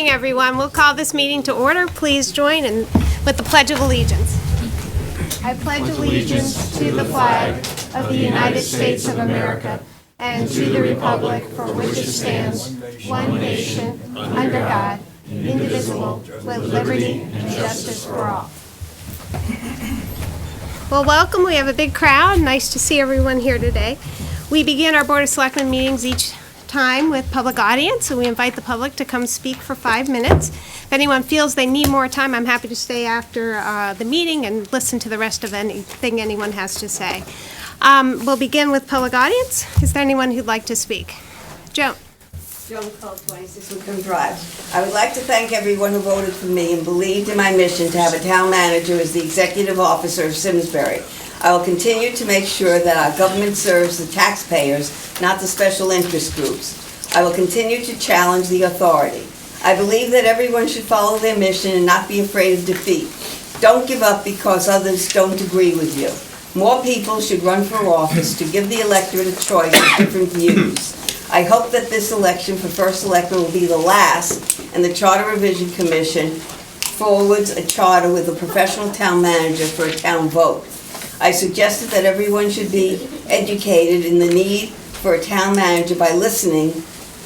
morning, everyone. We'll call this meeting to order. Please join in with the Pledge of Allegiance. I pledge allegiance to the flag of the United States of America and to the republic for which it stands, one nation, under God, indivisible, with liberty and justice for all. Well, welcome. We have a big crowd. Nice to see everyone here today. We begin our Board of Selectmen meetings each time with public audience, so we invite the public to come speak for 5 minutes. If anyone feels they need more time, I'm happy to stay after the meeting and listen to the rest of anything anyone has to say. We'll begin with public audience. Is there anyone who'd like to speak? Joan. Joan Cole, 26 Wickham Drive. I would like to thank everyone who voted for me and believed in my mission to have a town manager as the executive officer of Simsbury. I will continue to make sure that our government serves the taxpayers, not the special interest groups. I will continue to challenge the authority. I believe that everyone should follow their mission and not be afraid of defeat. Don't give up because others don't agree with you. More people should run for office to give the electorate a choice of different views. I hope that this election for First Selectman will be the last, and the Charter Revision Commission forwards a charter with a professional town manager for a town vote. I suggested that everyone should be educated in the need for a town manager by listening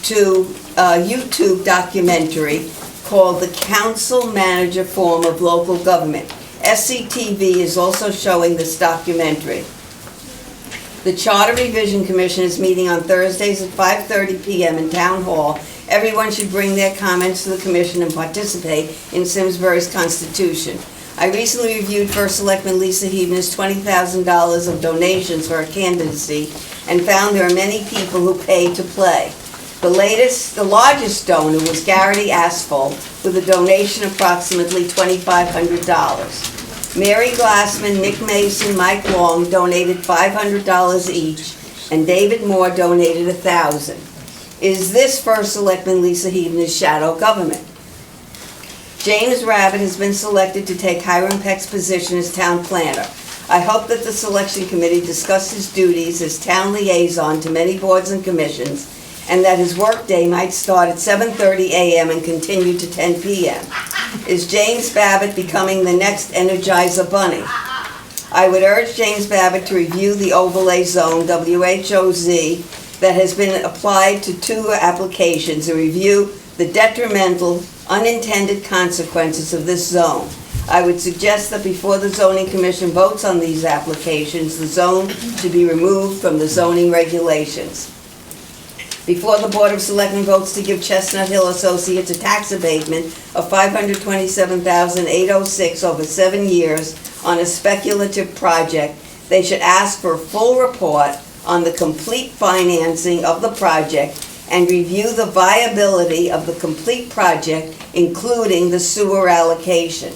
to a YouTube documentary called The Council Manager Form of Local Government. SCTV is also showing this documentary. The Charter Revision Commission is meeting on Thursdays at 5:30 p.m. in Town Hall. Everyone should bring their comments to the commission and participate in Simsbury's Constitution. I recently reviewed First Selectman Lisa Heaven's $20,000 of donations for her candidacy and found there are many people who pay to play. The largest donor was Garrity Asphalt with a donation of approximately $2,500. Mary Glassman, Nick Mason, Mike Long donated $500 each, and David Moore donated $1,000. Is this First Selectman Lisa Heaven's shadow government? James Rabbit has been selected to take Hiram Peck's position as town planner. I hope that the selection committee discussed his duties as town liaison to many boards and commissions, and that his workday might start at 7:30 a.m. and continue to 10 p.m. Is James Babbitt becoming the next Energizer Bunny? I would urge James Babbitt to review the overlay zone, WHOZ, that has been applied to 2 applications and review the detrimental, unintended consequences of this zone. I would suggest that before the zoning commission votes on these applications, the zone should be removed from the zoning regulations. Before the Board of Selectmen votes to give Chestnut Hill Associates a tax abatement of $527,806 over 7 years on a speculative project, they should ask for a full report on the complete financing of the project and review the viability of the complete project, including the sewer allocation.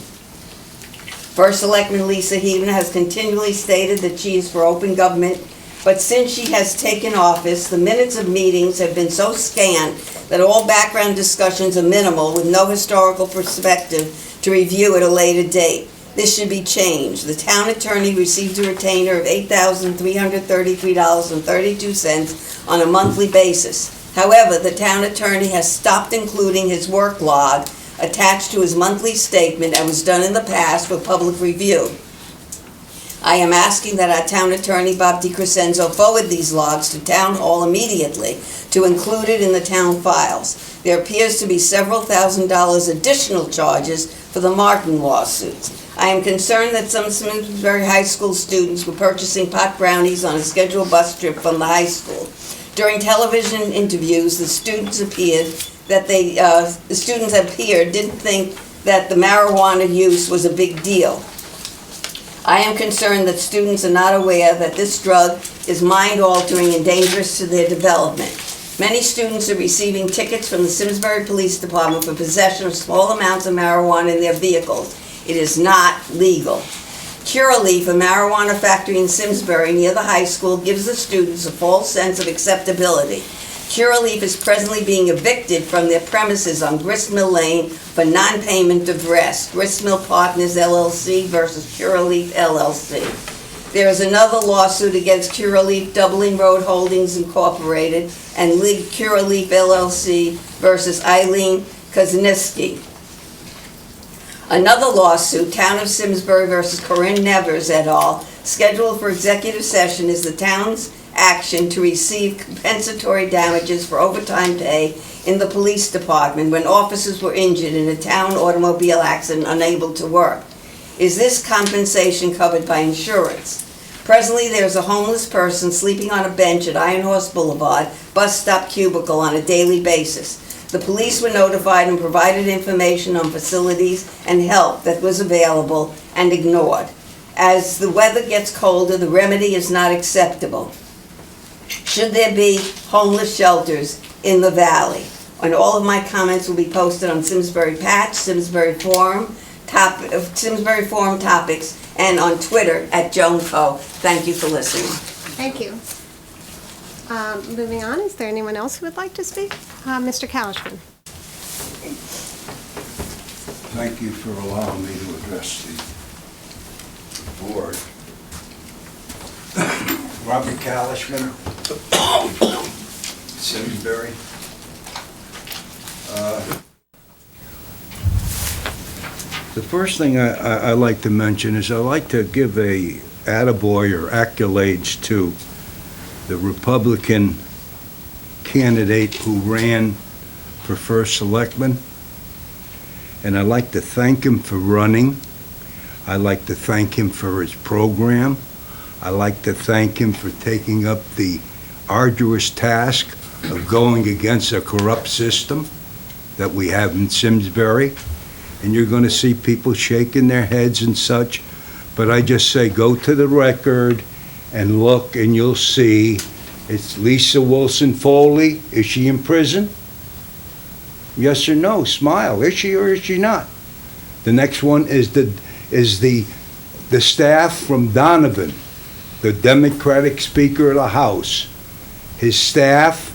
First Selectman Lisa Heaven has continually stated that she is for open government, but since she has taken office, the minutes of meetings have been so scant that all background discussions are minimal with no historical perspective to review at a later date. This should be changed. The town attorney receives a retainer of $8,333.32 on a monthly basis. However, the town attorney has stopped including his work log attached to his monthly statement and was done in the past for public review. I am asking that our town attorney, Bob DiCrescenzo, forward these logs to Town Hall immediately to include it in the town files. There appears to be several $1,000s additional charges for the Martin lawsuits. I am concerned that some Simsbury High School students were purchasing pot brownies on a scheduled bus trip from the high school. During television interviews, the students didn't think that the marijuana use was a big deal. I am concerned that students are not aware that this drug is mind-altering and dangerous to their development. Many students are receiving tickets from the Simsbury Police Department for possession of small amounts of marijuana in their vehicles. It is not legal. Curaleaf, a marijuana factory in Simsbury near the high school, gives the students a false sense of acceptability. Curaleaf is presently being evicted from their premises on Gristmill Lane for non-payment of rent. Gristmill Partners LLC versus Curaleaf LLC. There is another lawsuit against Curaleaf Doubling Road Holdings Incorporated and Lee Curaleaf LLC versus Eileen Kuzniewski. Another lawsuit, Town of Simsbury versus Corinne Nevers et al., scheduled for executive session, is the town's action to receive compensatory damages for overtime pay in the police department when officers were injured in a town automobile accident unable to work. Is this compensation covered by insurance? Presently, there's a homeless person sleeping on a bench at Iron Horse Boulevard bus stop cubicle on a daily basis. The police were notified and provided information on facilities and help that was available and ignored. As the weather gets colder, the remedy is not acceptable. Should there be homeless shelters in the valley? And all of my comments will be posted on Simsbury Patch, Simsbury Forum Topics, and on Twitter at JoanCo. Thank you for listening. Thank you. Moving on, is there anyone else who would like to speak? Mr. Kalishman. Thank you for allowing me to address the board. Robert Kalishman, Simsbury. The first thing I like to mention is I like to give a attaboy or accolades to the Republican candidate who ran for first selectman. And I'd like to thank him for running. I'd like to thank him for his program. I'd like to thank him for taking up the arduous task of going against a corrupt system that we have in Simsbury. And you're going to see people shaking their heads and such. But I just say, go to the record and look, and you'll see it's Lisa Wilson Foley. Is she in prison? Yes or no? Smile. Is she or is she not? The next one is the staff from Donovan, the Democratic Speaker of the House. His staff,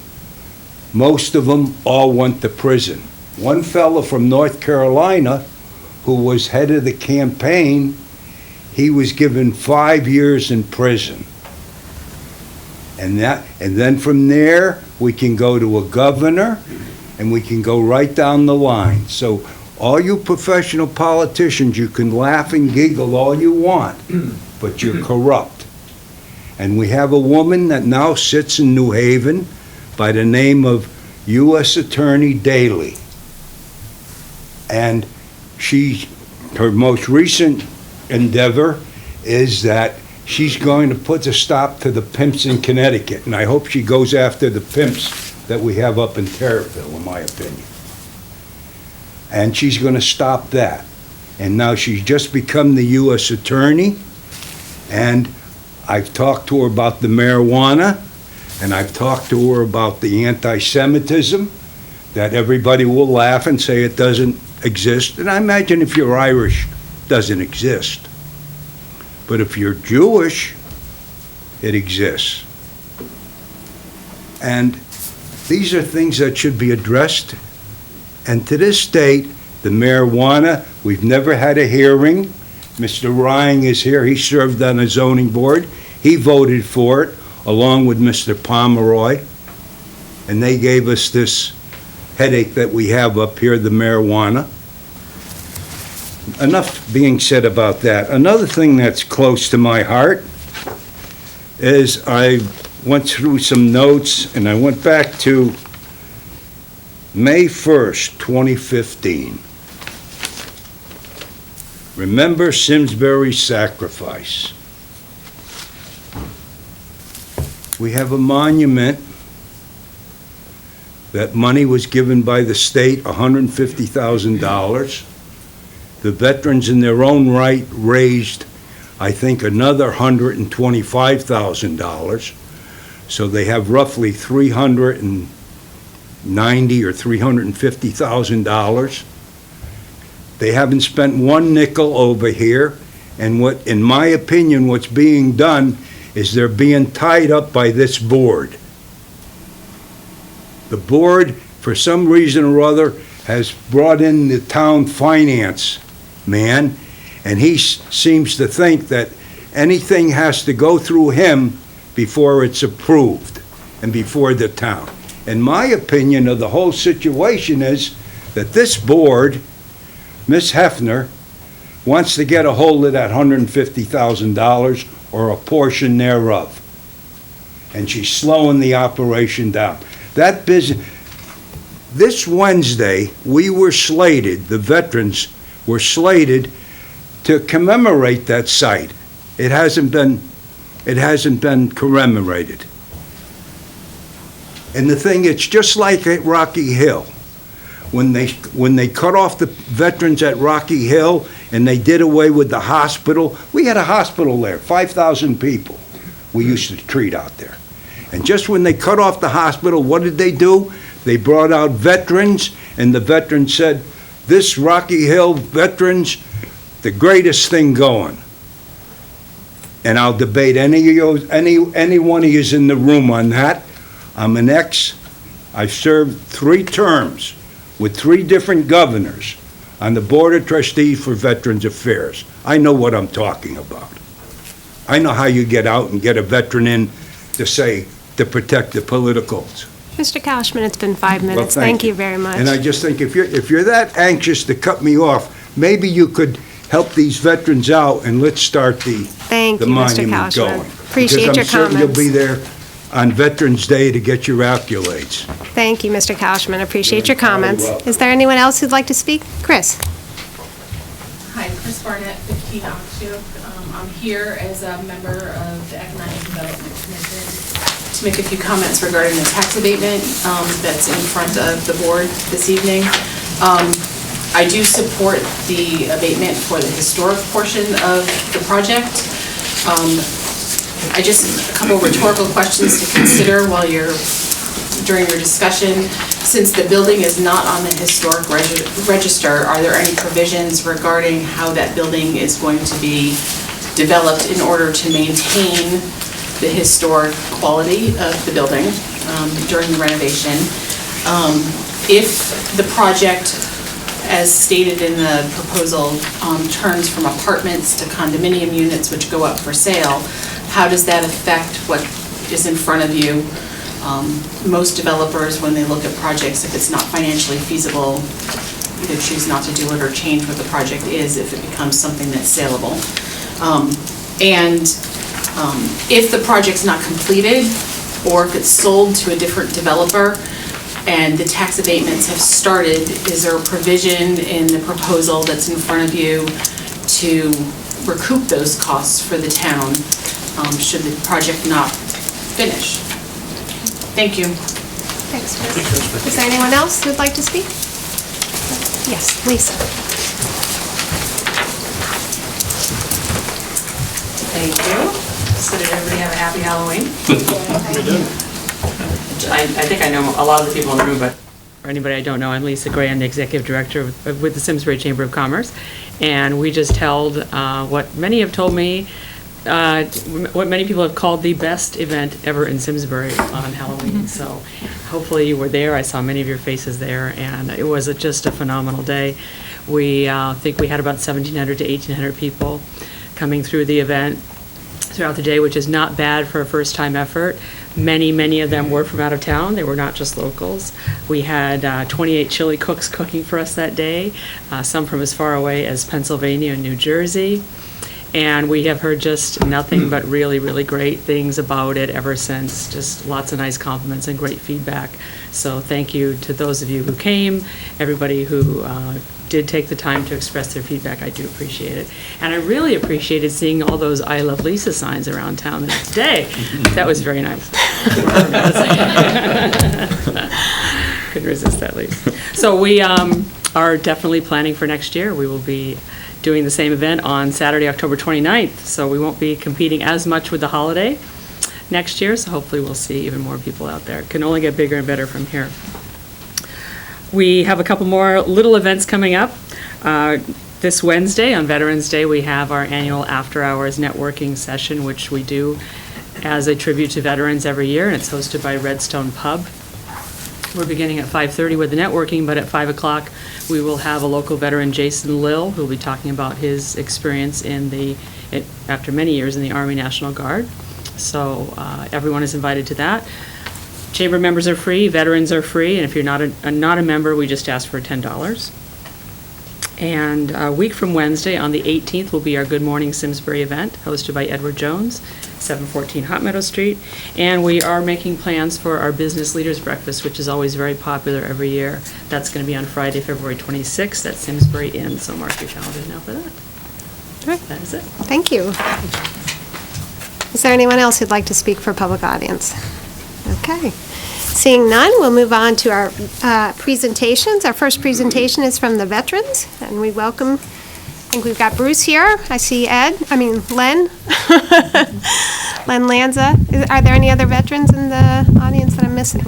most of them all went to prison. One fellow from North Carolina who was head of the campaign, he was given 5 years in prison. And then from there, we can go to a governor, and we can go right down the line. So all you professional politicians, you can laugh and giggle all you want, but you're corrupt. And we have a woman that now sits in New Haven by the name of U.S. Attorney Daley. And her most recent endeavor is that she's going to put a stop to the pimps in Connecticut. And I hope she goes after the pimps that we have up in Terriffill, in my opinion. And she's going to stop that. And now she's just become the U.S. Attorney. And I've talked to her about the marijuana. And I've talked to her about the anti-Semitism, that everybody will laugh and say it doesn't exist. And I imagine if you're Irish, it doesn't exist. But if you're Jewish, it exists. And these are things that should be addressed. And to this date, the marijuana, we've never had a hearing. Mr. Ryan is here. He served on the zoning board. He voted for it, along with Mr. Pomeroy. And they gave us this headache that we have up here, the marijuana. Enough being said about that. Another thing that's close to my heart is I went through some notes and I went back to May 1st, 2015. Remember Simsbury's sacrifice. We have a monument. That money was given by the state, $150,000. The veterans in their own right raised, I think, another $125,000. So they have roughly $390,000 or $350,000. They haven't spent one nickel over here. And what, in my opinion, what's being done is they're being tied up by this board. The board, for some reason or other, has brought in the town finance man, and he seems to think that anything has to go through him before it's approved and before the town. And my opinion of the whole situation is that this board, Ms. Hefner, wants to get a hold of that $150,000 or a portion thereof. And she's slowing the operation down. That business, this Wednesday, we were slated, the veterans were slated to commemorate that site. It hasn't been commemorated. And the thing, it's just like at Rocky Hill. When they cut off the veterans at Rocky Hill and they did away with the hospital, we had a hospital there, 5,000 people we used to treat out there. And just when they cut off the hospital, what did they do? They brought out veterans, and the veterans said, this Rocky Hill veterans, the greatest thing going. And I'll debate any one of you in the room on that. I'm an I've served 3 terms with 3 different governors on the Board of Trustees for Veterans Affairs. I know what I'm talking about. I know how you get out and get a veteran in to protect the politicals. Mr. Cashman, it's been 5 minutes. Well, Thank you very much. And I just think if you're that anxious to cut me off, maybe you could help these veterans out and let's start the Thank you, Mr. monument Cashman. going. Appreciate your Because I'm certain you'll comments. be there on Veterans Day to get your accolades. Thank you, Mr. Cashman. Appreciate your You're very comments. welcome. Is there anyone else who'd like to speak? Chris? Hi, Chris Barnett, 15 Oxyoke. I'm here as a member of the Economic Development Commission to make a few comments regarding the tax abatement that's in front of the board this evening. I do support the abatement for the historic portion of the project. A couple rhetorical questions to consider during your discussion. Since the building is not on the historic register, are there any provisions regarding how that building is going to be developed in order to maintain the historic quality of the building during the renovation? If the project, as stated in the proposal, turns from apartments to condominium units which go up for sale, how does that affect what is in front of you? Most developers, when they look at projects, if it's not financially feasible, either choose not to do it or change what the project is if it becomes something that's saleable. If the project's not completed, or if it's sold to a different developer, and the tax abatements have started, is there a provision in the proposal that's in front of you to recoup those costs for the town should the project not finish? Thank you. Thanks, Chris. Is there anyone else who'd like to speak? Yes, Lisa. Thank you. So did everybody have a happy Halloween? I think I know a lot of the people in the room, but for anybody I don't know, I'm Lisa Gray. I'm the Executive Director with the Simsbury Chamber of Commerce. And we just held what many have told me, what many people have called the best event ever in Simsbury on Halloween. So hopefully you were there. I saw many of your faces there, and it was just a phenomenal day. We think we had about 1,700 to 1,800 people coming through the event throughout the day, which is not bad for a first-time effort. Many of them were from out of town. They were not just locals. We had 28 chili cooks cooking for us that day, some from as far away as Pennsylvania and New Jersey. And we have heard just nothing but really, really great things about it ever since. Just lots of nice compliments and great feedback. So thank you to those of you who came, everybody who did take the time to express their feedback. I do appreciate it. And I really appreciated seeing all those I Love Lisa signs around town the next day. That was very nice. Couldn't resist that, Lisa. So we are definitely planning for next year. We will be doing the same event on Saturday, October 29th. So we won't be competing as much with the holiday next year. So hopefully we'll see even more people out there. It can only get bigger and better from here. We have a couple more little events coming up. This Wednesday, on Veterans Day, we have our annual after-hours networking session, which we do as a tribute to veterans every year, and it's hosted by Redstone Pub. We're beginning at 5:30 with the networking, but at 5 o'clock, we will have a local veteran, Jason Lill, who will be talking about his experience after many years in the Army National Guard. So everyone is invited to that. Chamber members are free, veterans are free, and if you're not a member, we just ask for $10. And a week from Wednesday, on the 18th, will be our Good Morning Simsbury event, hosted by Edward Jones, 714 Hot Meadow Street. And we are making plans for our Business Leaders Breakfast, which is always very popular every year. That's going to be on Friday, February 26th at Simsbury Inn, so mark your calendars now for that. Right. That is it. Thank you. Is there anyone else who'd like to speak for public audience? Okay. Seeing none, we'll move on to our presentations. Our first presentation is from the veterans, and we welcome, I think we've got Bruce here. I see Len. Len Lanza. Are there any other veterans in the audience that I'm missing?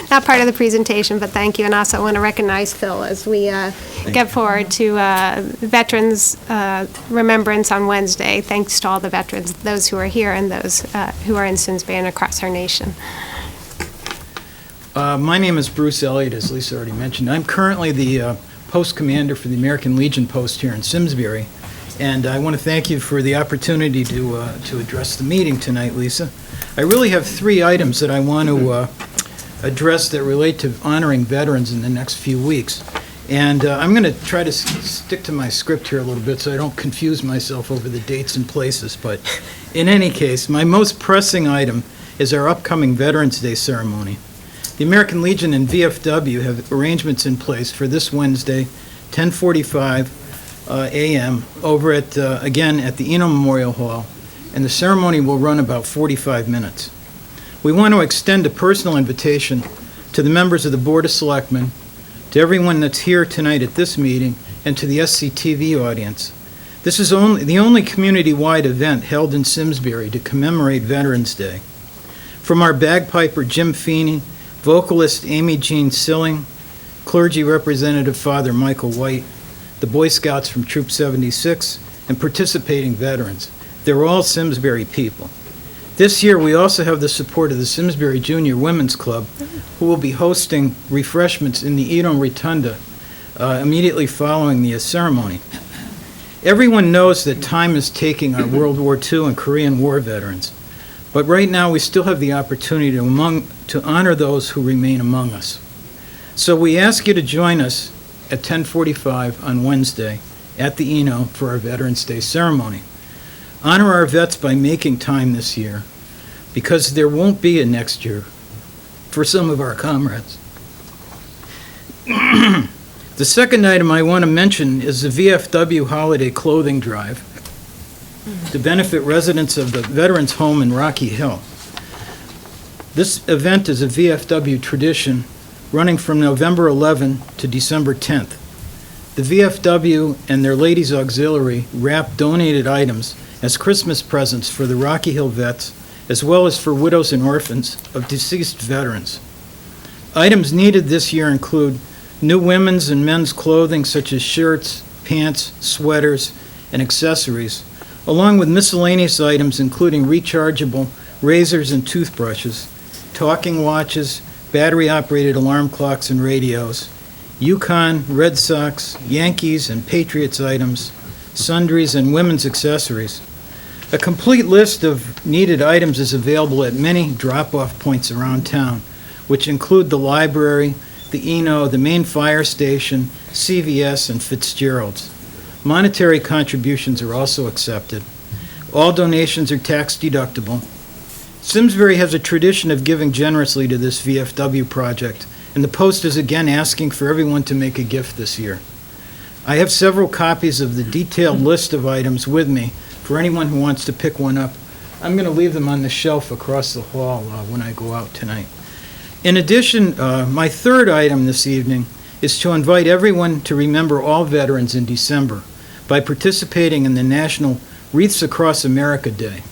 Not part of the presentation, but thank you. And also I want to recognize Phil as we get forward to Veterans Remembrance on Wednesday. Thanks to all the veterans, those who are here and those who are in Simsbury and across our nation. My name is Bruce Elliott, as Lisa already mentioned. I'm currently the post commander for the American Legion post here in Simsbury, and I want to thank you for the opportunity to address the meeting tonight, Lisa. I really have 3 items that I want to address that relate to honoring veterans in the next few weeks. And I'm going to try to stick to my script here a little bit so I don't confuse myself over the dates and places. But in any case, my most pressing item is our upcoming Veterans Day ceremony. The American Legion and VFW have arrangements in place for this Wednesday, 10:45 a.m. over at, again, at the Eno Memorial Hall, and the ceremony will run about 45 minutes. We want to extend a personal invitation to the members of the Board of Selectmen, to everyone that's here tonight at this meeting, and to the SCTV audience. This is the only community-wide event held in Simsbury to commemorate Veterans Day. From our bagpiper Jim Feeney, vocalist Amy Jean Silling, clergy representative Father Michael White, the Boy Scouts from Troop 76, and participating veterans. They're all Simsbury people. This year, we also have the support of the Simsbury Junior Women's Club, who will be hosting refreshments in the Eno Rotunda immediately following the ceremony. Everyone knows that time is taking our World War II and Korean War veterans, but right now we still have the opportunity to honor those who remain among us. So we ask you to join us at 10:45 on Wednesday at the Eno for our Veterans Day ceremony. Honor our vets by making time this year, because there won't be a next year for some of our comrades. The second item I want to mention is the VFW Holiday Clothing Drive to benefit residents of the Veterans Home in Rocky Hill. This event is a VFW tradition running from November 11 to December 10th. The VFW and their Ladies Auxiliary wrap donated items as Christmas presents for the Rocky Hill vets, as well as for widows and orphans of deceased veterans. Items needed this year include new women's and men's clothing such as shirts, pants, sweaters, and accessories, along with miscellaneous items including rechargeable razors and toothbrushes, talking watches, battery-operated alarm clocks and radios, Yukon, Red Sox, Yankees, and Patriots items, sundries, and women's accessories. A complete list of needed items is available at many drop-off points around town, which include the library, the Eno, the main fire station, CVS, and Fitzgerald's. Monetary contributions are also accepted. All donations are tax deductible. Simsbury has a tradition of giving generously to this VFW project, and the Post is again asking for everyone to make a gift this year. I have several copies of the detailed list of items with me for anyone who wants to pick one up. I'm going to leave them on the shelf across the hall when I go out tonight. In addition, my third item this evening is to invite everyone to remember all veterans in December by participating in the National Wreaths Across America Day.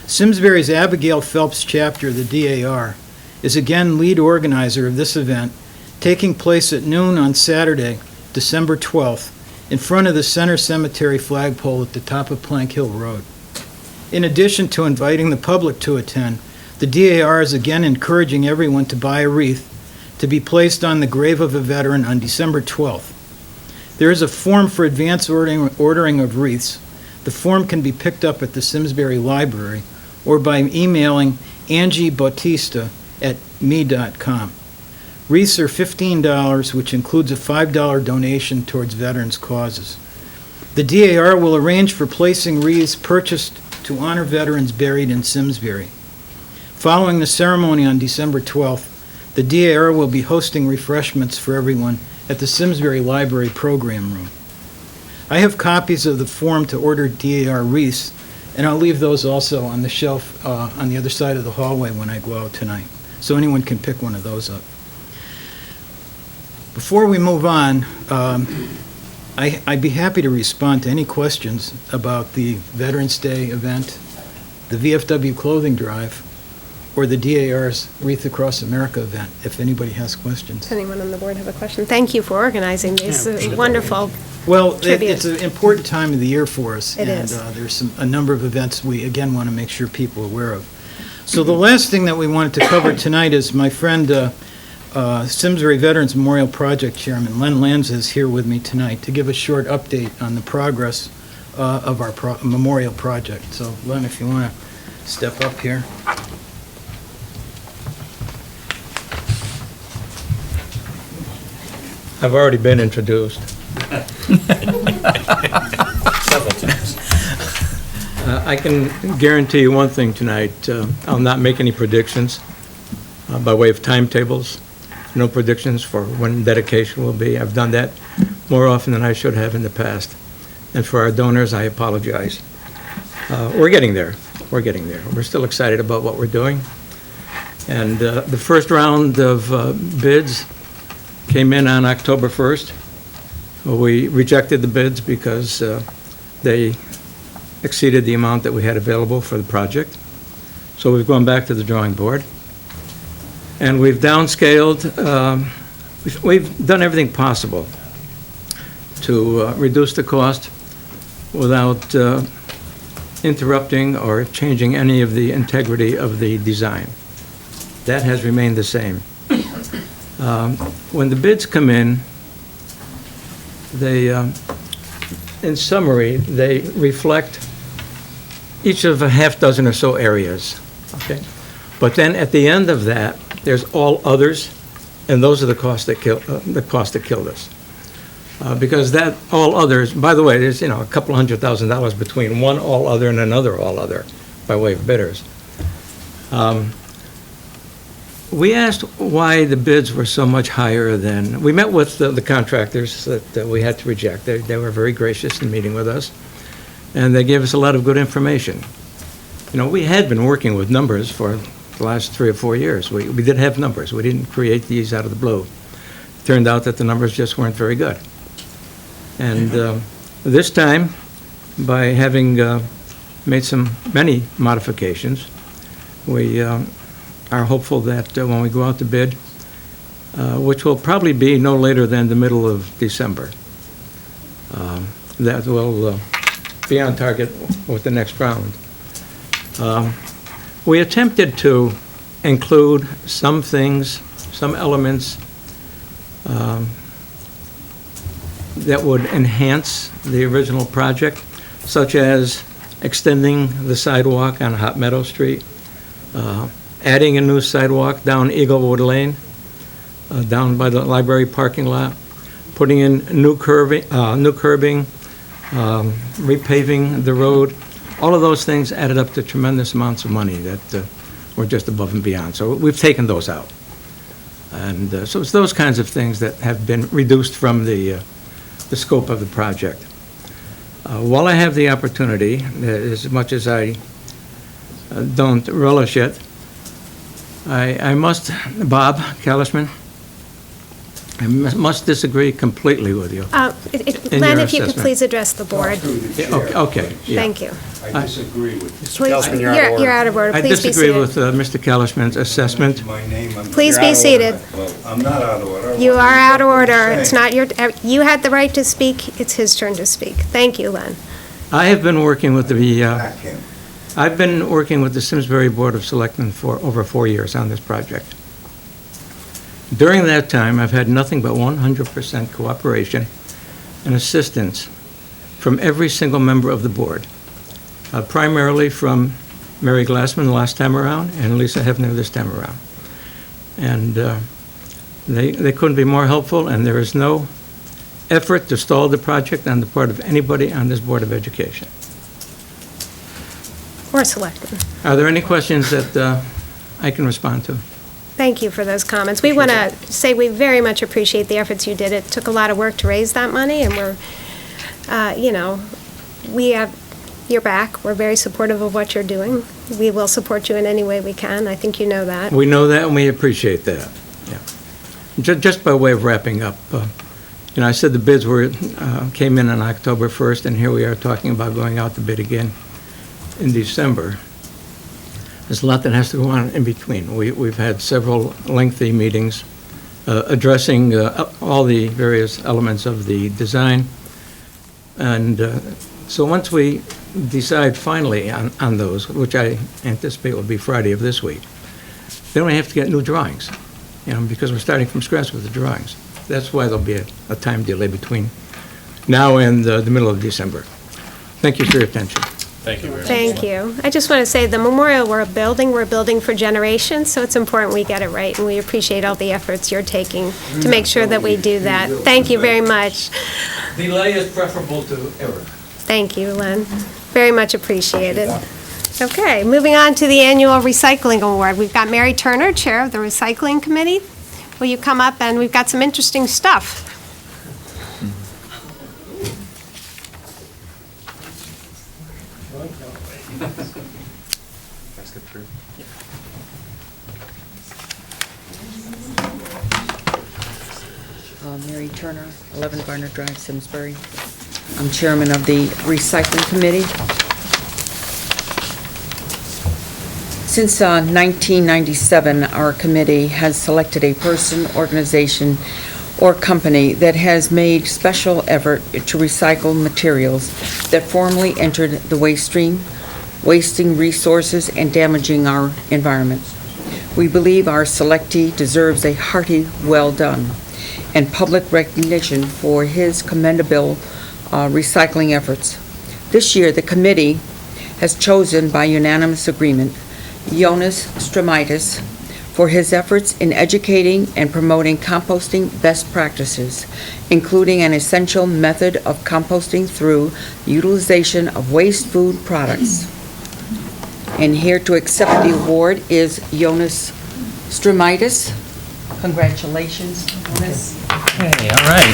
Simsbury's Abigail Phelps chapter of the DAR is again lead organizer of this event, taking place at noon on Saturday, December 12th, in front of the Center Cemetery flagpole at the top of Plank Hill Road. In addition to inviting the public to attend, the DAR is again encouraging everyone to buy a wreath to be placed on the grave of a veteran on December 12th. There is a form for advance ordering of wreaths. The form can be picked up at the Simsbury Library or by emailing Angie Bautista at me.com. Wreaths are $15, which includes a $5 donation towards veterans' causes. The DAR will arrange for placing wreaths purchased to honor veterans buried in Simsbury. Following the ceremony on December 12th, the DAR will be hosting refreshments for everyone at the Simsbury Library Program Room. I have copies of the form to order DAR wreaths, and I'll leave those also on the shelf on the other side of the hallway when I go out tonight, so anyone can pick one of those up. Before we move on, I'd be happy to respond to any questions about the Veterans Day event, the VFW clothing drive, or the DAR's Wreath Across America event, if anybody has questions. Does anyone on the board have a question? Thank you for organizing these. Wonderful. Well, Tribute. it's an important time of the year for us. It is. And there's a number of events we, again, want to make sure people are aware of. So the last thing that we wanted to cover tonight is my friend, Simsbury Veterans Memorial Project Chairman Len Lanza is here with me tonight to give a short update on the progress of our memorial project. So Len, if you want to step up here. I've already been introduced. I can guarantee you one thing tonight. I'll not make any predictions by way of timetables. No predictions for when dedication will be. I've done that more often than I should have in the past. And for our donors, I apologize. We're getting there. We're getting there. We're still excited about what we're doing. And the first round of bids came in on October 1st. We rejected the bids because they exceeded the amount that we had available for the project. So we've gone back to the drawing board. And we've downscaled, we've done everything possible to reduce the cost without interrupting or changing any of the integrity of the design. That has remained the same. When the bids come in, they, in summary, they reflect each of a half dozen or so areas, okay? But then at the end of that, there's all others, and those are the costs that killed us. Because that all others, by the way, there's a couple $100,000 between one all other and another all other by way of bidders. We asked why the bids were so much higher than, we met with the contractors that we had to reject. They were very gracious in meeting with us, and they gave us a lot of good information. We had been working with numbers for the last 3 or 4 years. We did have numbers. We didn't create these out of the blue. It turned out that the numbers just weren't very good. And this time, by having made many modifications, we are hopeful that when we go out to bid, which will probably be no later than the middle of December, that will be on target with the next round. We attempted to include some things, some elements that would enhance the original project, such as extending the sidewalk on Hot Meadow Street, adding a new sidewalk down Eaglewood Lane, down by the library parking lot, putting in new curbing, repaving the road. All of those things added up to tremendous amounts of money that were just above and beyond. So we've taken those out. And so it's those kinds of things that have been reduced from the scope of the project. While I have the opportunity, as much as I don't relish it, I must, Bob Kalishman, I must disagree completely with you. In Len, your if you could assessment. please address the board. Okay, yeah. Thank you. I disagree with you. Please, you're out of order. I Please be disagree seated. with Mr. Kalishman's assessment. My name, Please be seated. Well, I'm not out of order. You are out of order. I'm It's saying. not you had the right to speak. It's his turn to speak. Thank you, Len. I have been working with Back him. I've been working with the Simsbury Board of Selectmen for over 4 years on this project. During that time, I've had nothing but 100% cooperation and assistance from every single member of the board, primarily from Mary Glassman last time around and Lisa Hefner this time around. And they couldn't be more helpful, and there is no effort to stall the project on the part of anybody on this Board of Education. Or Selectmen. Are there any questions that I can respond to? Thank you for those comments. We want to say we very much appreciate the efforts you did. It took a lot of work to raise that money, and we're, we have your back. We're very supportive of what you're doing. We will support you in any way we can. I think you know that. We know that, and we appreciate that. Yeah. Just by way of wrapping up, I said the bids came in on October 1st, and here we are talking about going out to bid again in December. There's a lot that has to go on in between. We've had several lengthy meetings addressing all the various elements of the design. And so once we decide finally on those, which I anticipate will be Friday of this week, then we have to get new drawings, because we're starting from scratch with the drawings. That's why there'll be a time delay between now and the middle of December. Thank you for your attention. Thank you very much. Thank you. I just want to say the memorial we're building for generations, so it's important we get it right, and we appreciate all the efforts you're taking to make sure that we do that. Thank you very much. Delay is preferable to error. Thank you, Len. Very much appreciated. Okay, moving on to the annual recycling award. We've got Mary Turner, Chair of the Recycling Committee. Will you come up, and we've got some interesting stuff. Mary Turner, 11 Garner Drive, Simsbury. I'm chairman of the Recycling Committee. Since 1997, our committee has selected a person, organization, or company that has made special effort to recycle materials that formerly entered the waste stream, wasting resources and damaging our environment. We believe our selectee deserves a hearty well done and public recognition for his commendable recycling efforts. This year, the committee has chosen by unanimous agreement Jonas Stramitis for his efforts in educating and promoting composting best practices, including an essential method of composting through utilization of waste food products. And here to accept the award is Jonas Stramitis. Congratulations, Jonas. Hey, all right.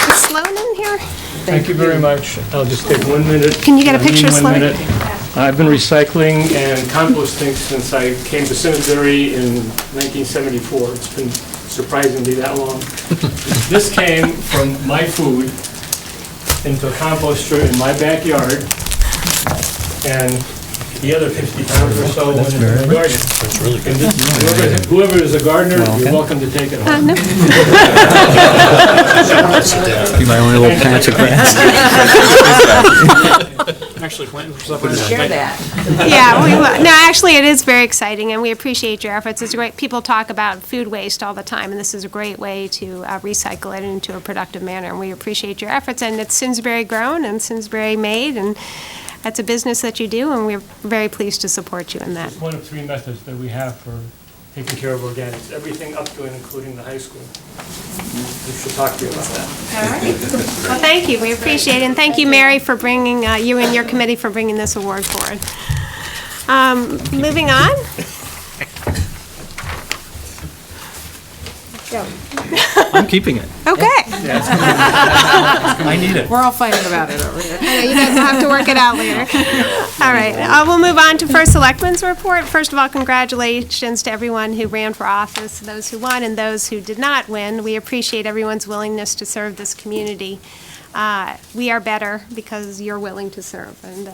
Is Sloan in here? Thank you very much. I'll just take 1 minute. Can you get a picture of One Sloan? minute. I've been recycling and composting since I came to Simsbury in 1974. It's been surprisingly that long. This came from my food into a composter in my backyard, and the other 50 pounds or so went into the garden. That's really good. Whoever is a gardener, you're welcome to take it home. Be my only little patch of grass. Actually, planting for stuff. Share that. Yeah, we will. No, actually, it is very exciting, and we appreciate your efforts. It's great. People talk about food waste all the time, and this is a great way to recycle it into a productive manner, and we appreciate your efforts. And it's Simsbury grown and Simsbury made, and that's a business that you do, and we're very pleased to support you in that. It's one of 3 methods that we have for taking care of organics, everything up to and including the high school. We should talk to you about that. All right. Well, thank you. We appreciate it. And thank you, Mary, for bringing, you and your committee for bringing this award forward. Moving on. Go. I'm keeping it. Okay. I need it. We're all fighting about it over here. I know, you guys will have to work it out later. All right. We'll move on to first Selectmen's report. First of all, congratulations to everyone who ran for office, those who won and those who did not win. We appreciate everyone's willingness to serve this community. We are better because you're willing to serve. And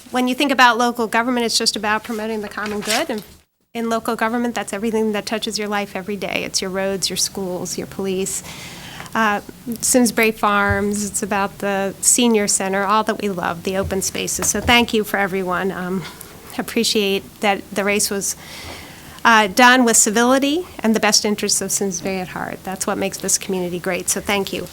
when you think about local government, it's just about promoting the common good. And in local government, that's everything that touches your life every day. It's your roads, your schools, your police, Simsbury Farms. It's about the senior center, all that we love, the open spaces. So thank you for everyone. Appreciate that the race was done with civility and the best interests of Simsbury at heart. That's what makes this community great, so thank you.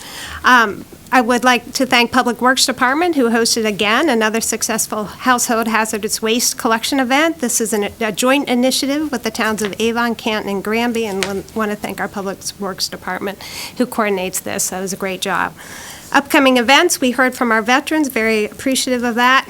I would like to thank Public Works Department, who hosted again another successful household hazardous waste collection event. This is a joint initiative with the towns of Avon, Canton, and Granby, and want to thank our Public Works Department who coordinates this. That was a great job. Upcoming events, we heard from our veterans, very appreciative of that.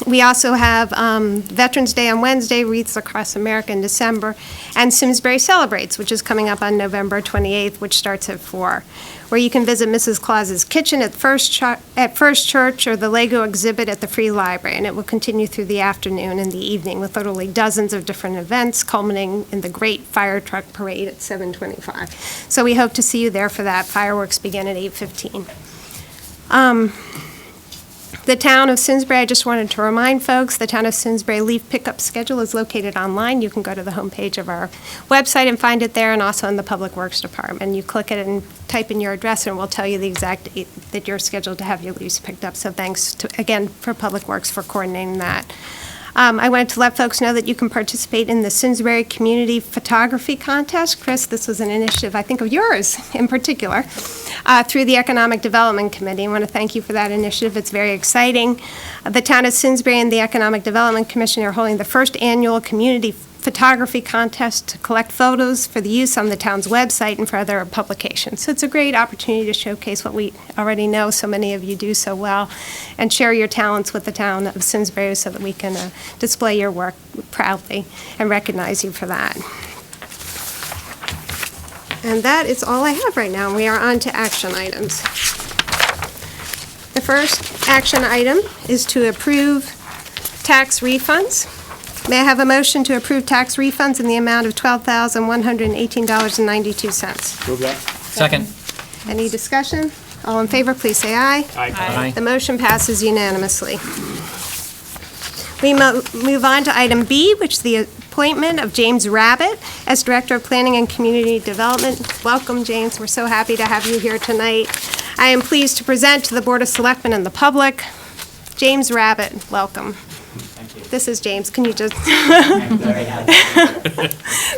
We also have Veterans Day on Wednesday, Wreaths Across America in December, and Simsbury Celebrates, which is coming up on November 28th, which starts at 4, where you can visit Mrs. Claus's Kitchen at First Church or the Lego exhibit at the Free Library, and it will continue through the afternoon and the evening with literally dozens of different events, culminating in the Great Fire Truck Parade at 7:25. So we hope to see you there for that. Fireworks begin at 8:15. The Town of Simsbury, I just wanted to remind folks, the Town of Simsbury leaf pickup schedule is located online. You can go to the homepage of our website and find it there, and also in the Public Works Department. You click it and type in your address, and it will tell you the exact date that you're scheduled to have your leaves picked up. So thanks, again, for Public Works for coordinating that. I wanted to let folks know that you can participate in the Simsbury Community Photography Contest. Chris, this was an initiative, I think, of yours in particular, through the Economic Development Committee. I want to thank you for that initiative. It's very exciting. The Town of Simsbury and the Economic Development Commission are holding the first annual community photography contest to collect photos for the use on the town's website and for other publications. So it's a great opportunity to showcase what we already know so many of you do so well and share your talents with the town of Simsbury so that we can display your work proudly and recognize you for that. And that is all I have right now. We are on to action items. The first action item is to approve tax refunds. May I have a motion to approve tax refunds in the amount of $12,118.92? Move that. Second. Any discussion? All in favor, please say aye. Aye. The motion passes unanimously. We move on to item B, which is the appointment of James Rabbit as Director of Planning and Community Development. Welcome, James. We're so happy to have you here tonight. I am pleased to present to the Board of Selectmen and the public, James Rabbit. Welcome. This is James. Can you just...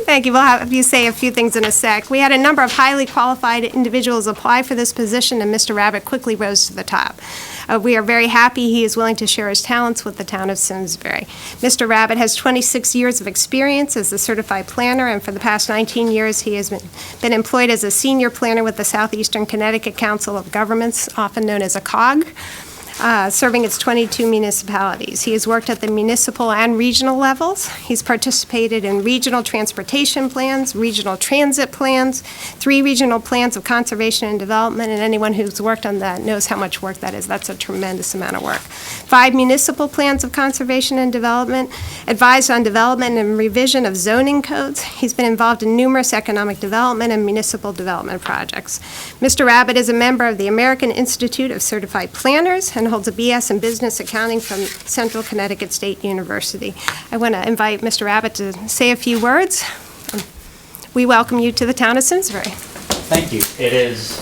Thank you. We'll have you say a few things in a sec. We had a number of highly qualified individuals apply for this position, and Mr. Rabbit quickly rose to the top. We are very happy he is willing to share his talents with the town of Simsbury. Mr. Rabbit has 26 years of experience as a certified planner, and for the past 19 years, he has been employed as a senior planner with the Southeastern Connecticut Council of Governments, often known as a COG. Serving its 22 municipalities. He has worked at the municipal and regional levels. He's participated in regional transportation plans, regional transit plans, 3 regional plans of conservation and development, and anyone who's worked on that knows how much work that is. That's a tremendous amount of work. 5 municipal plans of conservation and development, advised on development and revision of zoning codes. He's been involved in numerous economic development and municipal development projects. Mr. Rabbit is a member of the American Institute of Certified Planners and holds a BS in Business Accounting from Central Connecticut State University. I want to invite Mr. Rabbit to say a few words. We welcome you to the town of Simsbury. Thank you. It is,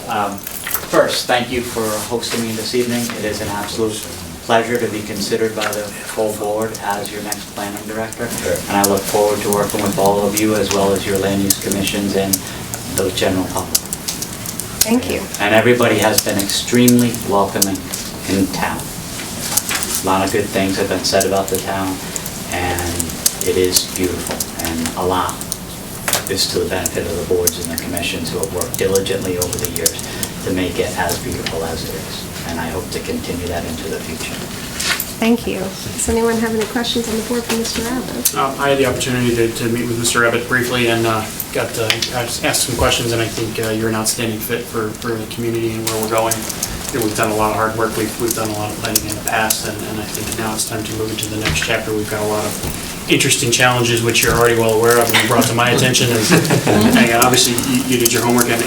first, thank you for hosting me this evening. It is an absolute pleasure to be considered by the full board as your next planning director. And I look forward to working with all of you as well as your land use commissions and the general public. Thank you. And everybody has been extremely welcoming in town. A lot of good things have been said about the town, and it is beautiful, and a lot is to the benefit of the boards and the commissions who have worked diligently over the years to make it as beautiful as it is, and I hope to continue that into the future. Thank you. Does anyone have any questions on the board for Mr. Rabbit? I had the opportunity to meet with Mr. Rabbit briefly and got to ask some questions, and I think you're an outstanding fit for the community and where we're going. We've done a lot of hard work. We've done a lot of planning in the past, and I think now it's time to move into the next chapter. We've got a lot of interesting challenges, which you're already well aware of and you brought to my attention. And obviously, you did your homework, and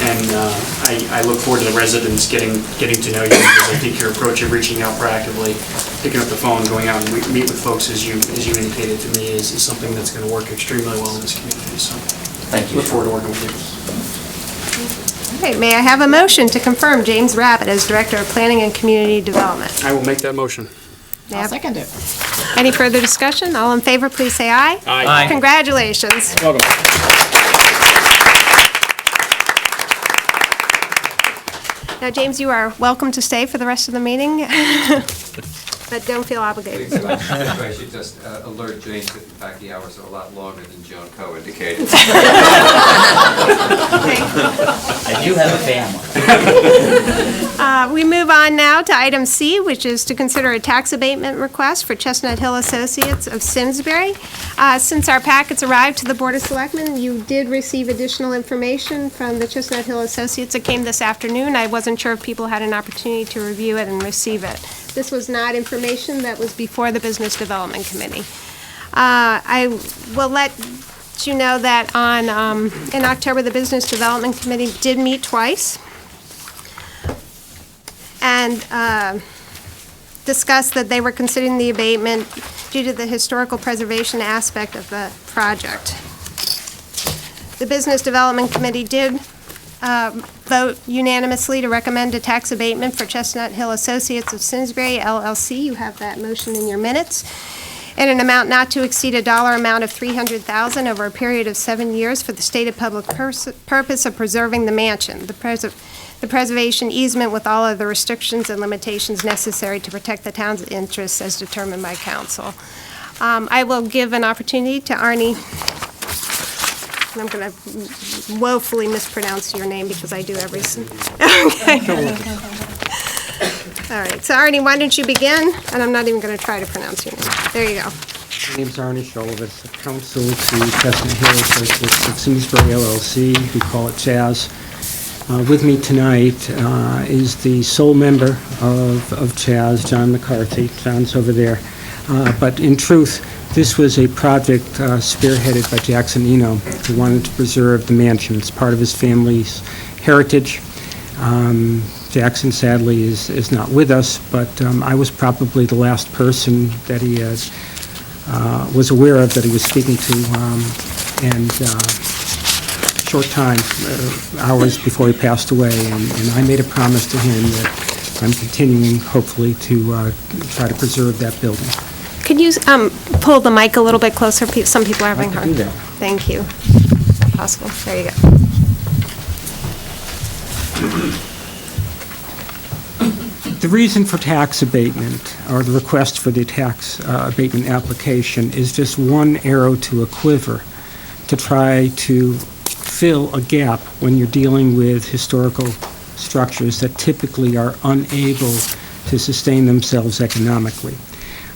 I look forward to the residents getting to know you, because I think your approach of reaching out proactively, picking up the phone, going out and meet with folks, as you indicated to me, is something that's going to work extremely well in this community. So, thank you. Look forward to working with you. Okay, may I have a motion to confirm James Rabbit as Director of Planning and Community Development? I will make that motion. I'll second it. Any further discussion? All in favor, please say aye. Aye. Congratulations. Welcome. Now, James, you are welcome to stay for the rest of the meeting, but don't feel obligated. I should just alert James that in fact the hours are a lot longer than Joan Coe indicated. And you have a family. We move on now to item C, which is to consider a tax abatement request for Chestnut Hill Associates of Simsbury. Since our packets arrived to the Board of Selectmen, you did receive additional information from the Chestnut Hill Associates. It came this afternoon. I wasn't sure if people had an opportunity to review it and receive it. This was not information that was before the Business Development Committee. I will let you know that in October, the Business Development Committee did meet twice and discussed that they were considering the abatement due to the historical preservation aspect of the project. The Business Development Committee did vote unanimously to recommend a tax abatement for Chestnut Hill Associates of Simsbury, LLC. You have that motion in your minutes. In an amount not to exceed a dollar amount of $300,000 over a period of 7 years for the stated public purpose of preserving the mansion, the preservation easement with all of the restrictions and limitations necessary to protect the town's interests as determined by council. I will give an opportunity to Arnie. I'm going to woefully mispronounce your name because I do every. Okay. All right, so Arnie, why don't you begin? And I'm not even going to try to pronounce your name. There you go. My name's Arnie Sholovis, counsel to Chestnut Hill Associates of Simsbury LLC. We call it CHAZ. With me tonight is the sole member of CHAZ, John McCarthy. John's over there. But in truth, this was a project spearheaded by Jackson Eno, who wanted to preserve the mansion. It's part of his family's heritage. Jackson sadly is not with us, but I was probably the last person that he was aware of that he was speaking to, and a short time, hours before he passed away, and I made a promise to him that I'm continuing, hopefully, to try to preserve that building. Could you pull the mic a little bit closer? Some people are having I can hard. do that. Thank you. Possible. There you go. The reason for tax abatement, or the request for the tax abatement application, is just one arrow to a quiver to try to fill a gap when you're dealing with historical structures that typically are unable to sustain themselves economically.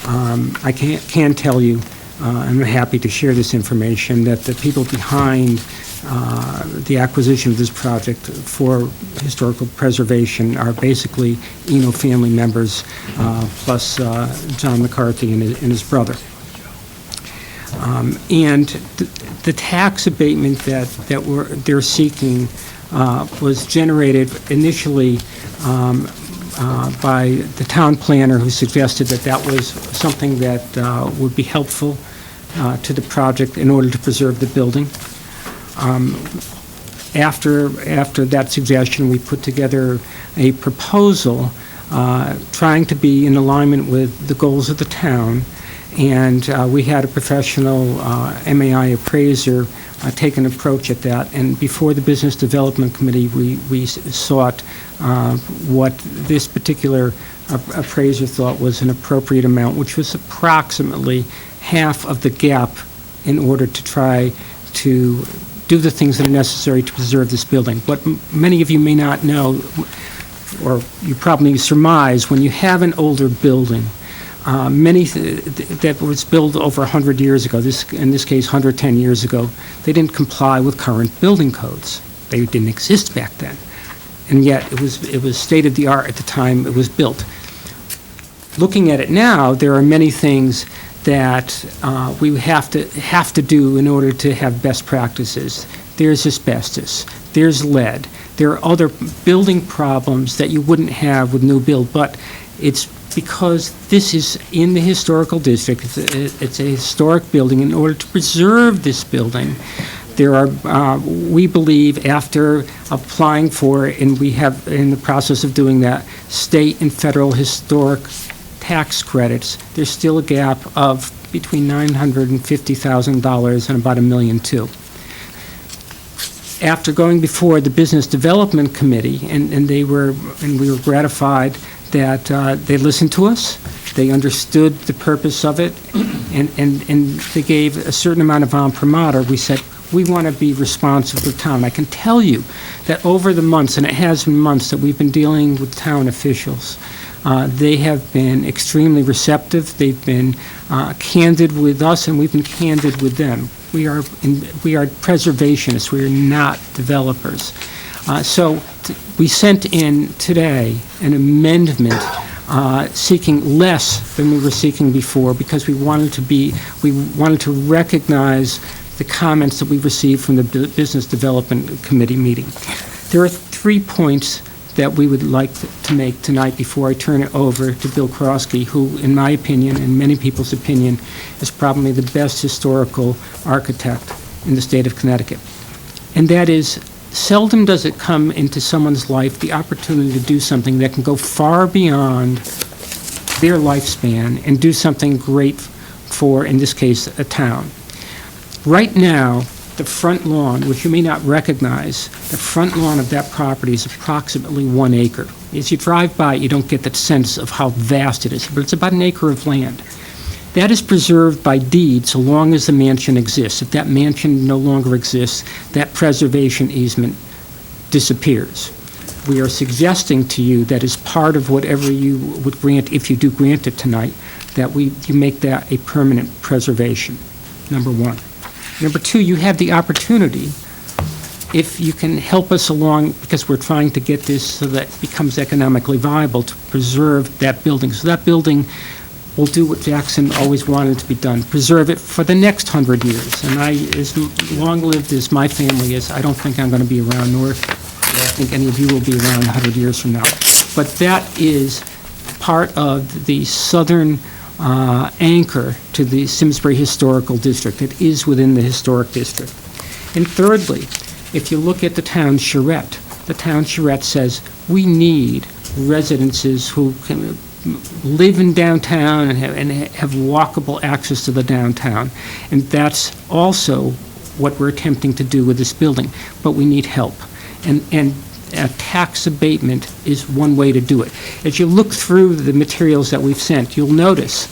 I can tell you, I'm happy to share this information, that the people behind the acquisition of this project for historical preservation are basically Eno family members, plus John McCarthy and his brother. And the tax abatement that they're seeking was generated initially by the town planner, who suggested that that was something that would be helpful to the project in order to preserve the building. After that suggestion, we put together a proposal trying to be in alignment with the goals of the town, and we had a professional MAI appraiser take an approach at that, and before the Business Development Committee, we sought what this particular appraiser thought was an appropriate amount, which was approximately half of the gap in order to try to do the things that are necessary to preserve this building. What many of you may not know, or you probably surmise, when you have an older building, that was built over 100 years ago, in this case 110 years ago, they didn't comply with current building codes. They didn't exist back then. And yet it was state-of-the-art at the time it was built. Looking at it now, there are many things that we have to do in order to have best practices. There's asbestos, there's lead, there are other building problems that you wouldn't have with new build, but it's because this is in the historical district. It's a historic building. In order to preserve this building, there are, we believe, after applying for, and we have in the process of doing that, state and federal historic tax credits, there's still a gap of between $950,000 and about $1.2 million. After going before the Business Development Committee, and we were gratified that they listened to us, they understood the purpose of it, and they gave a certain amount of imprimatur. We said, we want to be responsive to the town. I can tell you that over the months, and it has been months, that we've been dealing with town officials, they have been extremely receptive. They've been candid with us, and we've been candid with them. We are preservationists. We are not developers. So we sent in today an amendment seeking less than we were seeking before, because we wanted to recognize the comments that we received from the Business Development Committee meeting. There are 3 points that we would like to make tonight before I turn it over to Bill Krosky, who, in my opinion, and many people's opinion, is probably the best historical architect in the state of Connecticut. And that is, seldom does it come into someone's life the opportunity to do something that can go far beyond their lifespan and do something great for, in this case, a town. Right now, the front lawn, which you may not recognize, the front lawn of that property is approximately 1 acre. As you drive by, you don't get that sense of how vast it is, but it's about 1 acre of land. That is preserved by deed so long as the mansion exists. If that mansion no longer exists, that preservation easement disappears. We are suggesting to you that as part of whatever you would grant, if you do grant it tonight, that you make that a permanent preservation, number 1. Number 2, you have the opportunity, if you can help us along, because we're trying to get this so that it becomes economically viable, to preserve that building. So that building will do what Jackson always wanted to be done, preserve it for the next 100 years. And as long-lived as my family is, I don't think I'm going to be around, nor I think any of you will be around 100 years from now. But that is part of the southern anchor to the Simsbury Historical District. It is within the Historic District. And thirdly, if you look at the town charrette, the town charrette says we need residences who can live in downtown and have walkable access to the downtown. And that's also what we're attempting to do with this building. But we need help. And a tax abatement is one way to do it. As you look through the materials that we've sent, you'll notice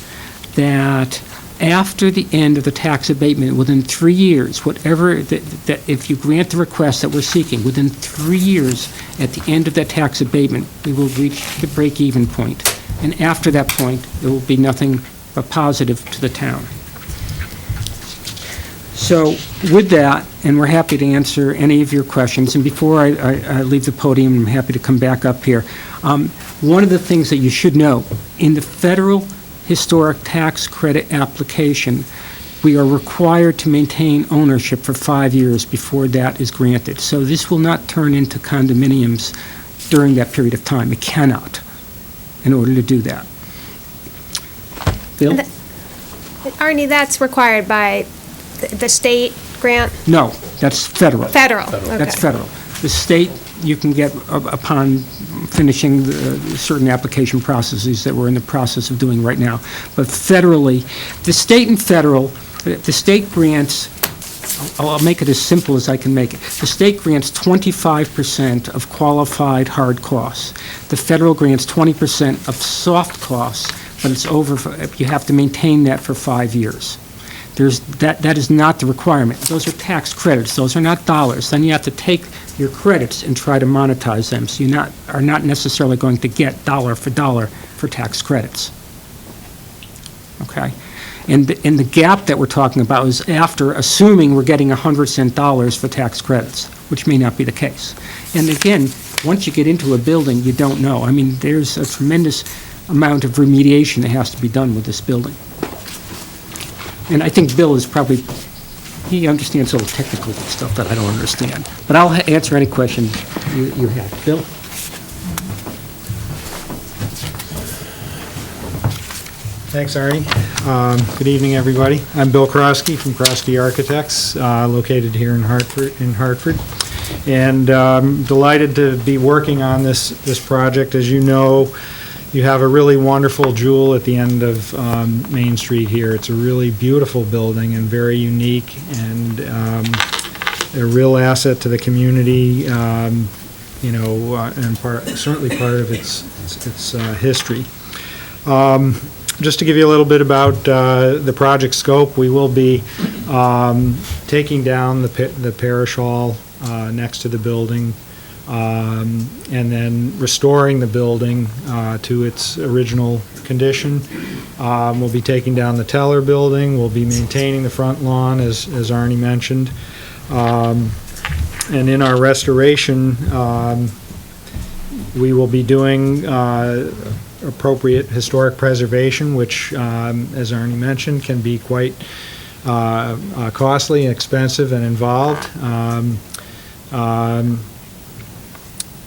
that after the end of the tax abatement, within 3 years, whatever, that if you grant the request that we're seeking, within 3 years, at the end of that tax abatement, we will reach the break-even point. And after that point, there will be nothing but positive to the town. So with that, and we're happy to answer any of your questions, and before I leave the podium, I'm happy to come back up here. One of the things that you should know, in the federal historic tax credit application, we are required to maintain ownership for 5 years before that is granted. So this will not turn into condominiums during that period of time. It cannot, in order to do that. Bill? Arnie, that's required by the state grant? No, that's federal. Federal, okay. That's federal. The state, you can get upon finishing the certain application processes that we're in the process of doing right now. But federally, the state and federal, the state grants, I'll make it as simple as I can make it. The state grants 25% of qualified hard costs. The federal grants 20% of soft costs, but it's you have to maintain that for 5 years. That is not the requirement. Those are tax credits. Those are not dollars. Then you have to take your credits and try to monetize them. So you are not necessarily going to get dollar for tax credits. Okay? And the gap that we're talking about is after assuming we're getting 100-cent dollars for tax credits, which may not be the case. And again, once you get into a building, you don't know. I mean, there's a tremendous amount of remediation that has to be done with this building. And I think Bill is probably, he understands all the technical stuff that I don't understand. But I'll answer any question you have. Bill? Thanks, Arnie. Good evening, everybody. I'm Bill Krosky from Krosky Architects, located here in Hartford. And I'm delighted to be working on this project. As you know, you have a really wonderful jewel at the end of Main Street here. It's a really beautiful building and very unique, and a real asset to the community, and certainly part of its history. Just to give you a little bit about the project scope, we will be taking down the parish hall next to the building, and then restoring the building to its original condition. We'll be taking down the Teller building. We'll be maintaining the front lawn, as Arnie mentioned. And in our restoration, we will be doing appropriate historic preservation, which, as Arnie mentioned, can be quite costly, expensive, and involved.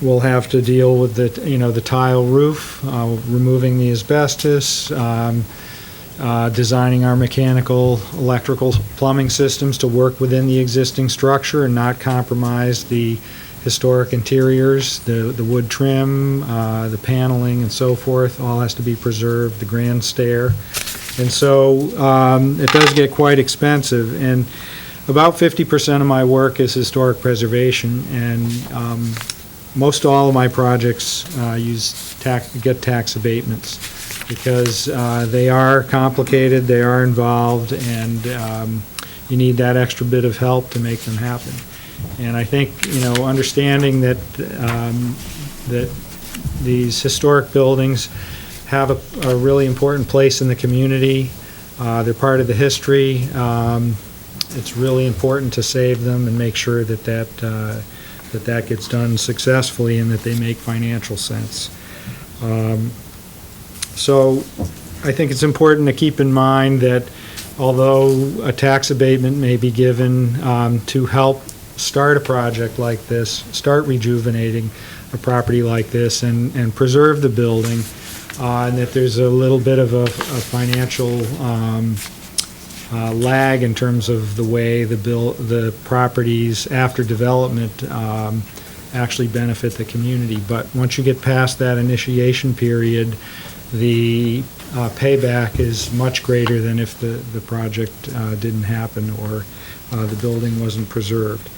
We'll have to deal with the tile roof, removing the asbestos, designing our mechanical, electrical, plumbing systems to work within the existing structure and not compromise the historic interiors, the wood trim, the paneling, and so forth. All has to be preserved, the grand stair. And so it does get quite expensive. And about 50% of my work is historic preservation, and most all of my projects get tax abatements, because they are complicated, they are involved, and you need that extra bit of help to make them happen. And I think, understanding that that these historic buildings have a really important place in the community, they're part of the history. It's really important to save them and make sure that gets done successfully and that they make financial sense. So I think it's important to keep in mind that although a tax abatement may be given to help start a project like this, start rejuvenating a property like this, and preserve the building, and that there's a little bit of a financial lag in terms of the way the properties after development actually benefit the community. But once you get past that initiation period, the payback is much greater than if the project didn't happen or the building wasn't preserved.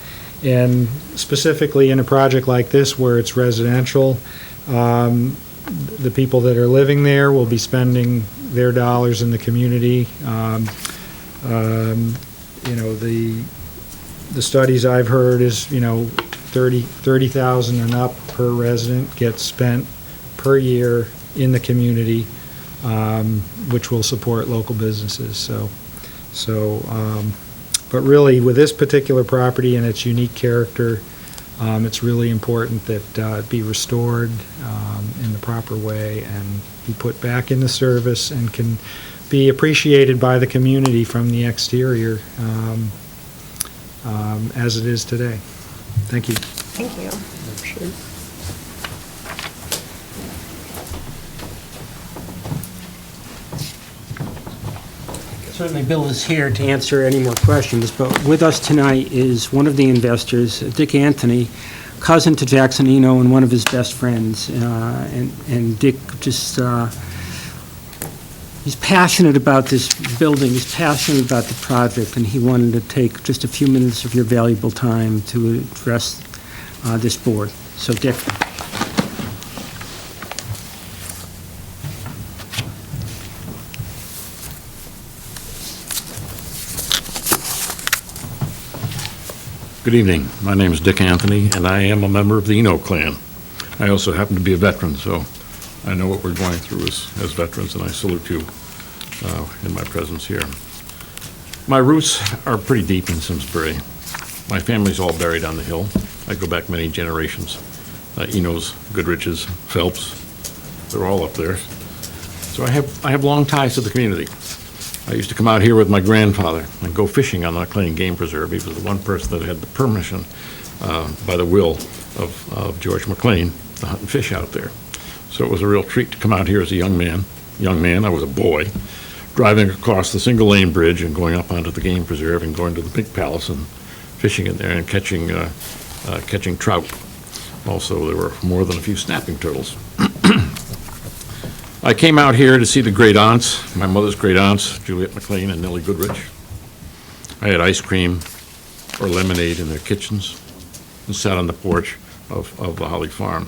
And specifically in a project like this where it's residential, the people that are living there will be spending their dollars in the community. The studies I've heard is, $30,000 and up per resident gets spent per year in the community, which will support local businesses. But really, with this particular property and its unique character, it's really important that it be restored in the proper way and be put back into service and can be appreciated by the community from the exterior as it is today. Thank you. Thank you. Certainly Bill is here to answer any more questions, but with us tonight is one of the investors, Dick Anthony, cousin to Jackson Eno and one of his best friends. And Dick just, he's passionate about this building, he's passionate about the project, and he wanted to take just a few minutes of your valuable time to address this board. So Dick. Good evening. My name is Dick Anthony, and I am a member of the Eno clan. I also happen to be a veteran, so I know what we're going through as veterans, and I salute you in my presence here. My roots are pretty deep in Simsbury. My family's all buried on the hill. I go back many generations. Enos, Goodriches, Phelps, they're all up there. So I have long ties to the community. I used to come out here with my grandfather and go fishing on McLean Game Preserve. He was the one person that had the permission by the will of George McLean to hunt and fish out there. So it was a real treat to come out here as a young man. I was a boy, driving across the single lane bridge and going up onto the game preserve and going to the big palace and fishing in there and catching trout. Also, there were more than a few snapping turtles. I came out here to see the great aunts, my mother's great aunts, Juliet McLean and Nellie Goodrich. I had ice cream or lemonade in their kitchens and sat on the porch of the Holly Farm.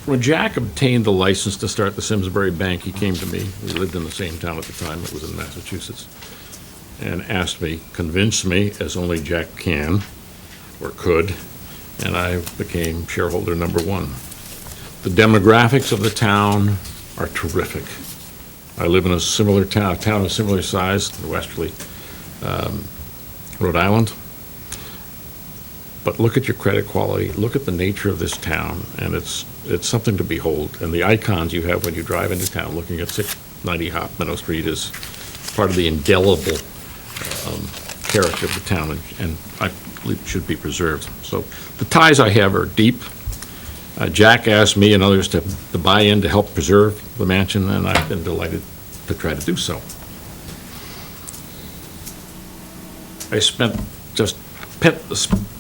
When Jack obtained the license to start the Simsbury Bank, he came to me. We lived in the same town at the time. It was in Massachusetts. And asked me, convinced me, as only Jack can or could, and I became shareholder number one. The demographics of the town are terrific. I live in a similar town, a town of similar size, in Westerly, Rhode Island. But look at your credit quality, look at the nature of this town, and it's something to behold. And the icons you have when you drive into town, looking at 690 Hop Meadow Street, is part of the indelible character of the town, and I believe it should be preserved. So the ties I have are deep. Jack asked me and others to buy in to help preserve the mansion, and I've been delighted to try to do so. I spent just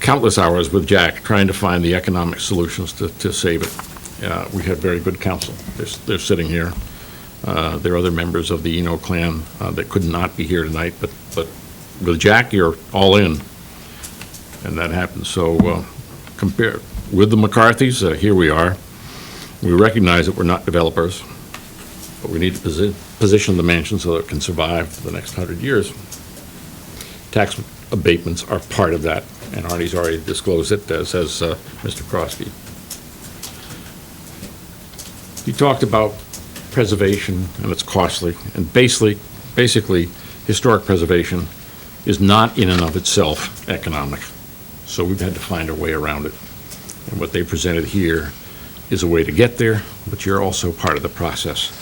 countless hours with Jack trying to find the economic solutions to save it. We had very good counsel. They're sitting here. There are other members of the Eno clan that could not be here tonight, but with Jack, you're all in, and that happened. So compare with the McCarthys, here we are. We recognize that we're not developers, but we need to position the mansion so that it can survive for the next 100 years. Tax abatements are part of that, and Arnie's already disclosed it, as has Mr. Crosby. He talked about preservation, and it's costly, and basically, historic preservation is not in and of itself economic. So we've had to find a way around it. And what they presented here is a way to get there, but you're also part of the process.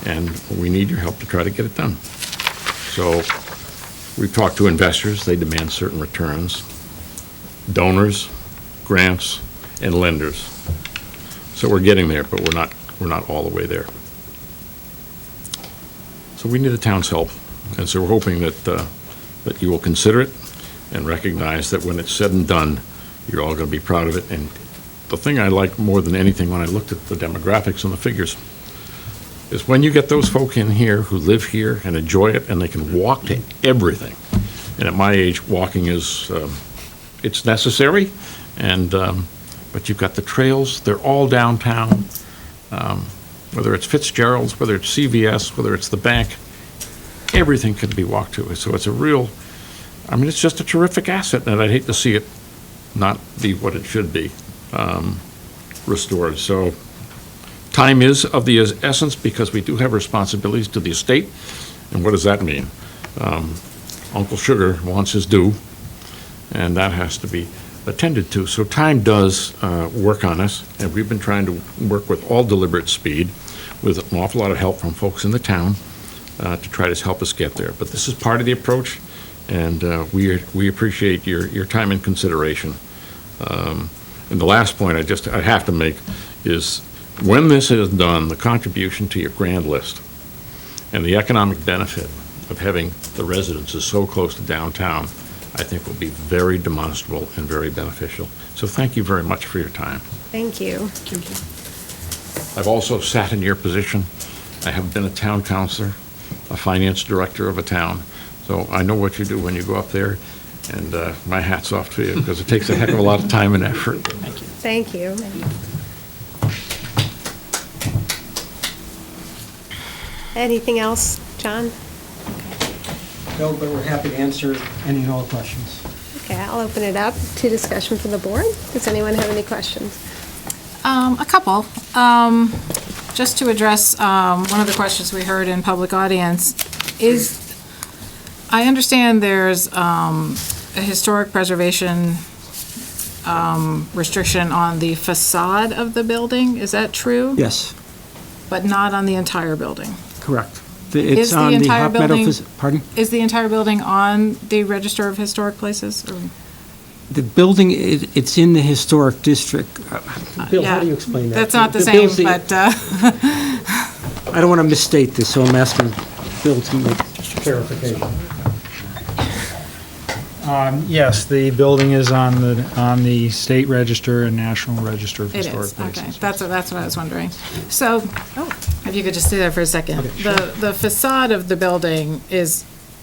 And we need your help to try to get it done. So we've talked to investors. They demand certain returns. Donors, grants, and lenders. So we're getting there, but we're not all the way there. So we need the town's help. And so we're hoping that you will consider it and recognize that when it's said and done, you're all going to be proud of it. And the thing I like more than anything when I looked at the demographics and the figures is when you get those folk in here who live here and enjoy it, and they can walk to everything. And at my age, walking is, it's necessary, and but you've got the trails. They're all downtown, whether it's Fitzgerald's, whether it's CVS, whether it's the bank, everything can be walked to. So it's a real, it's just a terrific asset, and I'd hate to see it not be what it should be, restored. So time is of the essence, because we do have responsibilities to the estate. And what does that mean? Uncle Sugar wants his due, and that has to be attended to. So time does work on us, and we've been trying to work with all deliberate speed, with an awful lot of help from folks in the town to try to help us get there. But this is part of the approach, and we appreciate your time and consideration. And the last point I have to make is, when this is done, the contribution to your grand list and the economic benefit of having the residences so close to downtown, I think will be very demonstrable and very beneficial. So thank you very much for your time. Thank you. I've also sat in your position. I have been a town councilor, a finance director of a town. So I know what you do when you go up there, and my hat's off to you, because it takes a heck of a lot of time and effort. Thank you. Anything else, John? No, but we're happy to answer any and all questions. Okay, I'll open it up to discussion from the board. Does anyone have any questions? A couple. Just to address one of the questions we heard in public audience, I understand there's a historic preservation restriction on the facade of the building. Is that true? Yes, But not on the entire building? correct. Is It's the on the entire Hop Meadow, building- pardon? Is the entire building on the Register of Historic Places? or- The building, it's in the historic district. Bill, how Yeah, do you explain that? That's not the The same, bill's the- but, I don't want to misstate this, so I'm asking Bill to make clarification. Yes, the building is on the state register and national register of It historic is, places. okay, that's what I was wondering. So, if you could just stay there for a second. Okay, sure. The facade of the building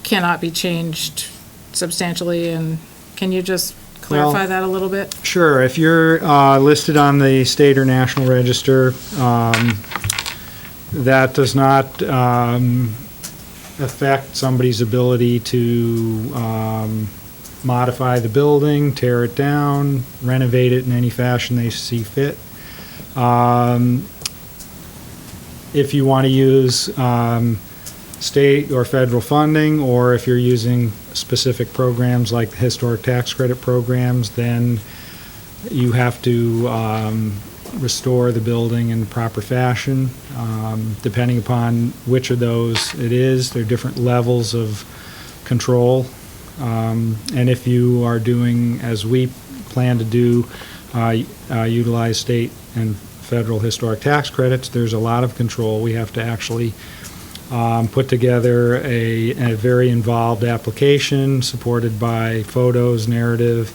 cannot be changed substantially, and can you just clarify Well, that a little bit? Sure, if you're listed on the state or national register, that does not affect somebody's ability to modify the building, tear it down, renovate it in any fashion they see fit. If you want to use state or federal funding, or if you're using specific programs like the historic tax credit programs, then you have to restore the building in the proper fashion. Depending upon which of those it is, there are different levels of control. And if you are doing, as we plan to do, utilize state and federal historic tax credits, there's a lot of control. We have to actually put together a very involved application supported by photos, narrative,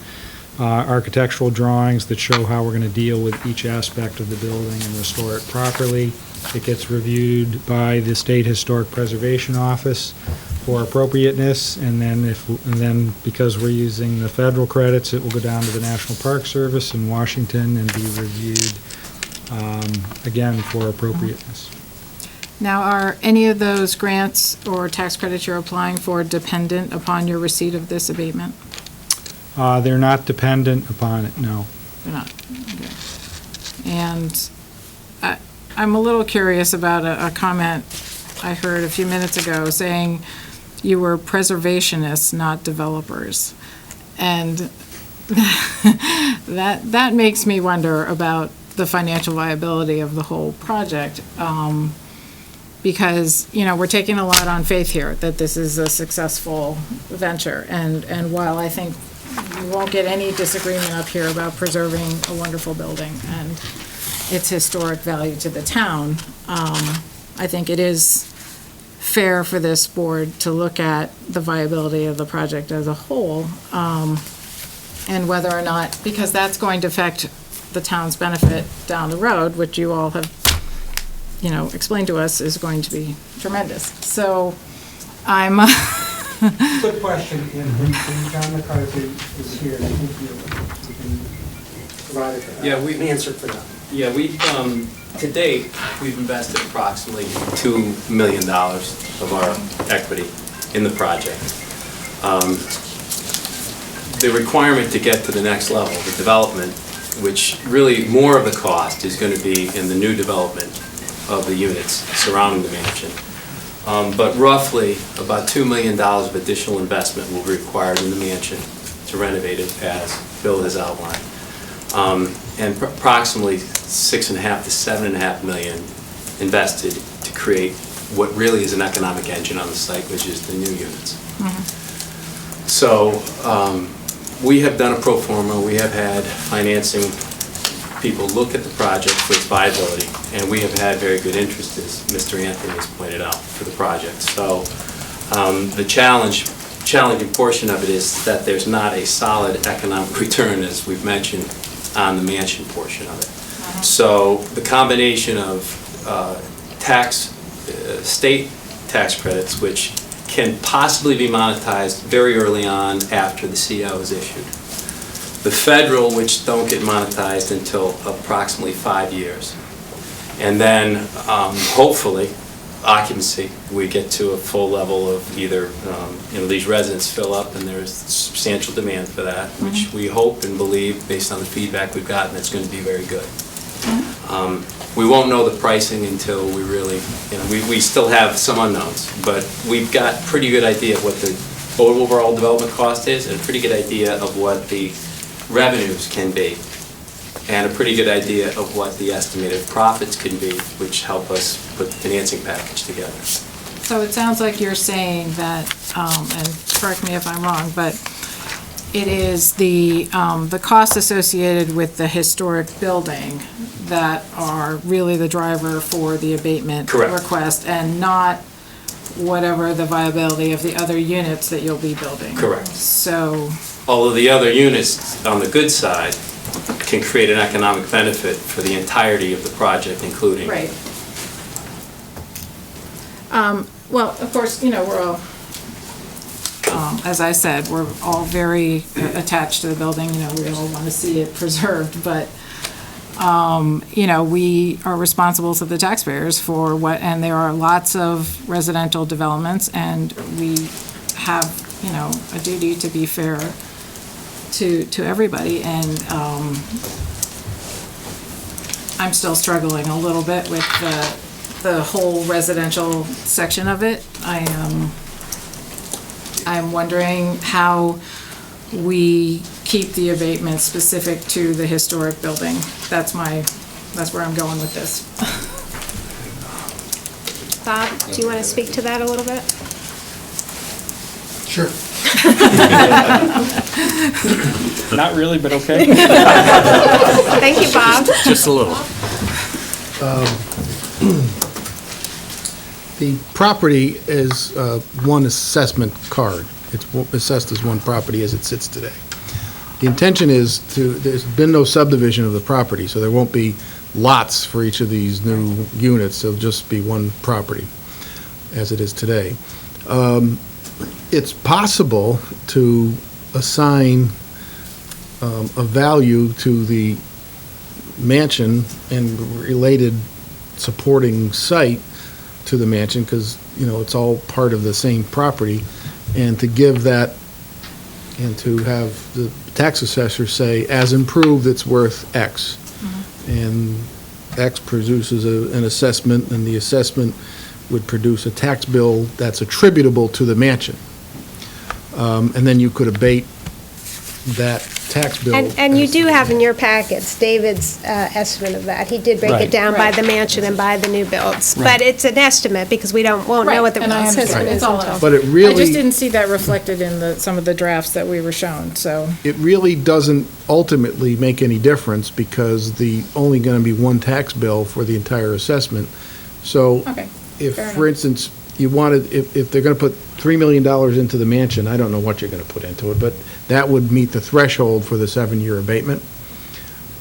architectural drawings that show how we're going to deal with each aspect of the building and restore it properly. It gets reviewed by the State Historic Preservation Office for appropriateness, and then because we're using the federal credits, it will go down to the National Park Service in Washington and be reviewed again for appropriateness. Now, are any of those grants or tax credits you're applying for dependent upon your receipt of this abatement? They're not dependent upon it, no. They're not, okay. And I'm a little curious about a comment I heard a few minutes ago saying you were preservationists, not developers. And that makes me wonder about the financial viability of the whole project. Because, we're taking a lot on faith here that this is a successful venture. And while I think we won't get any disagreement up here about preserving a wonderful building and its historic value to the town, I think it is fair for this board to look at the viability of the project as a whole, and whether or not, because that's going to affect the town's benefit down the road, which you all have, explained to us is going to be tremendous. So I'm... Quick question, and John McCarthy is here, and I think you can provide an answer for that. Yeah, to date, we've invested approximately $2 million of our equity in the project. The requirement to get to the next level, the development, which really more of the cost is going to be in the new development of the units surrounding the mansion. But roughly about $2 million of additional investment will be required in the mansion to renovate it as Bill has outlined. And approximately $6.5 to $7.5 million invested to create what really is an economic engine on the site, which is the new units. So we have done a pro forma. We have had financing people look at the project for its viability, and we have had very good interest, as Mr. Anthony has pointed out, for the project. So the challenging portion of it is that there's not a solid economic return, as we've mentioned, on the mansion portion of it. So the combination of state tax credits, which can possibly be monetized very early on after the CO is issued. The federal, which don't get monetized until approximately 5 years. And then, hopefully, occupancy, we get to a full level of either, these residents fill up and there's substantial demand for that, which we hope and believe, based on the feedback we've gotten, it's going to be very good. We won't know the pricing until we really, we still have some unknowns, but we've got a pretty good idea of what the overall development cost is, and a pretty good idea of what the revenues can be, and a pretty good idea of what the estimated profits can be, which help us put the financing package together. So it sounds like you're saying that, and correct me if I'm wrong, but it is the costs associated with the historic building that are really the driver for the abatement Correct. request, and not whatever the viability of the other units that you'll be building. Correct. So, Although the other units, on the good side, can create an economic benefit for the entirety of the project, including. right. Well, of course, you know, we're all, as I said, we're all very attached to the building, you know, we all want to see it preserved, but, you know, we are responsible to the taxpayers for what, and there are lots of residential developments, and we have, you know, a duty to be fair to everybody, and I'm still struggling a little bit with the whole residential section of it. I'm wondering how we keep the abatement specific to the historic building. That's where I'm going with this. Bob, do you want to speak to that a little bit? Sure. Not really, but okay. Thank you, Bob. Just a little. The property is one assessment card. It's assessed as one property as it sits today. The intention is there's been no subdivision of the property, so there won't be lots for each of these new units. There'll just be one property as it is today. It's possible to assign a value to the mansion and related supporting site to the mansion, because, you know, it's all part of the same property, and to give that, and to have the tax assessor say, as improved, it's worth X. And X produces an assessment, and the assessment would produce a tax bill that's attributable to the mansion. And then you could abate that tax bill. And you do have in your packets David's estimate of that. He did break it Right. down by the mansion and by the new builds. But it's an estimate, because we won't know what the And I assessment understand. is It's all until. But it I just really, didn't see that reflected in some of the drafts that we were shown, so. it really doesn't ultimately make any difference, because the only going to be one tax bill for the entire assessment. So Okay, if, fair for enough. instance, you wanted, if they're going to put $3 million into the mansion, I don't know what you're going to put into it, but that would meet the threshold for the 7-year abatement.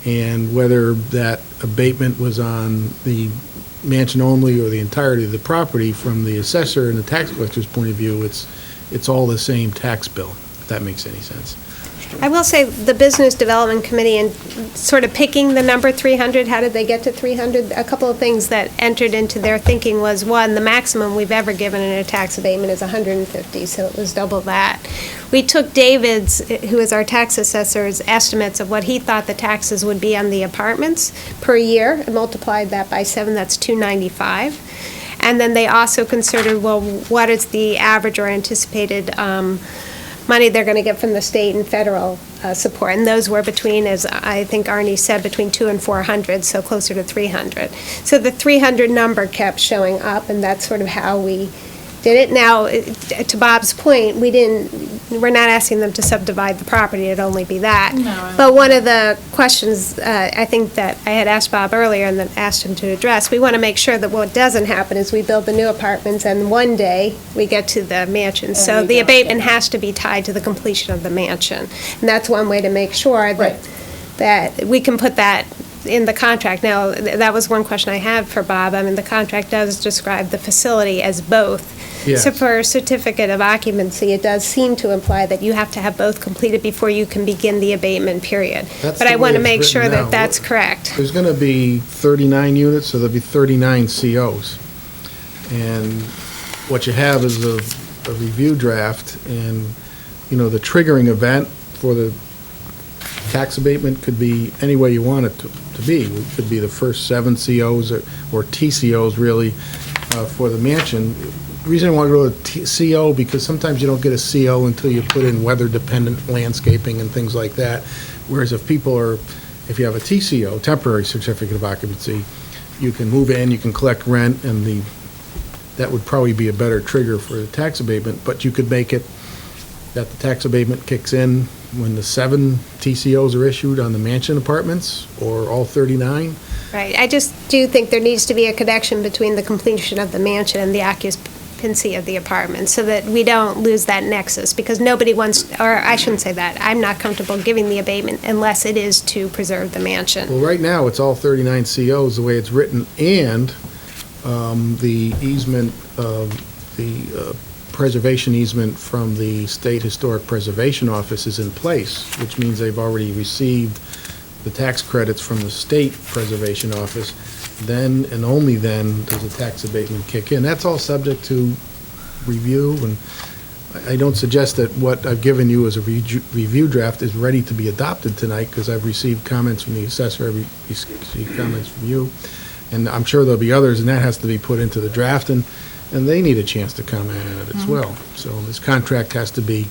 And whether that abatement was on the mansion only or the entirety of the property, from the assessor and the tax collector's point of view, it's all the same tax bill, if that makes any sense. I will say, the Business Development Committee, and sort of picking the number 300, how did they get to 300? A couple of things that entered into their thinking was, one, the maximum we've ever given in a tax abatement is 150, so it was double that. We took David's, who is our tax assessor's, estimates of what he thought the taxes would be on the apartments per year, and multiplied that by 7, that's 295. And then they also considered, well, what is the average or anticipated money they're going to get from the state and federal support, and those were between, as I think Arnie said, between 200 and 400, so closer to 300. So the 300 number kept showing up, and that's sort of how we did it. Now, to Bob's point, we're not asking them to subdivide the property, it'd only be that. No. But one of the questions I think that I had asked Bob earlier and then asked him to address, we want to make sure that what doesn't happen is we build the new apartments and one day we get to the mansion. So the abatement has to be tied to the completion of the mansion. And that's one way to make sure that we can put that in the contract. Now, that was one question I had for Bob. I mean, the contract does describe the facility as both. Yes. So for a certificate of occupancy, it does seem to imply that you have to have both completed before you can begin the abatement period. That's But I the want way to make it's sure written that now. that's correct. There's going to be 39 units, so there'll be 39 COs. And what you have is a review draft, and, you know, the triggering event for the tax abatement could be any way you want it to be. It could be the first 7 COs or TCOs, really, for the mansion. The reason I want to go to CO, because sometimes you don't get a CO until you put in weather-dependent landscaping and things like that. Whereas if you have a TCO, temporary certificate of occupancy, you can move in, you can collect rent, and that would probably be a better trigger for the tax abatement. But you could make it that the tax abatement kicks in when the 7 TCOs are issued on the mansion apartments, or all 39. Right. I just do think there needs to be a connection between the completion of the mansion and the occupancy of the apartment, so that we don't lose that nexus, because nobody wants, or I shouldn't say that, I'm not comfortable giving the abatement unless it is to preserve the mansion. Well, right now, it's all 39 COs, the way it's written, and the easement, the preservation easement from the State Historic Preservation Office is in place, which means they've already received the tax credits from the State Preservation Office. Then, and only then, does the tax abatement kick in. That's all subject to review, and I don't suggest that what I've given you as a review draft is ready to be adopted tonight, because I've received comments from the assessor, I've received comments from you, and I'm sure there'll be others, and that has to be put into the draft, and they need a chance to comment on it as well. So this contract has to be,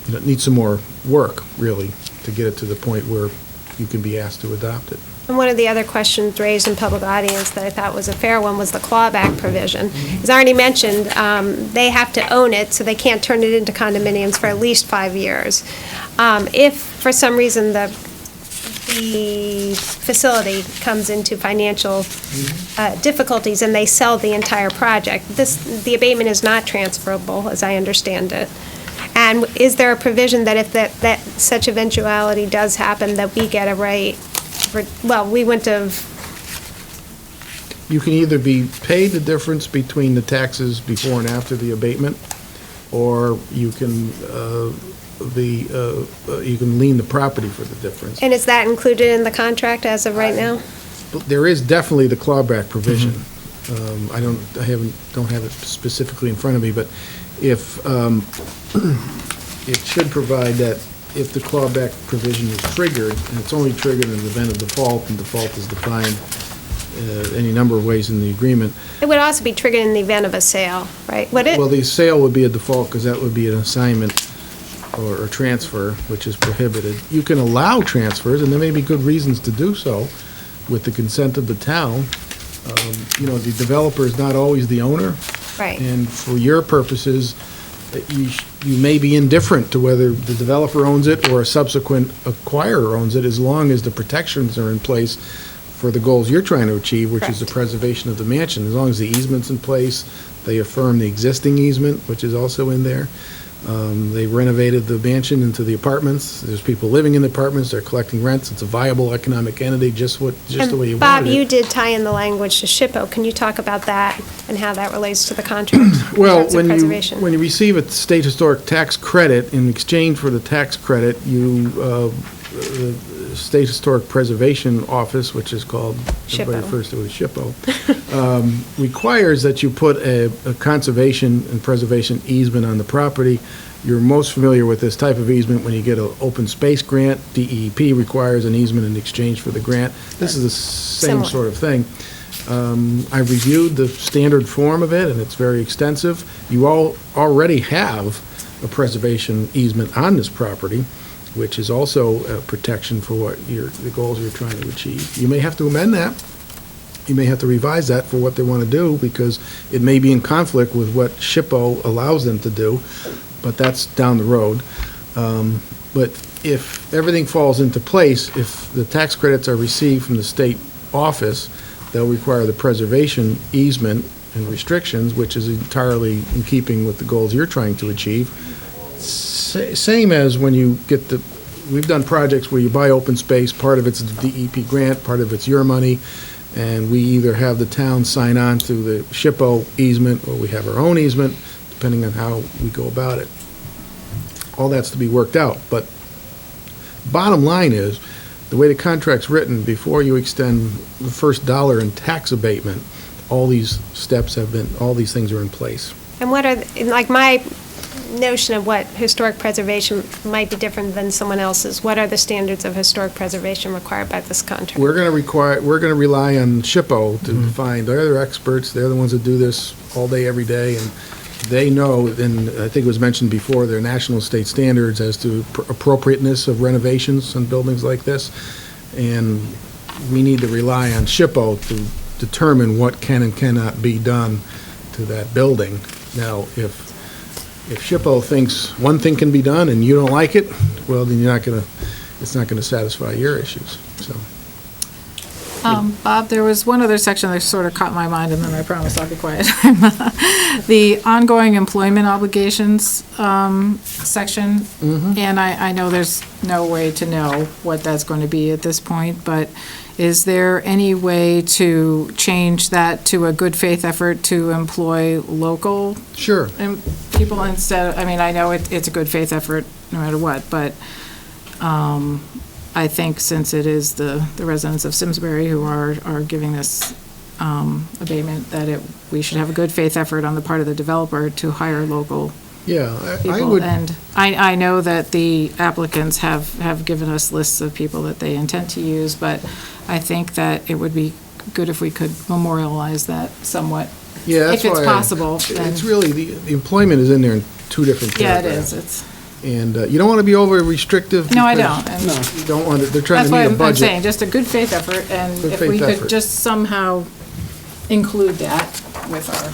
it needs some more work, really, to get it to the point where you can be asked to adopt it. And one of the other questions raised in public audience that I thought was a fair one was the clawback provision. As already mentioned, they have to own it, so they can't turn it into condominiums for at least 5 years. If, for some reason, the facility comes into financial difficulties and they sell the entire project, the abatement is not transferable, as I understand it. And is there a provision that if that such eventuality does happen, that we get a right? Well, we wouldn't have. You can either be paid the difference between the taxes before and after the abatement, or you can you can lien the property for the difference. And is that included in the contract as of right now? There is definitely the clawback provision. I don't have it specifically in front of me, but if it should provide that if the clawback provision is triggered, and it's only triggered in the event of default, and default is defined any number of ways in the agreement. It would also be triggered in the event of a sale, right? Would it? Well, the sale would be a default, because that would be an assignment or transfer, which is prohibited. You can allow transfers, and there may be good reasons to do so with the consent of the town. The developer is not always the owner. Right. And for your purposes, you may be indifferent to whether the developer owns it or a subsequent acquirer owns it, as long as the protections are in place for the goals you're trying to achieve, which is the preservation of the mansion. As long as the easement's in place, they affirm the existing easement, which is also in there. They renovated the mansion into the apartments. There's people living in the apartments. They're collecting rents. It's a viable economic entity, just the way you wanted it. Bob, you did tie in the language to SHPO. Can you talk about that and how that relates to the contract? Well, when you receive a state historic tax credit, in exchange for the tax credit, the State Historic Preservation Office, which is called, everybody refers to it as SHPO, requires that you put a conservation and preservation easement on the property. You're most familiar with this type of easement when you get an open space grant. DEP requires an easement in exchange for the grant. This is the same sort of thing. I reviewed the standard form of it, and it's very extensive. You all already have a preservation easement on this property, which is also a protection for what the goals you're trying to achieve. You may have to amend that. You may have to revise that for what they want to do, because it may be in conflict with what SHPO allows them to do, but that's down the road. But if everything falls into place, if the tax credits are received from the state office, they'll require the preservation easement and restrictions, which is entirely in keeping with the goals you're trying to achieve. Same as when you get we've done projects where you buy open space, part of it's a DEP grant, part of it's your money, and we either have the town sign on to the SHPO easement, or we have our own easement, depending on how we go about it. All that's to be worked out, but bottom line is, the way the contract's written, before you extend the first dollar in tax abatement, all these things are in place. And what are, my notion of what historic preservation might be different than someone else's. What are the standards of historic preservation required by this contract? We're going to rely on SHPO to find, they're experts, they're the ones that do this all day, every day, and they know, and I think it was mentioned before, their national state standards as to appropriateness of renovations on buildings like this, and we need to rely on SHPO to determine what can and cannot be done to that building. Now, if SHPO thinks one thing can be done and you don't like it, well, then it's not going to satisfy your issues. So Bob, there was one other section that sort of caught my mind, and then I promise I'll be quiet. The ongoing employment obligations section, and I know there's no way to know what that's going to be at this point, but is there any way to change that to a good faith effort to employ local Sure. people instead? I mean, I know it's a good faith effort no matter what, but I think since it is the residents of Simsbury who are giving this abatement, that we should have a good faith effort on the part of the developer to hire local Yeah, I people. would, And I know that the applicants have given us lists of people that they intend to use, but I think that it would be good if we could memorialize that somewhat. yeah, that's If it's why possible, It's then- really, the employment is in there in two different Yeah, paragraphs. it is. It's, And you don't want to be over restrictive. no, I because don't. And You don't want to, they're trying that's to why meet a I'm budget. saying, just a good faith effort, and Good if we faith could effort. just somehow include that with our,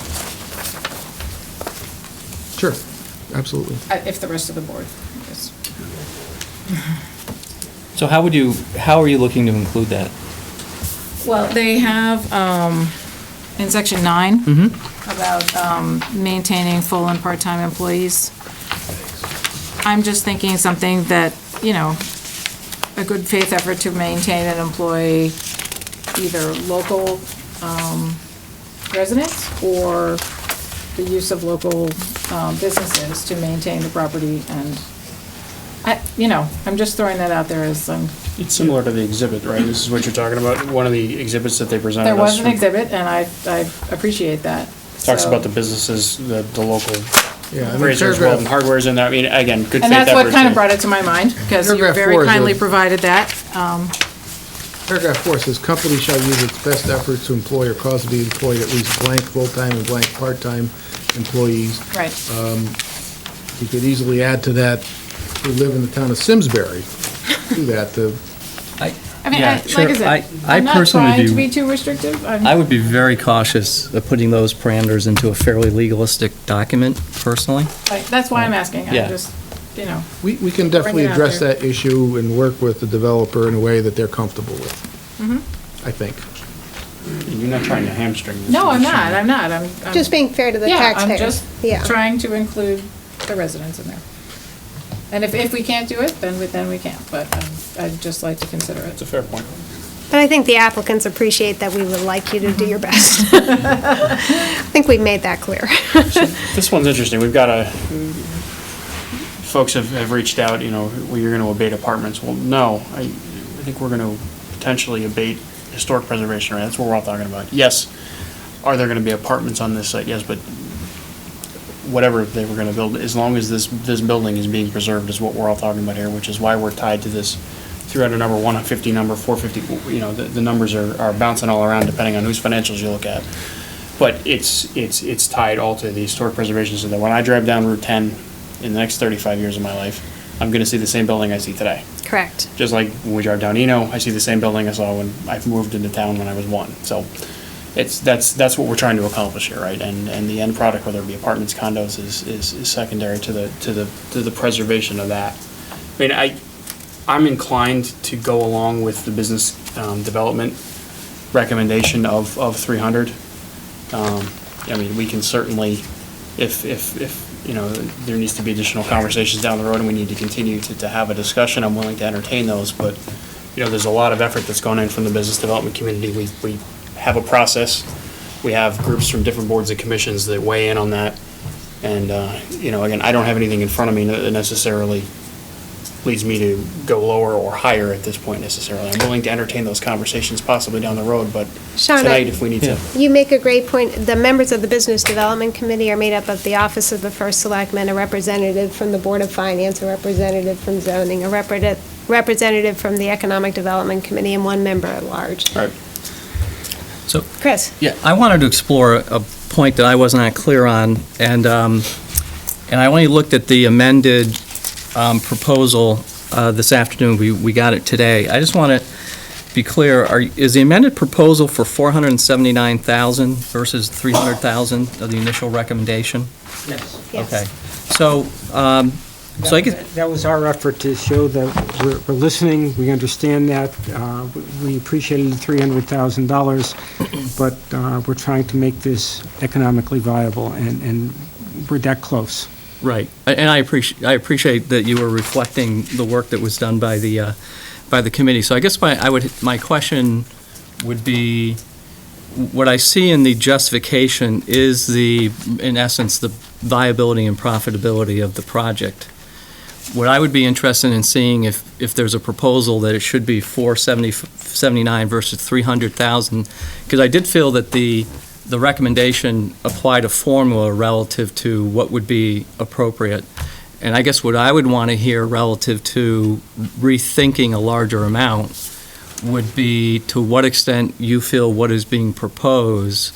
Sure, absolutely. if the rest of the board is. So how are you looking to include that? Well, they have, in section 9, about maintaining full and part-time employees. I'm just thinking something that, a good faith effort to maintain and employ either local residents or the use of local businesses to maintain the property. And, I'm just throwing that out there as It's similar to the exhibit, right? This is what you're talking about, one of the exhibits that they presented us. there was an from- exhibit, and I appreciate that. Talks So- about the businesses, the local Yeah, I mean, razors, paragraph- Weldon Hardware's in there. I mean, again, good faith And that's what effort kind of to- brought it to my mind, because you Paragraph very 4 is kindly a- provided that. Paragraph 4 says, "Company shall use its best efforts to employ or cause to be employed at least blank full-time and blank part-time employees." Right. You could easily add to that, who live in the town of Simsbury, do that, I mean, Yeah, like sure. I said, I I'm not personally trying to do- be too restrictive. I would be very cautious of putting those parameters into a fairly legalistic document, personally. That's why I'm asking. Yeah. I'm just, we can definitely Bring it out address there. that issue and work with the developer in a way that they're comfortable with, Mhm. I think. You're not trying to hamstring this. No, I'm issue. not. I'm not. I'm Just being fair to the yeah, taxpayers. I'm just Yeah. trying to include the residents in there. And if we can't do it, then we can't. But I'd just like to consider it. It's a fair point. But I think the applicants appreciate that we would like you to do your best. I think we made that clear. This one's interesting. We've got folks have reached out, well, you're going to abate apartments. Well, no, I think we're going to potentially abate historic preservation, right? That's what we're all talking about. Yes, are there going to be apartments on this site? Yes, but whatever they were going to build, as long as this building is being preserved is what we're all talking about here, which is why we're tied to this 300 number, 150 number, 450, the numbers are bouncing all around depending on whose financials you look at. But it's tied all to the historic preservation, so that when I drive down Route 10 in the next 35 years of my life, I'm going to see the same building I see today. Correct. Just like when we drive down Eno, I see the same building I saw when I moved into town when I was 1. So that's what we're trying to accomplish here, right? And the end product, whether it be apartments, condos, is secondary to the preservation of that. I mean, I'm inclined to go along with the business development recommendation of 300. I mean, we can certainly, if there needs to be additional conversations down the road and we need to continue to have a discussion, I'm willing to entertain those. But, there's a lot of effort that's gone in from the business development community. We have a process. We have groups from different boards and commissions that weigh in on that. And, again, I don't have anything in front of me that necessarily leads me to go lower or higher at this point necessarily. I'm willing to entertain those conversations possibly down the road, but Sean, tonight if we need to. You make a great point. The members of the Business Development Committee are made up of the Office of the First Selectman, a representative from the Board of Finance, a representative from zoning, a representative from the Economic Development Committee, and one member at large. Right. So, Chris? yeah, I wanted to explore a point that I was not clear on, and I only looked at the amended proposal this afternoon. We got it today. I just want to be clear, is the amended proposal for $479,000 versus $300,000 of the initial recommendation? Yes. Okay. So, I guess, That was our effort to show the we're listening, we understand that, we appreciated the $300,000, but we're trying to make this economically viable, and we're that close. Right. And I appreciate that you were reflecting the work that was done by the committee. So I guess my question would be, what I see in the justification is in essence, the viability and profitability of the project. What I would be interested in seeing if there's a proposal that it should be $479 versus $300,000, because I did feel that the recommendation applied a formula relative to what would be appropriate. And I guess what I would want to hear relative to rethinking a larger amount would be to what extent you feel what is being proposed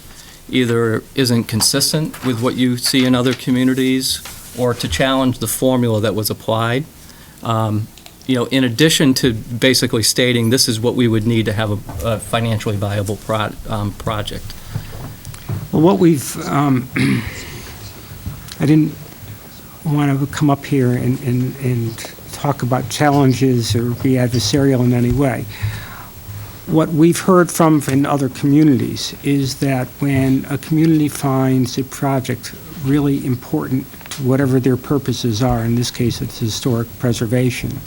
either isn't consistent with what you see in other communities, or to challenge the formula that was applied. In addition to basically stating this is what we would need to have a financially viable project. Well, what we've, I didn't want to come up here and talk about challenges or be adversarial in any way. What we've heard from in other communities is that when a community finds a project really important to whatever their purposes are, in this case it's historic preservation,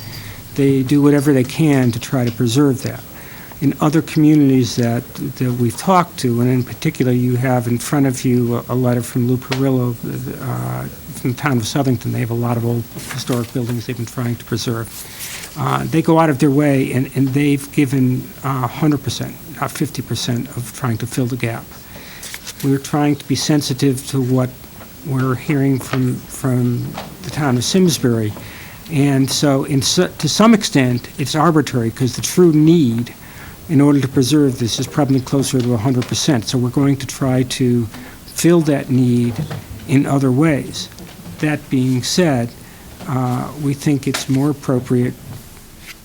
they do whatever they can to try to preserve that. In other communities that we've talked to, and in particular you have in front of you a letter from Lou Perillo from the town of Southington. They have a lot of old historic buildings they've been trying to preserve. They go out of their way, and they've given 100%, not 50%, of trying to fill the gap. We're trying to be sensitive to what we're hearing from the town of Simsbury, and so to some extent it's arbitrary, because the true need in order to preserve this is probably closer to 100%. So we're going to try to fill that need in other ways. That being said, we think it's more appropriate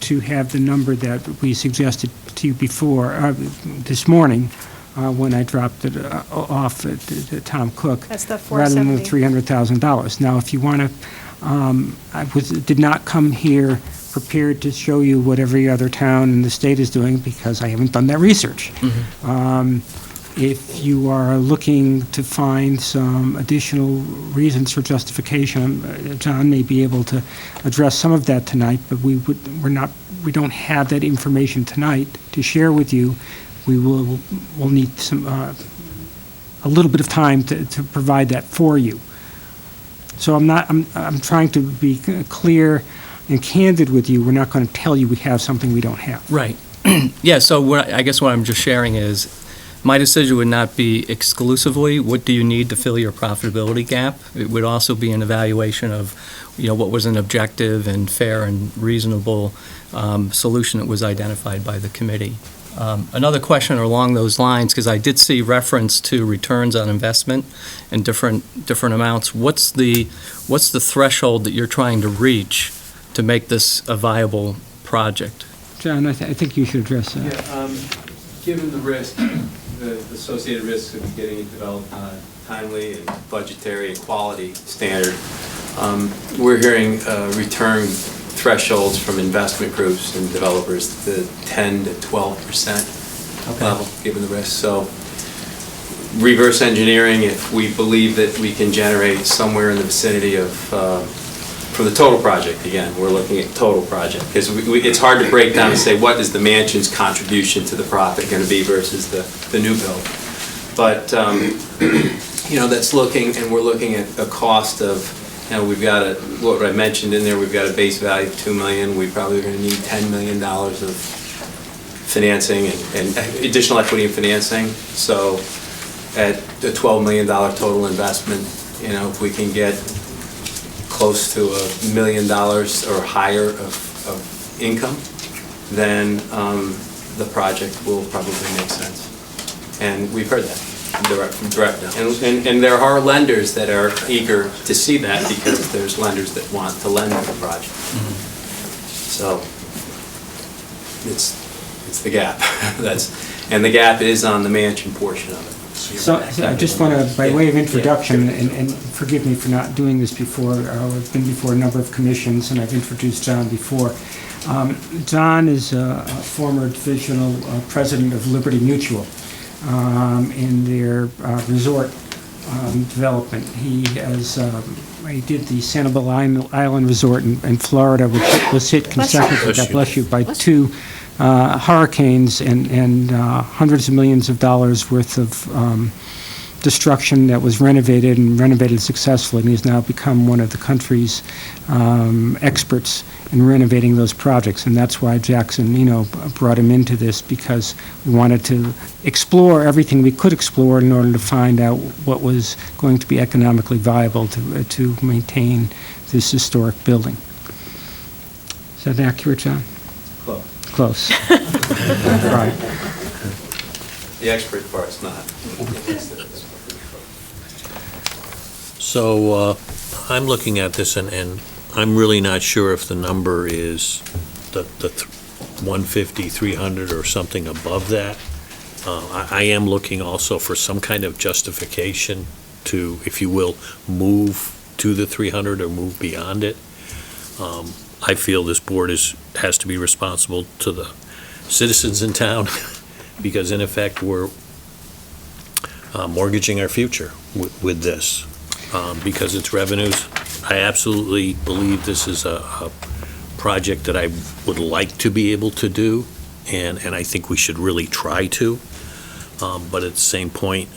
to have the number that we suggested to you before, this morning, when I dropped it off at Tom Cook. That's the rather than the $470. $300,000. Now, if you want to, I did not come here prepared to show you what every other town in the state is doing, because I haven't done that research. If you are looking to find some additional reasons for justification, John may be able to address some of that tonight, but we don't have that information tonight to share with you. We'll need a little bit of time to provide that for you. So I'm trying to be clear and candid with you. We're not going to tell you we have something we don't have. Right. Yeah, so I guess what I'm just sharing is, my decision would not be exclusively what do you need to fill your profitability gap. It would also be an evaluation of, what was an objective and fair and reasonable solution that was identified by the committee. Another question along those lines, because I did see reference to returns on investment and different amounts. What's the threshold that you're trying to reach to make this a viable project? John, I think you should address that. Yeah, given the risk, the associated risks of getting it developed on a timely and budgetary and quality standard, we're hearing return thresholds from investment groups and developers, the 10 to 12% level, given the risk. So reverse engineering, if we believe that we can generate somewhere in the vicinity of, for the total project, again, we're looking at total project, because it's hard to break down and say what is the mansion's contribution to the profit going to be versus the new build. But, that's looking, and we're looking at a cost of, we've got what I mentioned in there, we've got a base value of $2 million. We probably are going to need $10 million of financing and additional equity and financing. So at the $12 million total investment, if we can get close to $1 million or higher of income, then the project will probably make sense. And we've heard that from direct now. And there are lenders that are eager to see that, because there's lenders that want to lend to the project. So it's the gap. And the gap is on the mansion portion of it. So I just want to, by way of introduction, and forgive me for not doing this before, I've been before a number of commissions, and I've introduced John before. Don is a former divisional president of Liberty Mutual in their resort development. He did the Sanibel Island Resort in Florida, which was hit consecutively, God bless you, by two hurricanes and hundreds of millions of dollars worth of destruction that was renovated successfully, and he's now become one of the country's experts in renovating those projects. And that's why Jackson, brought him into this, because we wanted to explore everything we could explore in order to find out what was going to be economically viable to maintain this historic building. Is that accurate, John? Close. Close. Right. The expert part's not. So I'm looking at this, and I'm really not sure if the number is the 150, 300, or something above that. I am looking also for some kind of justification to, if you will, move to the 300 or move beyond it. I feel this board has to be responsible to the citizens in town because, in effect, we're mortgaging our future with this. Because it's revenues. I absolutely believe this is a project that I would like to be able to do, and I think we should really try to. But at the same point,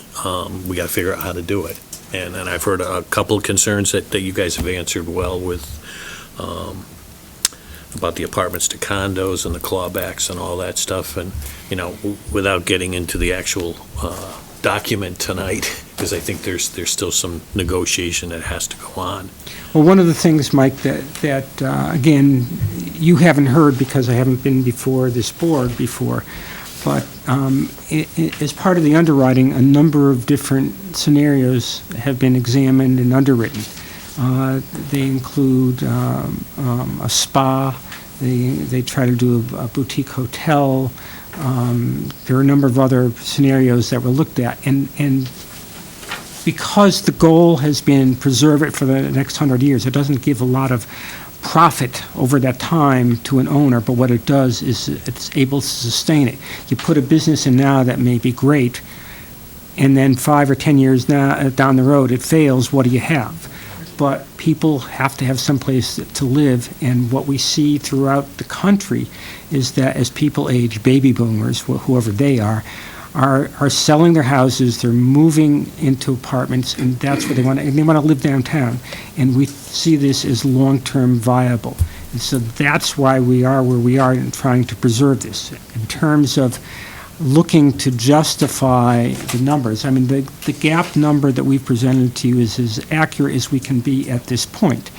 we got to figure out how to do it. And I've heard a couple of concerns that you guys have answered well with about the apartments to condos and the clawbacks and all that stuff. And, without getting into the actual document tonight, because I think there's still some negotiation that has to go on. Well, one of the things, Mike, that again, you haven't heard because I haven't been before this board before, but as part of the underwriting, a number of different scenarios have been examined and underwritten. They include a spa, they try to do a boutique hotel. There are a number of other scenarios that were looked at, and because the goal has been preserve it for the next 100 years, it doesn't give a lot of profit over that time to an owner, but what it does is it's able to sustain it. You put a business in now that may be great, and then 5 or 10 years down the road it fails, what do you have? But people have to have someplace to live, and what we see throughout the country is that as people age, baby boomers, whoever they are selling their houses, they're moving into apartments, and that's what they want, and they want to live downtown. And we see this as long-term viable. And so that's why we are where we are in trying to preserve this. In terms of looking to justify the numbers, I mean, the gap number that we've presented to you is as accurate as we can be at this point.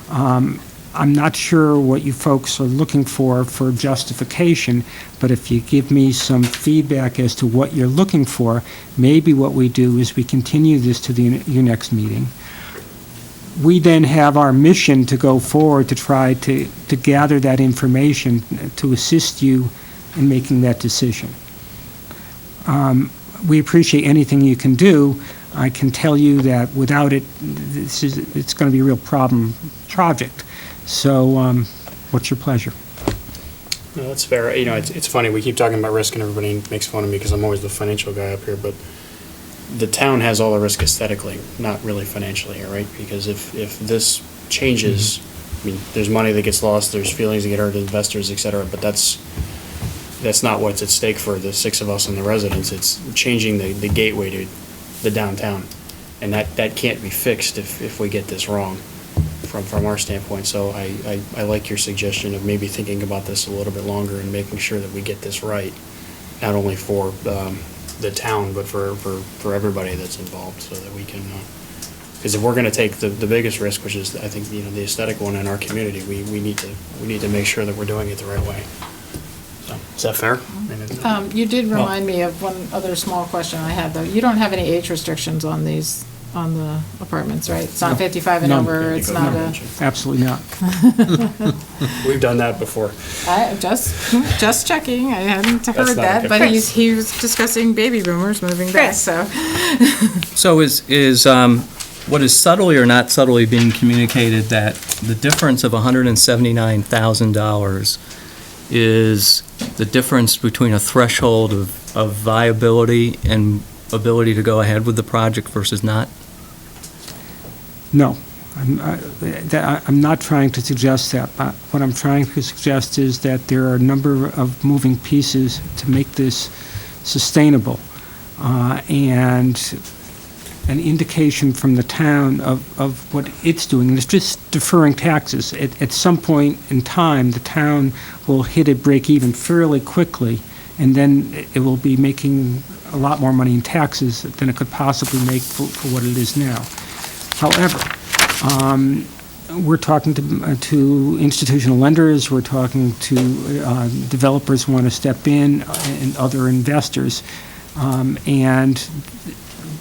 I'm not sure what you folks are looking for justification, but if you give me some feedback as to what you're looking for, maybe what we do is we continue this to your next meeting. We then have our mission to go forward to try to gather that information to assist you in making that decision. We appreciate anything you can do. I can tell you that without it, it's going to be a real project. So, what's your pleasure? No, that's fair. It's funny, we keep talking about risk and everybody makes fun of me because I'm always the financial guy up here, but the town has all the risk aesthetically, not really financially, right? Because if this changes, I mean, there's money that gets lost, there's feelings that get hurt, investors, et cetera, but that's not what's at stake for the 6 of us and the residents. It's changing the gateway to the downtown. And that can't be fixed if we get this wrong from our standpoint. So I like your suggestion of maybe thinking about this a little bit longer and making sure that we get this right, not only for the town, but for everybody that's involved, so that we can, because if we're going to take the biggest risk, which is, I think, the aesthetic one in our community, we need to make sure that we're doing it the right way. So, is that fair? You did remind me of one other small question I had, though. You don't have any age restrictions on the apartments, right? It's not No. 55 and None. over, it's not a... Absolutely not. We've done that before. Just checking, I hadn't That's heard not that, okay. but he was discussing baby boomers moving back, so... So is what is subtly or not subtly being communicated that the difference of $179,000 is the difference between a threshold of viability and ability to go ahead with the project versus not? No, I'm not trying to suggest that. But what I'm trying to suggest is that there are a number of moving pieces to make this sustainable, and an indication from the town of what it's doing. And it's just deferring taxes. At some point in time, the town will hit a break even fairly quickly, and then it will be making a lot more money in taxes than it could possibly make for what it is now. However, we're talking to institutional lenders, we're talking to developers who want to step in, and other investors, and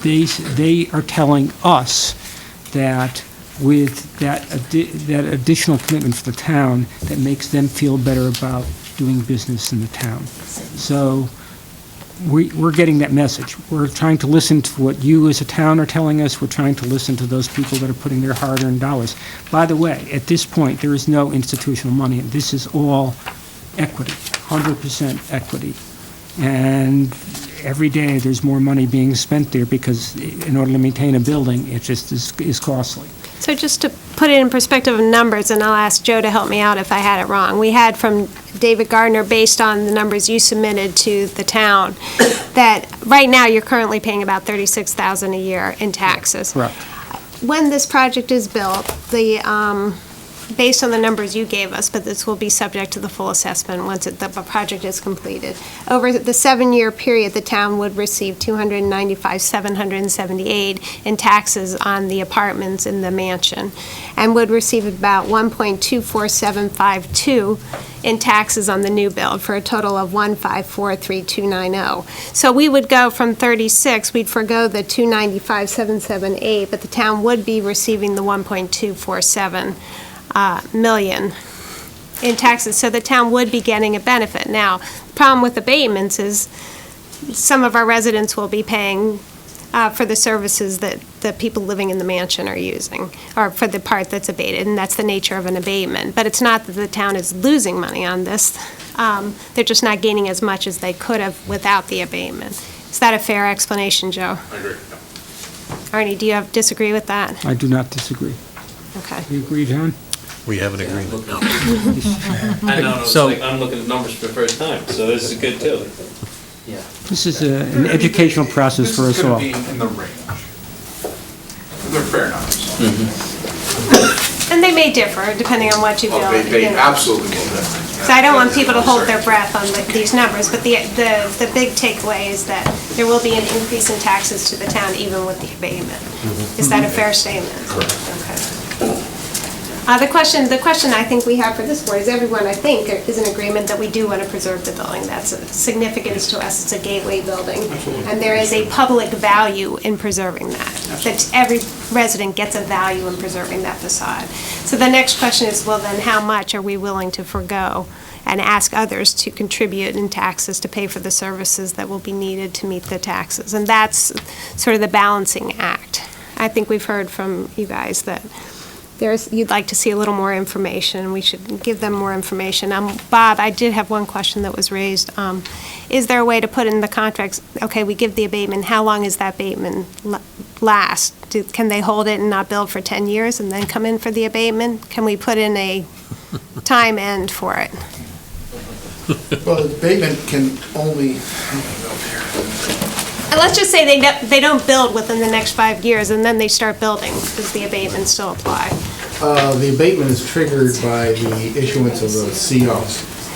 they are telling us that with that additional commitment for the town, that makes them feel better about doing business in the town. So we're getting that message. We're trying to listen to what you as a town are telling us. We're trying to listen to those people that are putting their hard-earned dollars. By the way, at this point, there is no institutional money. This is all equity, 100% equity. And every day, there's more money being spent there because in order to maintain a building, it just is costly. So just to put it in perspective of numbers, and I'll ask Joe to help me out if I had it wrong. We had from David Gardner, based on the numbers you submitted to the town, that right now you're currently paying about $36,000 a year in taxes. Correct. When this project is built, based on the numbers you gave us, but this will be subject to the full assessment once the project is completed. Over the 7-year period, the town would receive $295,778 in taxes on the apartments in the mansion, and would receive about $1.24752 in taxes on the new build, for a total of $1,543,290. So we would go from 36, we'd forgo the $295,778, but the town would be receiving the $1.247 million in taxes, so the town would be getting a benefit. Now, the problem with abatements is some of our residents will be paying for the services that the people living in the mansion are using, or for the part that's abated, and that's the nature of an abatement. But it's not that the town is losing money on this. They're just not gaining as much as they could have without the abatement. Is that a fair explanation, Joe? I agree. Arnie, do you disagree with that? I do not disagree. Okay. You agree, John? We have an agreement. I know, it's So- like I'm looking at numbers for the first time, so this is good too. This is an educational process for us all. This is going to be in the range. They're fair numbers. And they may differ depending on what you build. Oh, they you know. absolutely will differ. So I don't want people to hold their breath on these numbers, but the big takeaway is that there will be an increase in taxes to the town even with the abatement. Is that a fair statement? Correct. Okay. The question I think we have for this board is everyone, I think, is in agreement that we do want to preserve the building. That's a significance to us. It's a gateway building. And there is a public value in preserving that. That every resident gets a value in preserving that facade. So the next question is, well, then how much are we willing to forego and ask others to contribute in taxes to pay for the services that will be needed to meet the taxes? And that's sort of the balancing act. I think we've heard from you guys that you'd like to see a little more information. We should give them more information. Bob, I did have one question that was raised. Is there a way to put in the contracts, okay, we give the abatement, how long is that abatement last? Can they hold it and not build for 10 years and then come in for the abatement? Can we put in a time end for it? Well, the abatement can only, And let's just say they don't build within the next 5 years and then they start building. Does the abatement still apply? the abatement is triggered by the issuance of a CO.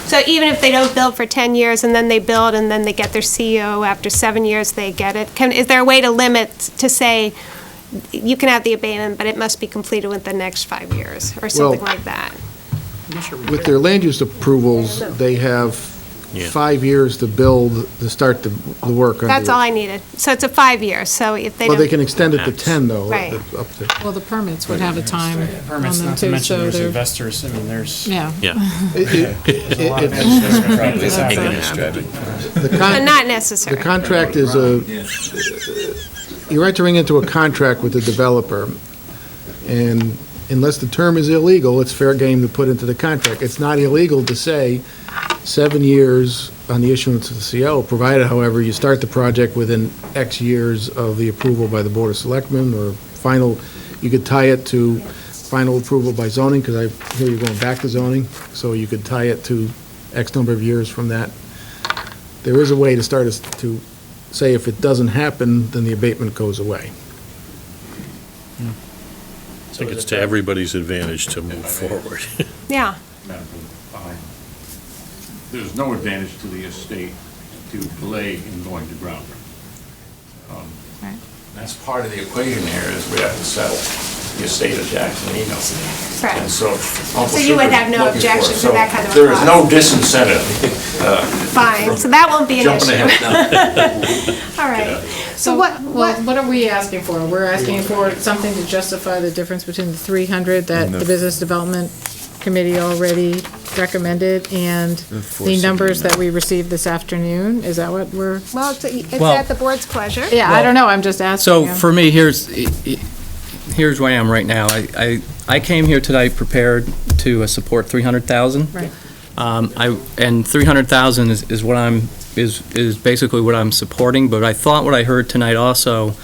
So even if they don't build for 10 years and then they build and then they get their CO after 7 years, they get it? Is there a way to limit, to say, you can have the abatement, but it must be completed within the next 5 years, or something like that? With their land use approvals, they have 5 years to build, to start the work. That's all I needed. So it's a 5 year, so if they don't... Well, they can extend it to 10, though. Right. Up to. Well, the permits would have a time on Permits, them not to too, mention so there's they're... investors, I mean, there's. Yeah. Yeah. There's a lot of investment properties out there. But not necessary. The contract is you're entering into a contract with the developer, and unless the term is illegal, it's fair game to put into the contract. It's not illegal to say 7 years on the issuance of the CO, provided, however, you start the project within X years of the approval by the Board of Selectmen, or final, you could tie it to final approval by zoning, because I hear you're going back to zoning, so you could tie it to X number of years from that. There is a way to start to say if it doesn't happen, then the abatement goes away. I think it's to everybody's advantage to move forward. Yeah. There's no advantage to the estate to delay in going to ground. That's part of the equation here, is we have to settle the estate of Jackson Eno. Right. And so you would have no objection to that kind of a there is no clause? disincentive. Fine, so that won't be an issue. All right. So what are we asking for? We're asking for something to justify the difference between the 300 that the Business Development Committee already recommended and the numbers that we received this afternoon? Is that what we're? Well, it's Well- at the board's pleasure. Yeah, I don't know, I'm just asking. So you. for me, here's where I am right now. I came here tonight prepared to support 300,000. Right. And 300,000 is what is basically what I'm supporting, but I thought what I heard tonight also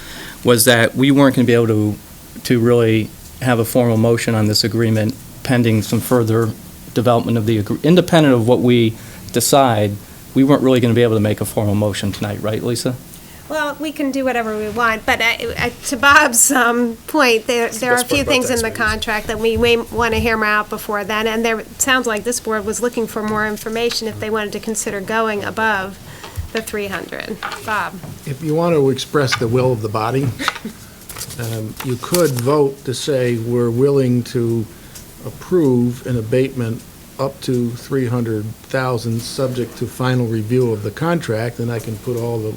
was that we weren't going to be able to really have a formal motion on this agreement pending some further development of the independent of what we decide. We weren't really going to be able to make a formal motion tonight, right, Lisa? Well, we can do whatever we want, but to Bob's point, there are a few things in the contract that we may want to hammer out before then, and it sounds like this board was looking for more information if they wanted to consider going above the 300. Bob? If you want to express the will of the body, you could vote to say we're willing to approve an abatement up to 300,000, subject to final review of the contract, and I can put all the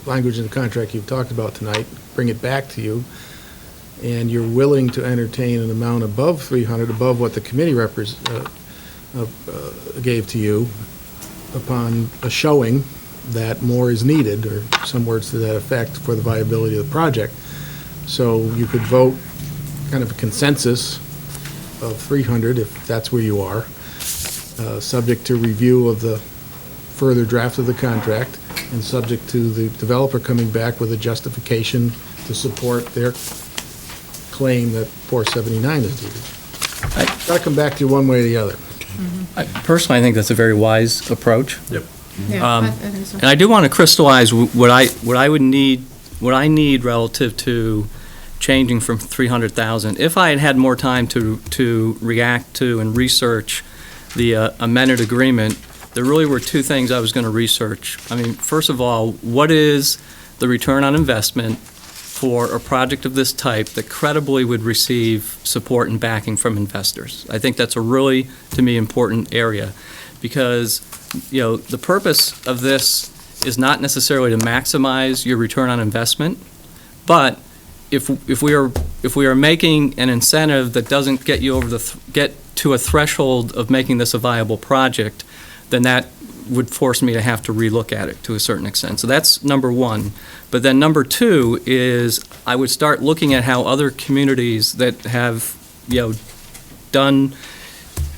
language in the contract you've talked about tonight, bring it back to you, and you're willing to entertain an amount above 300, above what the committee gave to you, upon a showing that more is needed, or some words to that effect, for the viability of the project. So you could vote kind of a consensus of 300, if that's where you are, subject to review of the further draft of the contract, and subject to the developer coming back with a justification to support their claim that 479 is due. Got to come back to you one way or the other. Personally, I think that's a very wise approach. Yep. Yeah, I think so. And I do want to crystallize what I need relative to changing from 300,000. If I had had more time to react to and research the amended agreement, there really were two things I was going to research. I mean, first of all, what is the return on investment for a project of this type that credibly would receive support and backing from investors? I think that's a really, to me, important area, because, you know, the purpose of this is not necessarily to maximize your return on investment, but if we are making an incentive that doesn't get you over get to a threshold of making this a viable project, then that would force me to have to relook at it to a certain extent. So that's number one. But then number two is I would start looking at how other communities that have, you know, done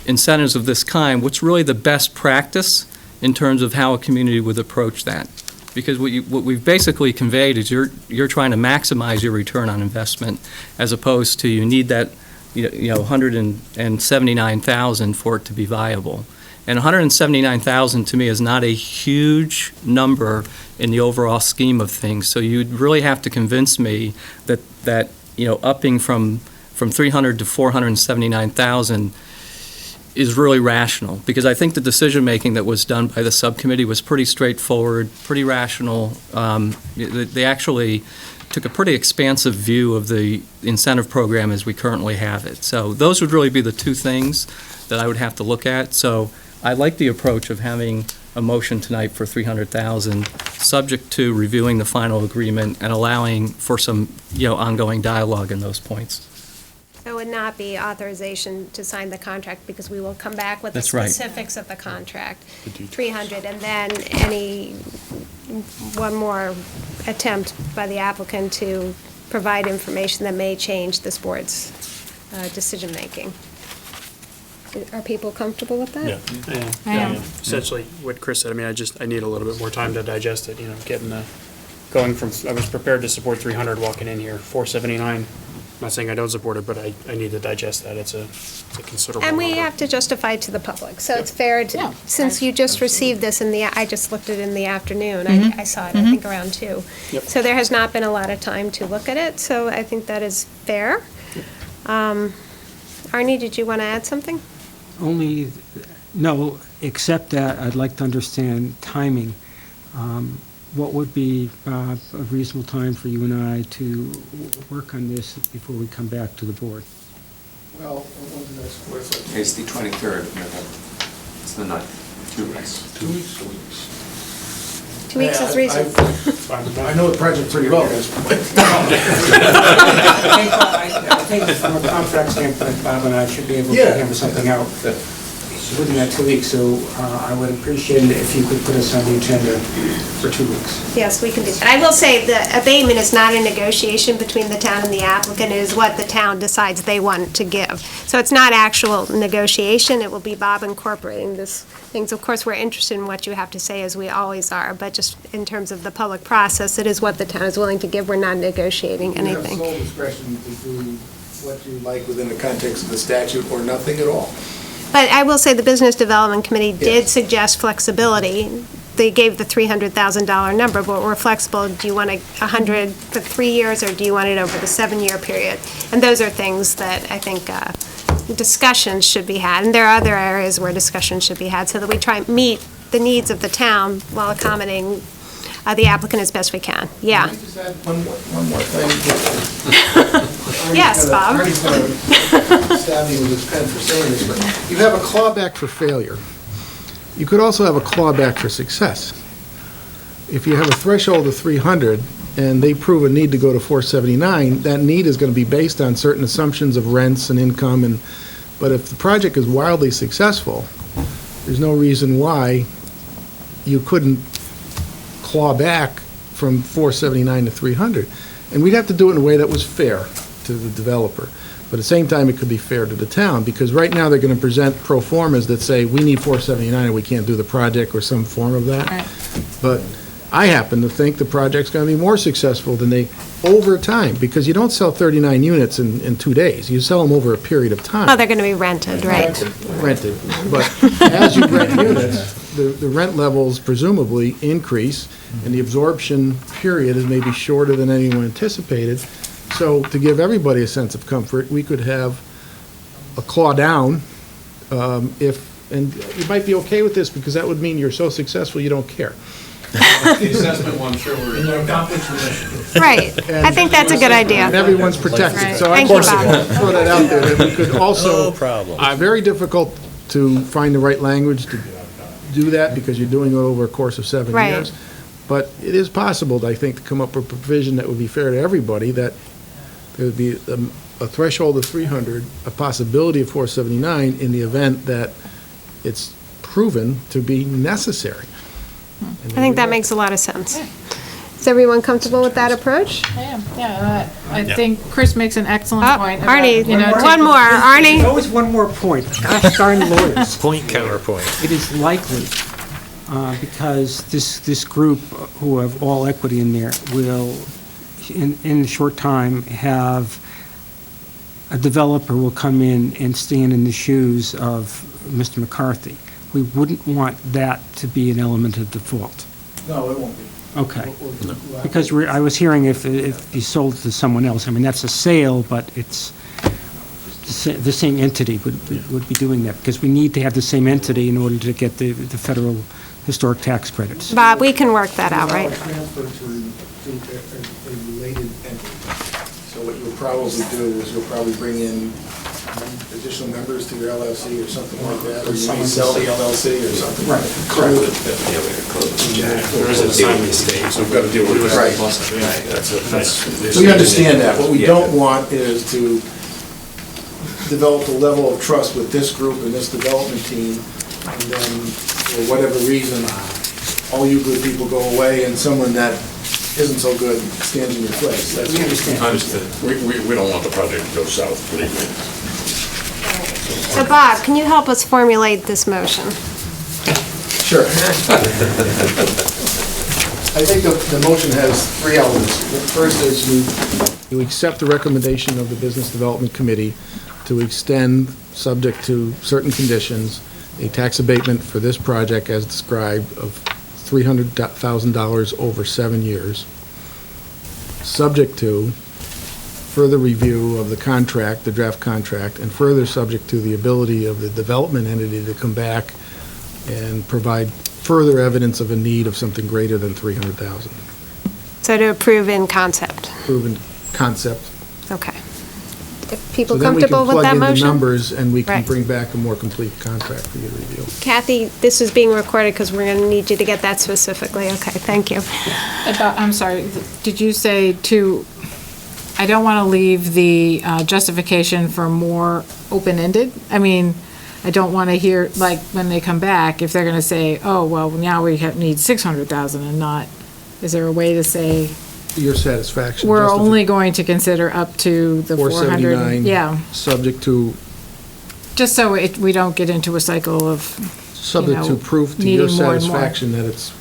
incentives of this kind, what's really the best practice in terms of how a community would approach that. Because what we've basically conveyed is you're trying to maximize your return on investment, as opposed to you need that, you know, 179,000 for it to be viable. And 179,000 to me is not a huge number in the overall scheme of things. So you'd really have to convince me that you know, upping from 300 to 479,000 is really rational, because I think the decision-making that was done by the subcommittee was pretty straightforward, pretty rational. They actually took a pretty expansive view of the incentive program as we currently have it. So those would really be the two things that I would have to look at. So I like the approach of having a motion tonight for 300,000, subject to reviewing the final agreement and allowing for some, you know, ongoing dialogue in those points. There would not be authorization to sign the contract, because we will come back with the That's right. specifics of the contract, 300, and then one more attempt by the applicant to provide information that may change this board's decision-making. Are people comfortable with that? Yeah. I am. Essentially, what Chris said, I mean, I need a little bit more time to digest it, getting going from, I was prepared to support 300 walking in here, 479. I'm not saying I don't support it, but I need to digest that. It's a considerable And we number. have to justify it to the public, so it's fair to, Yeah. since you just received this I just looked at it in the afternoon. I saw it, I think, around 2. Yep. So there has not been a lot of time to look at it, so I think that is fair. Arnie, did you want to add something? Only, no, except that I'd like to understand timing. What would be a reasonable time for you and I to work on this before we come back to the board? Well, when's the next board? It's the 23rd of November. It's the 9th. 2 weeks. 2 weeks. 2 weeks. 2 weeks is reasonable. I know the project pretty well at this point. I think from a contract standpoint, Bob and I should be able to hammer something out within that 2 weeks, so I would appreciate it if you could put us on the agenda for 2 weeks. Yes, we can do that. I will say the abatement is not a negotiation between the town and the applicant. It is what the town decides they want to give. So it's not actual negotiation. It will be Bob incorporating this things. Of course, we're interested in what you have to say, as we always are, but just in terms of the public process, it is what the town is willing to give. We're not negotiating anything. You have sole discretion to do what you like within the context of the statute or nothing at all. But I will say the Business Development Committee did suggest flexibility. They gave the $300,000 number, but we're flexible. Do you want 100 for 3 years, or do you want it over the 7-year period? And those are things that I think discussions should be had. And there are other areas where discussions should be had, so that we try and meet the needs of the town while accommodating the applicant as best we can. Yeah. Can I just add one more thing? Yes, Bob. Arnie's going to stab me with his pen for saying this, but you have a clawback for failure. You could also have a clawback for success. If you have a threshold of 300 and they prove a need to go to 479, that need is going to be based on certain assumptions of rents and income. But if the project is wildly successful, there's no reason why you couldn't claw back from 479 to 300. And we'd have to do it in a way that was fair to the developer. But at the same time, it could be fair to the town, because right now they're going to present pro formas that say, we need 479 and we can't do the project, or some form of that. Right. But I happen to think the project's going to be more successful than over time, because you don't sell 39 units in 2 days. You sell them over a period of time. Oh, they're going to be rented, right? Rented. But as you rent units, the rent levels presumably increase, and the absorption period is maybe shorter than anyone anticipated. So to give everybody a sense of comfort, we could have a claw down and you might be okay with this, because that would mean you're so successful you don't care. The assessment one, sure, we're accomplished mission. Right. I think that's a good idea. And everyone's protected. Right. So I Thank you, just Bob. throw that out there, that we could also. No problem. Very difficult to find the right language to do that, because you're doing it over a course of 7 Right. years. But it is possible, I think, to come up with a provision that would be fair to everybody, that there would be a threshold of 300, a possibility of 479 in the event that it's proven to be necessary. I think that makes a lot of sense. Is everyone comfortable with that approach? I am, yeah. I think Chris makes an excellent point. about, Arnie, you know, one more. Arnie? There's always one more point. Gosh darn lawyers. Point counterpoint. It is likely, because this group, who have all equity in there, will, in a short time, have a developer will come in and stand in the shoes of Mr. McCarthy. We wouldn't want that to be an element of default. No, it won't be. Okay. Because I was hearing if you sold it to someone else, I mean, that's a sale, but it's the same entity would be doing that, because we need to have the same entity in order to get the federal historic tax credits. Bob, we can work that out, right? Transfer to a related entity. So what you'll probably do is you'll probably bring in additional members to your LLC or something like that, or you may sell the LLC or something. Right. Correct. There is an assignment stage, so we've got to deal with it. Right. We understand that. What we don't want is to develop a level of trust with this group and this development team, and then, for whatever reason, all you good people go away, and someone that isn't so good stands in your place. That's what understand. Understood. We don't want the project to go south, believe me. So Bob, can you help us formulate this motion? Sure. I think the motion has three elements. The first is you accept the recommendation of the Business Development Committee to extend, subject to certain conditions, a tax abatement for this project as described of $300,000 over 7 years, subject to further review of the contract, the draft contract, and further subject to the ability of the development entity to come back and provide further evidence of a need of something greater than $300,000. So to approve in concept. Proven concept. Okay. If people comfortable with that So then we can plug in the motion? numbers and we can Right. bring back a more complete contract for you to review. Kathy, this is being recorded because we're going to need you to get that specifically. Okay, thank you. I'm sorry, did you say I don't want to leave the justification for more open-ended? I mean, I don't want to hear, like, when they come back, if they're going to say, oh, well, now we need 600,000 and not, is there a way to say, Your satisfaction. we're only going to consider up to the 400? 479. Yeah, Subject to, just so we don't get into a cycle of, subject to proof to your needing more and more. satisfaction that it's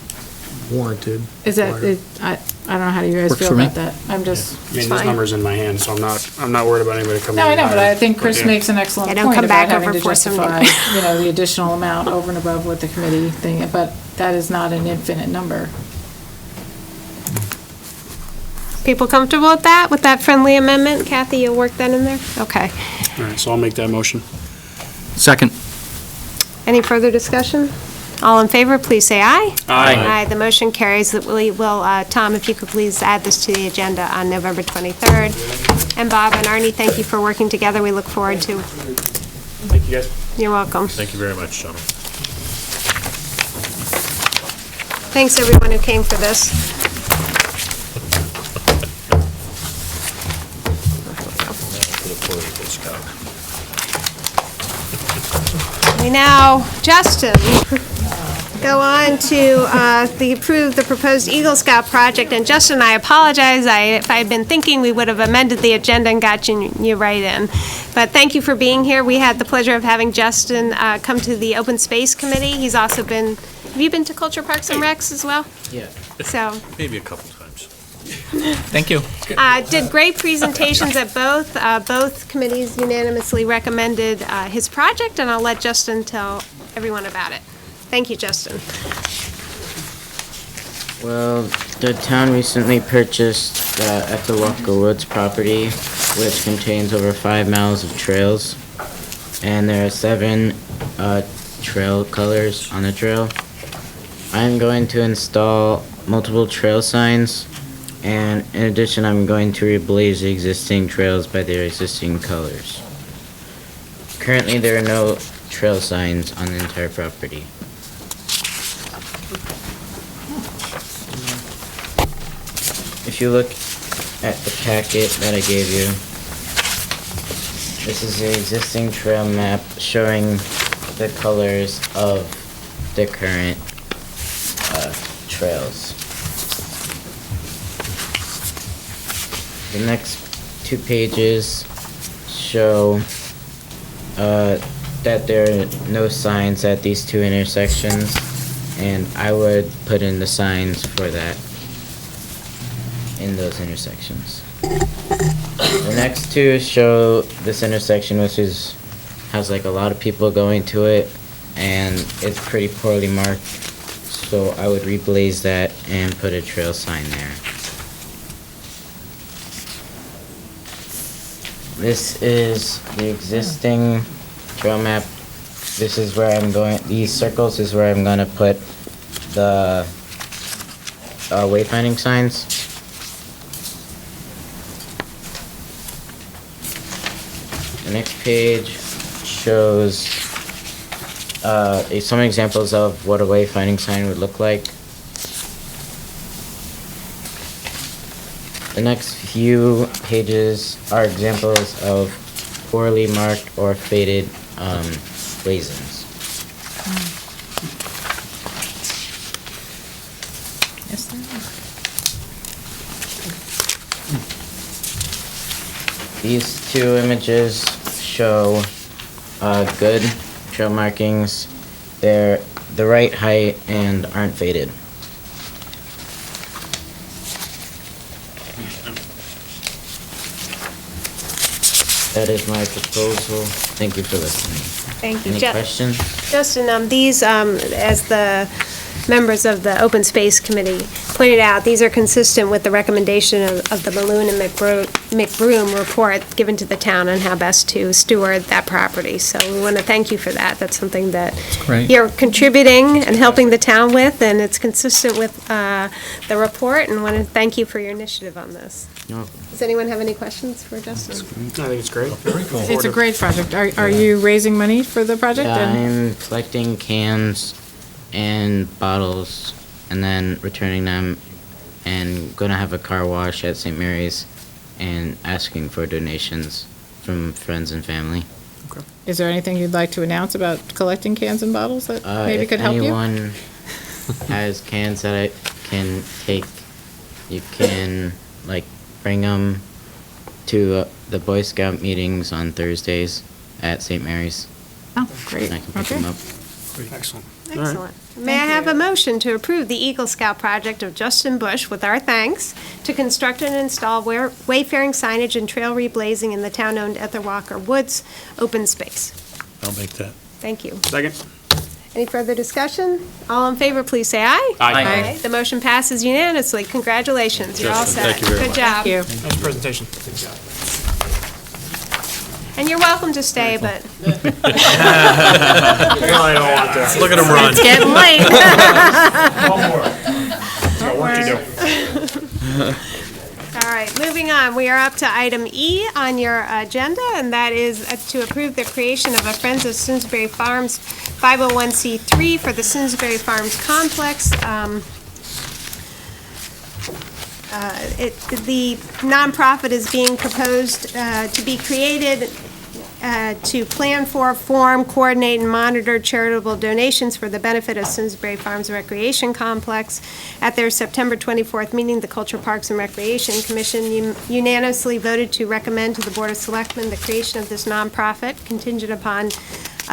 warranted. Is that, required. I don't know how you guys Works feel for me. about that. I'm just, I mean, this number's in my hand, so I'm not worried about anybody coming no, in I know, but higher. I think Chris Yeah. makes an excellent Yeah, don't point come about back having over to justify, 479. the additional amount over and above what the committee thing, but that is not an infinite number. People comfortable with that friendly amendment? Kathy, you'll work that in there? Okay. All right, so I'll make that motion. Second. Any further discussion? All in favor, please say aye. Aye. Aye, the motion carries. We will, Tom, if you could please add this to the agenda on November 23rd. And Bob and Arnie, thank you for working together. We look forward to. Thank you, guys. You're welcome. Thank you very much, gentlemen. Thanks, everyone who came for this. We now, Justin, go on to the proposed Eagle Scout project. And Justin, I apologize. If I had been thinking, we would have amended the agenda and got you right in. But thank you for being here. We had the pleasure of having Justin come to the Open Space Committee. He's also been, have you been to Culture Parks and Recs as well? Yeah. So. Maybe a couple times. Thank you. Did great presentations at both. Both committees unanimously recommended his project, and I'll let Justin tell everyone about it. Thank you, Justin. Well, the town recently purchased the Ethel Woods property, which contains over 5 miles of trails, and there are 7 trail colors on the trail. I'm going to install multiple trail signs, and in addition, I'm going to reblaze the existing trails by their existing colors. Currently, there are no trail signs on the entire property. If you look at the packet that I gave you, this is the existing trail map showing the colors of the current trails. The next 2 pages show that there are no signs at these 2 intersections, and I would put in the signs for that in those intersections. The next 2 show this intersection, which has like a lot of people going to it, and it's pretty poorly marked, so I would reblaze that and put a trail sign there. This is the existing trail map. This is where I'm going, these circles is where I'm gonna put the wayfinding signs. The next page shows some examples of what a wayfinding sign would look like. The next few pages are examples of poorly marked or faded blazons. Yes, there are. These two images show good trail markings. They're the right height and aren't faded. That is my proposal. Thank you for listening. Thank you. Any questions? Justin, these, as the members of the Open Space Committee pointed out, these are consistent with the recommendation of the Balloon and McBroom report given to the town on how best to steward that property. So we want to thank you for that. That's something that great. you're contributing and helping the town with, and it's consistent with the report, and want to thank you for your initiative on this. No. Does anyone have any questions for Justin? I think it's great. It's a great project. Are you raising money for the project? Yeah, And- I'm collecting cans and bottles and then returning them, and gonna have a car wash at St. Mary's and asking for donations from friends and family. Is there anything you'd like to announce about collecting cans and bottles that maybe could help you? If anyone has cans that I can take, you can bring them to the Boy Scout meetings on Thursdays at St. Mary's. Oh, great. And I can pick Okay. them up. Excellent. Excellent. May I have a motion to approve the Eagle Scout project of Justin Bush, with our thanks, to construct and install wayfaring signage and trail reblazing in the town-owned Etherwalker Woods open space? I'll make that. Thank you. Second. Any further discussion? All in favor, please say aye. Aye. The motion passes unanimously. Congratulations. You're all Justin, set. thank you very Good much. job. Thank you. Nice presentation. And you're welcome to stay, but Well, I don't want to. Look at him run. it's getting late. Got work to do. All right, moving on. We are up to item E on your agenda, and that is to approve the creation of a Friends of Simsbury Farms 501c3 for the Simsbury Farms complex. The nonprofit is being proposed to be created to plan for, form, coordinate, and monitor charitable donations for the benefit of Simsbury Farms Recreation Complex. At their September 24th meeting, the Culture Parks and Recreation Commission unanimously voted to recommend to the Board of Selectmen the creation of this nonprofit contingent upon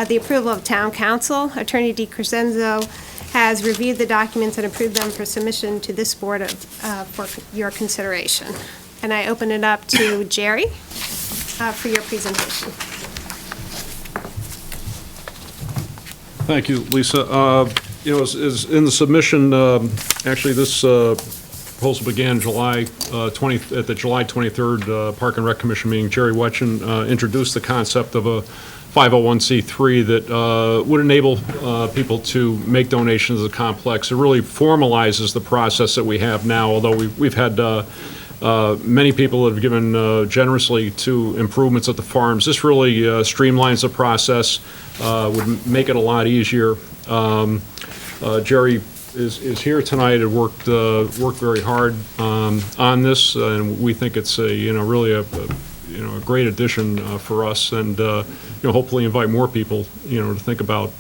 the approval of Town Council. Attorney DiCrescenzo has reviewed the documents and approved them for submission to this board for your consideration. And I open it up to Jerry for your presentation. Thank you, Lisa. Is in the submission, actually, this proposal began July 20, at the July 23rd Park and Rec Commission meeting. Jerry Wetchen introduced the concept of a 501c3 that would enable people to make donations to the complex. It really formalizes the process that we have now, although we've had many people that have given generously to improvements at the farms. This really streamlines the process, would make it a lot easier. Jerry is here tonight and worked very hard on this, and we think it's really a great addition for us, and hopefully invite more people to think about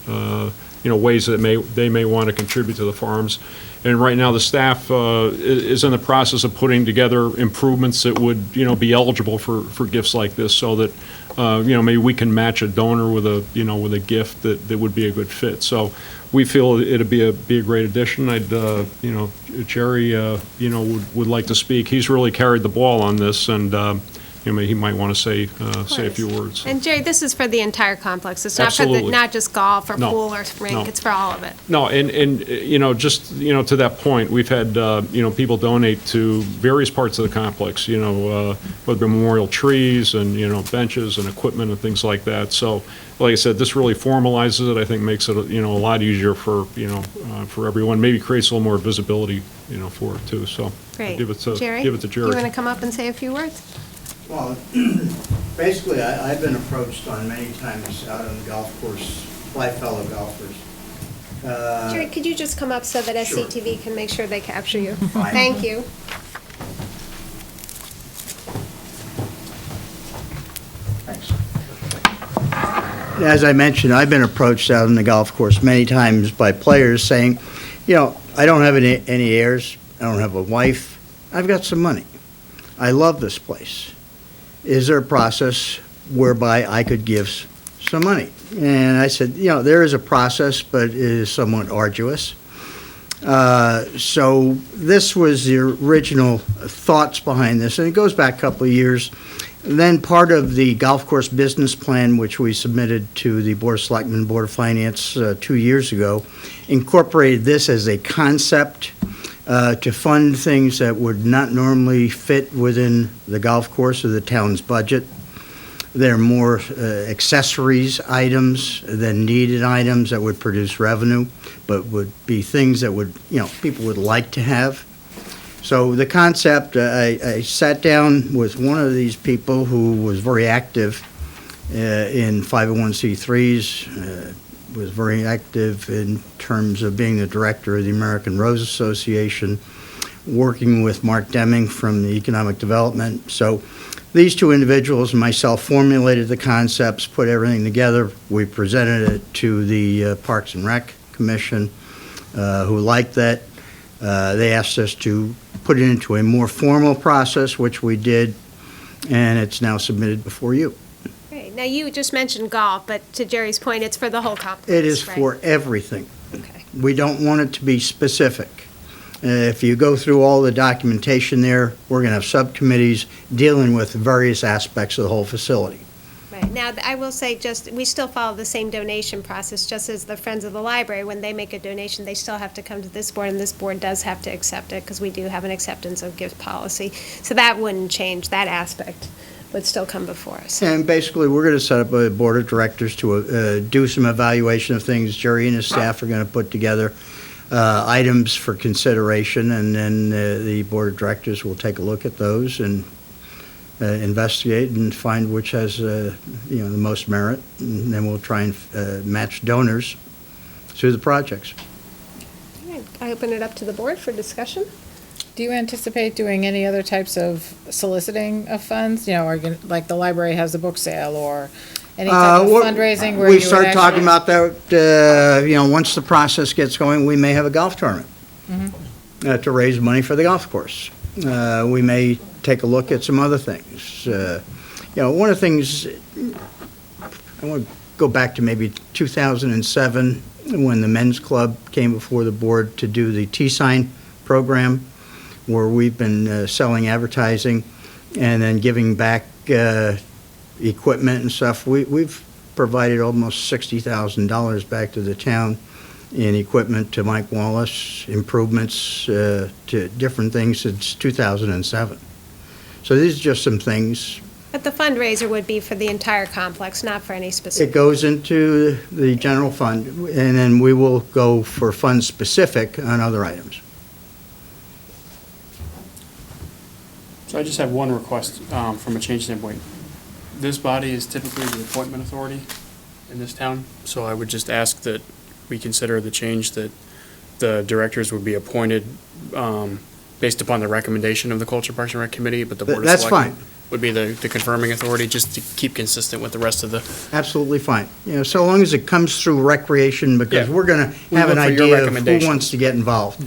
ways that they may want to contribute to the farms. And right now, the staff is in the process of putting together improvements that would, be eligible for gifts like this, so that, maybe we can match a donor with a gift that would be a good fit. So we feel it'd be a great addition. Jerry, would like to speak. He's really carried the ball on this, and he might want to say a few words. And Jerry, this is for the entire complex. It's not Absolutely. not just golf or No. pool or rink. No. It's for all of it. No, and just, to that point, we've had, people donate to various parts of the complex, whether it be memorial trees and, benches and equipment and things like that. So, like I said, this really formalizes it. I think makes it, a lot easier for everyone. Maybe creates a little more visibility, for it too. So Great. I'll give it to Jerry? Give it to Jerry. You want to come up and say a few words? Well, basically, I've been approached on many times out on the golf course by fellow golfers. Jerry, could you just come up so that Sure. SCTV can make sure they capture you? Fine. Thank you. As I mentioned, I've been approached out on the golf course many times by players saying, I don't have any heirs, I don't have a wife, I've got some money. I love this place. Is there a process whereby I could give some money? And I said, there is a process, but it is somewhat arduous. So this was the original thoughts behind this, and it goes back a couple of years. Then part of the golf course business plan, which we submitted to the Board of Selectmen, Board of Finance 2 years ago, incorporated this as a concept to fund things that would not normally fit within the golf course or the town's budget. They're more accessories items than needed items that would produce revenue, but would be things that would, people would like to have. So the concept, I sat down with one of these people who was very active in 501c3s, was very active in terms of being the director of the American Rose Association, working with Mark Deming from the Economic Development. So these two individuals and myself formulated the concepts, put everything together. We presented it to the Parks and Rec Commission, who liked that. They asked us to put it into a more formal process, which we did, and it's now submitted before you. Great. Now, you just mentioned golf, but to Jerry's point, it's for the whole complex, It is right? for everything. Okay. We don't want it to be specific. If you go through all the documentation there, we're going to have subcommittees dealing with various aspects of the whole facility. Right. Now, I will say we still follow the same donation process, just as the Friends of the Library, when they make a donation, they still have to come to this board, and this board does have to accept it, because we do have an acceptance of gift policy. So that wouldn't change. That aspect would still come before us. And basically, we're going to set up a board of directors to do some evaluation of things. Jerry and his staff are going to put together items for consideration, and then the board of directors will take a look at those and investigate and find which has the most merit, and then we'll try and match donors through the projects. Okay. I open it up to the board for discussion. Do you anticipate doing any other types of soliciting of funds? Like the library has a book sale, or any type of fundraising where you We would start talking actually- about that, once the process gets going, we may have a golf tournament to raise money for the golf course. We may take a look at some other things. One of the things, I want to go back to maybe 2007, when the men's club came before the board to do the T-sign program, where we've been selling advertising and then giving back equipment and stuff. We've provided almost $60,000 back to the town in equipment to Mike Wallace, improvements to different things since 2007. So these are just some things. But the fundraiser would be for the entire complex, not for any It specific. goes into the general fund, and then we will go for funds specific on other items. So I just have one request from a change standpoint. This body is typically the appointment authority in this town, so I would just ask that we consider the change that the directors would be appointed based upon the recommendation of the Culture Parks and Rec Committee, but the Board of That's Selectmen fine. would be the confirming authority, just to keep consistent with the rest of the. Absolutely fine. So long as it comes through recreation, because Yeah. we're going to We have an look for your idea of who recommendations. wants to get involved.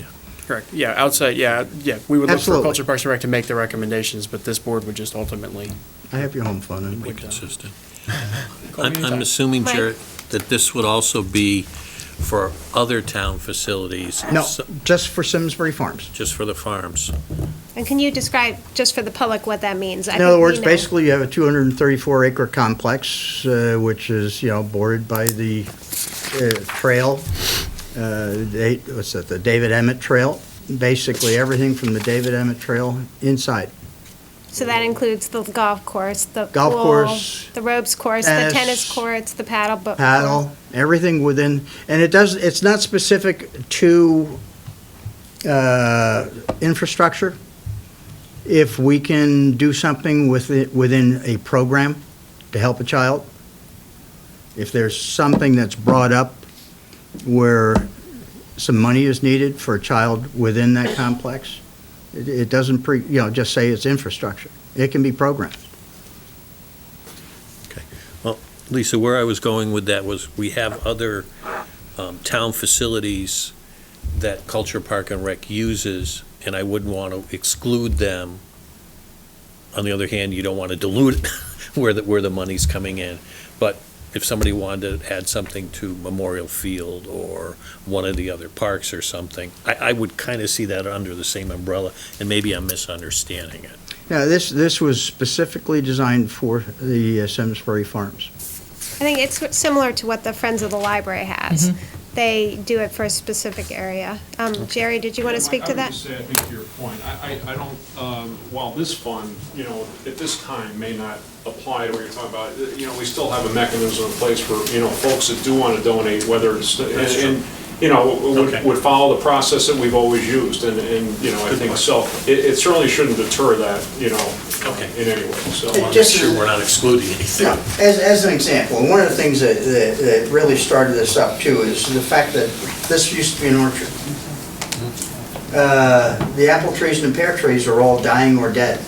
Correct, yeah, outside, we would look for Absolutely. Culture Parks and Rec to make the recommendations, but this board would just ultimately. I have your home phone. Be consistent. Call me I'm anytime. assuming, Mike? Jared, that this would also be for other town facilities? No, just for Simsbury Farms. Just for the farms? And can you describe, just for the public, what that means? In other words, basically, you have a 234-acre complex, which is, bordered by the trail, the David Emmett Trail. Basically, everything from the David Emmett Trail inside. So that includes the golf course, the Golf pool, course, the ropes course, the tennis, tennis courts, the paddle. Paddle, everything within, and it's not specific to infrastructure. If we can do something with it within a program to help a child, if there's something that's brought up where some money is needed for a child within that complex, it doesn't just say it's infrastructure. It can be programmed. Okay. Well, Lisa, where I was going with that was, we have other town facilities that Culture Park and Rec uses, and I wouldn't want to exclude them on the other hand, you don't want to dilute it where the money's coming in. But if somebody wanted to add something to Memorial Field or one of the other parks or something, I would kind of see that under the same umbrella, and maybe I'm misunderstanding it. Now, this was specifically designed for the Simsbury Farms. I think it's similar to what the Friends of the Library has. They do it for a specific area. Jerry, did you want to speak to that? I would just say, I think to your point, I don't, while this fund, at this time may not apply to what you're talking about, we still have a mechanism in place for, folks that do want to donate, whether it's, would follow the process that we've always used, and I think so. It certainly shouldn't deter that, in any way, so. I want to make sure we're not excluding anything. No, as an example, one of the things that really started this up too is the fact that this used to be an orchard. The apple trees and the pear trees are all dying or dead,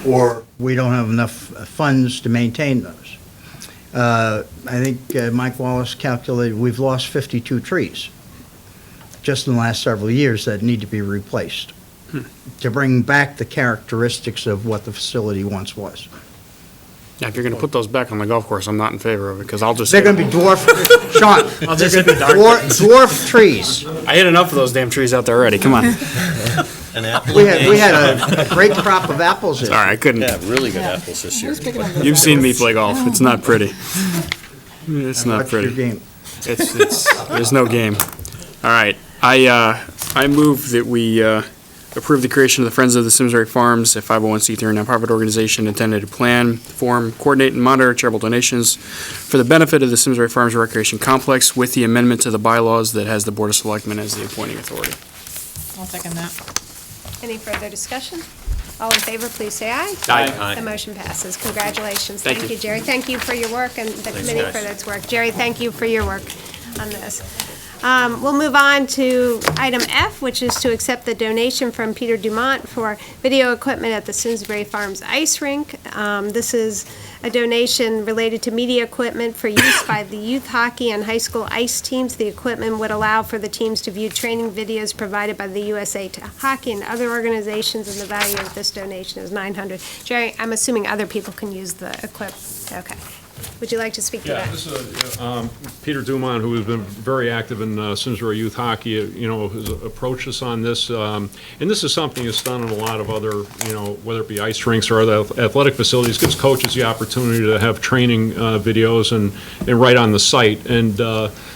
or we don't have enough funds to maintain those. I think Mike Wallace calculated we've lost 52 trees just in the last several years that need to be replaced to bring back the characteristics of what the facility once was. Yeah, if you're going to put those back on the golf course, I'm not in favor of it, because I'll just... They're going to be dwarf, Sean, I'll just they're hit going to be dwarf trees. I hit enough of those damn trees out there already, come on. We had a great crop of apples this year. Sorry, I couldn't... Yeah, really good apples this year. You've seen me play golf, it's not pretty. It's not What's your pretty. game? There's no game. All right, I move that we approve the creation of the Friends of the Simsbury Farms, a 501c3 nonprofit organization intended to plan, form, coordinate, and monitor charitable donations for the benefit of the Simsbury Farms Recreation Complex with the amendment to the bylaws that has the Board of Selectmen as the appointing authority. I'll second that. Any further discussion? All in favor, please say aye. Aye. The motion passes. Congratulations. Thank Thank you. you, Jerry. Thank you for your work, and the committee for its work. Jerry, thank you for your work on this. We'll move on to item F, which is to accept the donation from Peter Dumont for video equipment at the Simsbury Farms Ice Rink. This is a donation related to media equipment for use by the youth hockey and high school ice teams. The equipment would allow for the teams to view training videos provided by the USA Hockey and other organizations, and the value of this donation is $900. Jerry, I'm assuming other people can use the equipment. Okay. Would you like to speak to that? Yeah, this is Peter Dumont, who has been very active in Simsbury youth hockey, has approached us on this. And this is something that's done in a lot of other, whether it be ice rinks or other athletic facilities, gives coaches the opportunity to have training videos and right on the site. And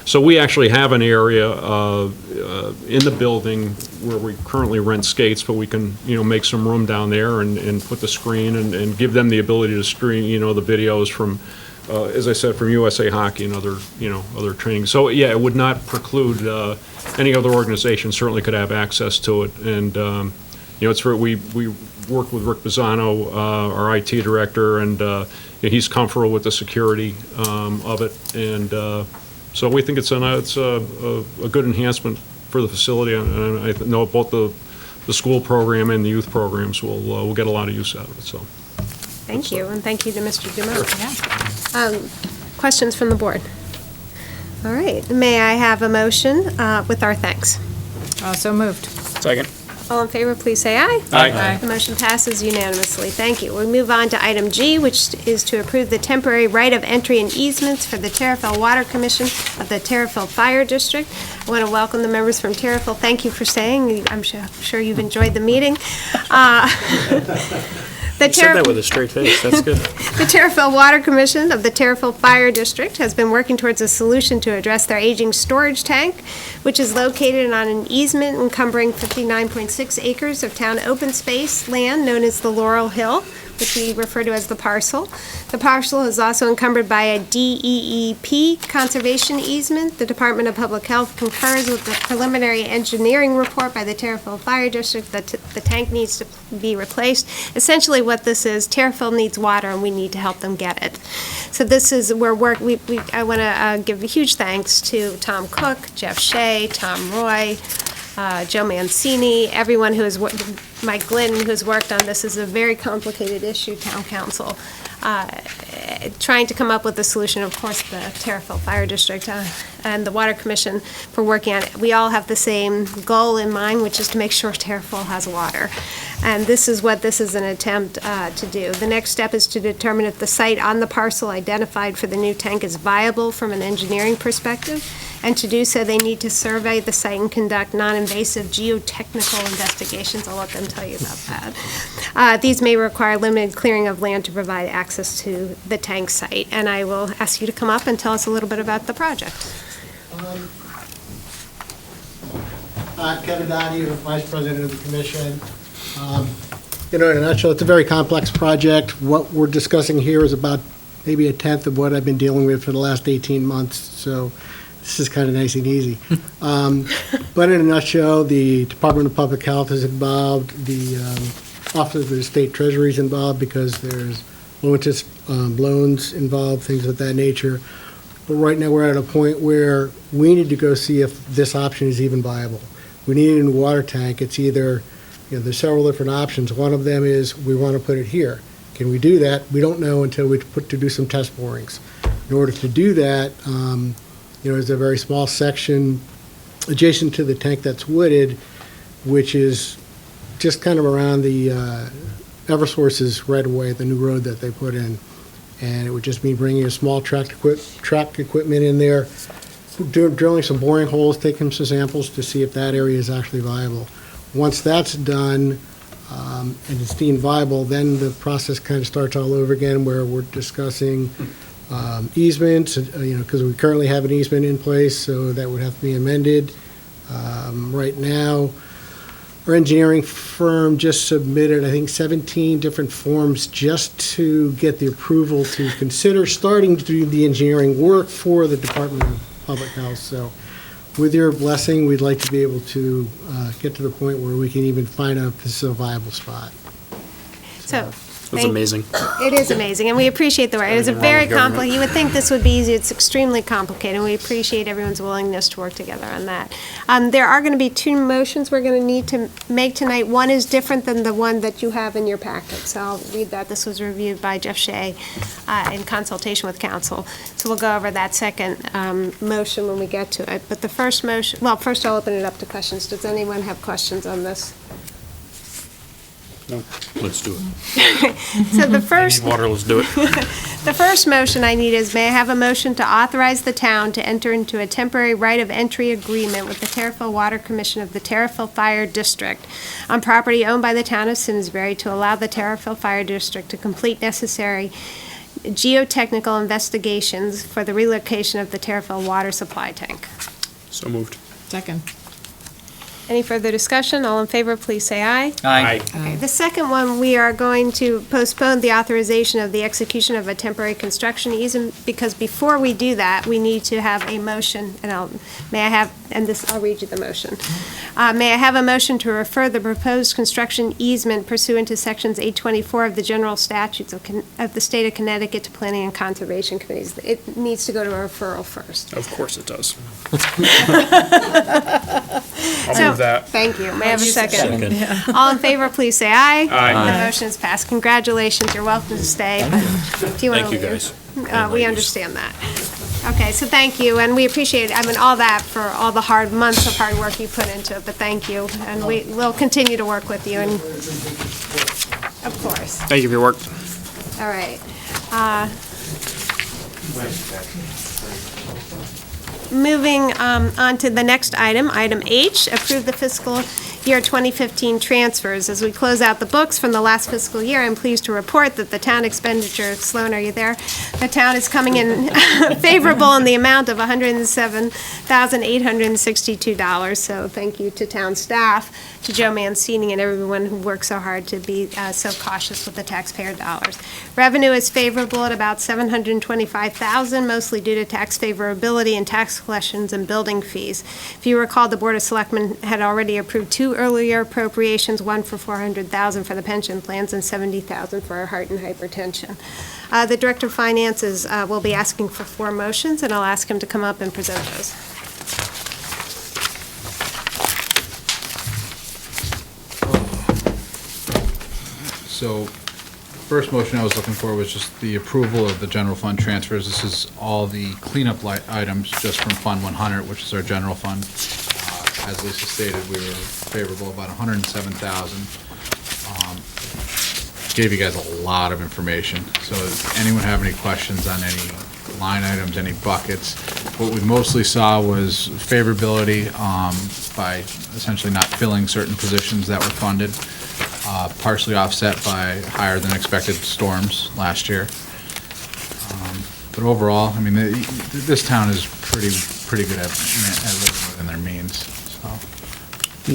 so we actually have an area in the building where we currently rent skates, but we can, make some room down there and put the screen and give them the ability to stream, the videos from, as I said, from USA Hockey and other training. So, yeah, it would not preclude, any other organization certainly could have access to it. And, it's for, we work with Rick Bizzano, our IT director, and he's comfortable with the security of it. And so we think it's a good enhancement for the facility. And I know both the school program and the youth programs will get a lot of use out of it, so. Thank you, and thank you to Mr. Dumont. Questions from the board? All right, may I have a motion with our thanks? So moved. Second. All in favor, please say aye. Aye. The motion passes unanimously. Thank you. We move on to item G, which is to approve the temporary right of entry and easements for the Terriffill Water Commission of the Terriffill Fire District. I want to welcome the members from Terriffill. Thank you for staying. I'm sure you've enjoyed the meeting. You said that with a straight face, that's good. The Terriffill Water Commission of the Terriffill Fire District has been working towards a solution to address their aging storage tank, which is located on an easement encumbering 59.6 acres of town open space land known as the Laurel Hill, which we refer to as the parcel. The parcel is also encumbered by a DEEP conservation easement. The Department of Public Health concurs with the preliminary engineering report by the Terriffill Fire District that the tank needs to be replaced. Essentially what this is, Terriffill needs water and we need to help them get it. So this is where I want to give a huge thanks to Tom Cook, Jeff Shea, Tom Roy, Joe Mancini, everyone who has Mike Glynn, who's worked on this. Is a very complicated issue, town council, trying to come up with a solution. Of course, the Terriffill Fire District and the Water Commission for working on it. We all have the same goal in mind, which is to make sure Terriffill has water. And this is what this is an attempt to do. The next step is to determine if the site on the parcel identified for the new tank is viable from an engineering perspective. And to do so, they need to survey the site and conduct non-invasive geotechnical investigations. I'll let them tell you about that. These may require limited clearing of land to provide access to the tank site. And I will ask you to come up and tell us a little bit about the project. Kevin Donahue, Vice President of the Commission. In a nutshell, it's a very complex project. What we're discussing here is about maybe a tenth of what I've been dealing with for the last 18 months, so this is kind of nice and easy. But in a nutshell, the Department of Public Health is involved, the Office of the State Treasury is involved because there's low-interest loans involved, things of that nature. But right now, we're at a point where we need to go see if this option is even viable. We need a new water tank. It's either, there's several different options. One of them is we want to put it here. Can we do that? We don't know until we do some test borings. In order to do that, there's a very small section adjacent to the tank that's wooded, which is just kind of around the Eversource's right-of-way, the new road that they put in. And it would just mean bringing a small track equipment in there, drilling some boring holes, taking some samples to see if that area is actually viable. Once that's done and it's deemed viable, then the process kind of starts all over again where we're discussing easements, because we currently have an easement in place, so that would have to be amended. Right now, our engineering firm just submitted, I think, 17 different forms just to get the approval to consider starting to do the engineering work for the Department of Public Health. So with your blessing, we'd like to be able to get to the point where we can even find out if this is a viable spot. So. That's amazing. It is amazing, and we appreciate the work. It is a very complicated, you would think this would be easy, it's extremely complicated, and we appreciate everyone's willingness to work together on that. There are going to be two motions we're going to need to make tonight. One is different than the one that you have in your packet, so I'll read that. This was reviewed by Jeff Shea in consultation with council. So we'll go over that second motion when we get to it. But the first motion, well, first I'll open it up to questions. Does anyone have questions on this? No. Let's do it. So the first. Water, let's do it. The first motion I need is, may I have a motion to authorize the town to enter into a temporary right of entry agreement with the Terriffill Water Commission of the Terriffill Fire District on property owned by the town of Simsbury to allow the Terriffill Fire District to complete necessary geotechnical investigations for the relocation of the Terriffill water supply tank. So moved. Second. Any further discussion? All in favor, please say aye. Aye. Okay, the second one, we are going to postpone the authorization of the execution of a temporary construction easement, because before we do that, we need to have a motion, and I'll read you the motion. May I have a motion to refer the proposed construction easement pursuant to sections 824 of the general statutes of the state of Connecticut to Planning and Conservation Committees? It needs to go to a referral first. Of course it does. So, move that. Thank you. May I have a second? Second. All in favor, please say aye. Aye. The motion is passed. Congratulations. You're welcome to stay. If you wanna Thank you, leave. guys. We understand that. Okay, so thank you, and we appreciate, all that for all the months of hard work you put into it, but thank you. And we'll continue to work with you, and, of course. Thank you for your work. All right. Moving on to the next item, item H, approve the fiscal year 2015 transfers. As we close out the books from the last fiscal year, I'm pleased to report that the town expenditure, Sloan, are you there? The town is coming in favorable in the amount of $107,862. So thank you to town staff, to Joe Mancini, and everyone who works so hard to be so cautious with the taxpayer dollars. Revenue is favorable at about $725,000, mostly due to tax favorability and tax collections and building fees. If you recall, the Board of Selectmen had already approved two earlier appropriations, one for $400,000 for the pension plans and $70,000 for our heart and hypertension. The Director of Finances will be asking for 4 motions, and I'll ask him to come up and present those. So, first motion I was looking for was just the approval of the general fund transfers. This is all the cleanup items just from Fund 100, which is our general fund. As Lisa stated, we were favorable about $107,000. gave you guys a lot of information. So does anyone have any questions on any line items, any buckets? What we mostly saw was favorability by essentially not filling certain positions that were funded, partially offset by higher than expected storms last year. But overall, I mean, this town is pretty good at living within their means, so.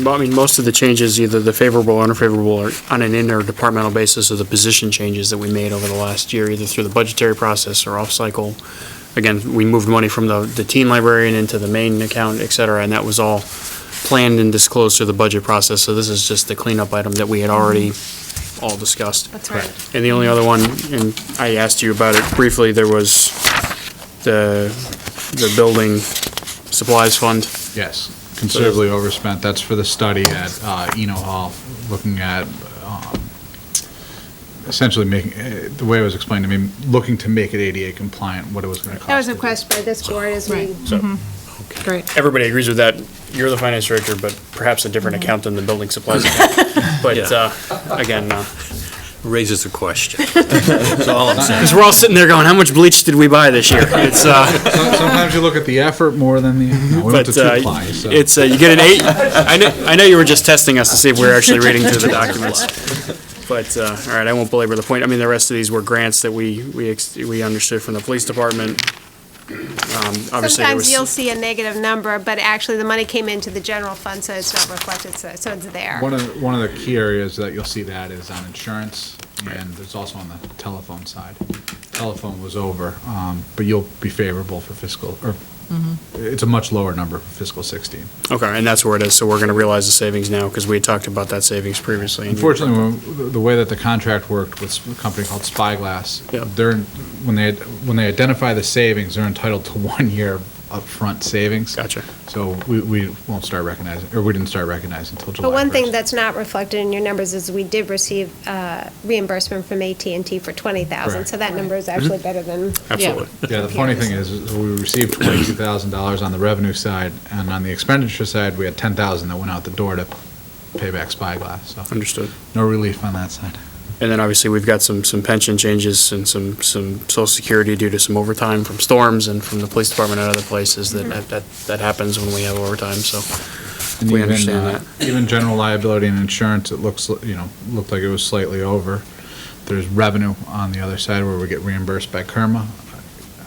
Well, I mean, most of the changes, either the favorable or unfavorable, are on an interdepartmental basis of the position changes that we made over the last year, either through the budgetary process or off-cycle. Again, we moved money from the teen librarian into the main account, et cetera, and that was all planned and disclosed through the budget process. So this is just the cleanup item that we had already all discussed. That's right. And the only other one, and I asked you about it briefly, there was the building supplies fund. Yes, considerably overspent. That's for the study at Eno Hall, looking at essentially making, the way it was explained to me, looking to make it ADA compliant, what it was going to cost. That was a request by this board as we, Great. Everybody agrees with that. You're the finance director, but perhaps a different account than the building supplies account. But, again, Raises a question. That's all I'm saying. because we're all sitting there going, how much bleach did we buy this year? It's, Sometimes you look at the effort more than the, we went but, to 2 ply, so. it's, you get an 8. I know you were just testing us to see if we were actually reading through the documents. But, all right, I won't belabor the point. I mean, the rest of these were grants that we understood from the police department. Obviously, there sometimes was- you'll see a negative number, but actually the money came into the general fund, so it's not reflected, so it's there. One of the key areas that you'll see that is on insurance, and there's also on the telephone side. Telephone was over, but you'll be favorable for fiscal, or it's a much lower number for fiscal 16. Okay, and that's where it is, so we're gonna realize the savings now, because we had talked about that savings previously. Unfortunately, the way that the contract worked with a company called Spyglass, when they identify the savings, they're entitled to 1 year upfront savings. Gotcha. So we won't start recognizing, or we didn't start recognizing until July But one 1st. thing that's not reflected in your numbers is we did receive reimbursement from AT&T for $20,000, Correct. so that number is actually better than. Absolutely. Yeah, the funny thing is we received $22,000 on the revenue side, and on the expenditure side, we had $10,000 that went out the door to pay back Spyglass, so. Understood. No relief on that side. And then obviously, we've got some pension changes and some social security due to some overtime from storms and from the police department and other places that happens when we have overtime, so And we even, understand that. Even general liability and insurance, it looked like it was slightly over. There's revenue on the other side where we get reimbursed by KERMA.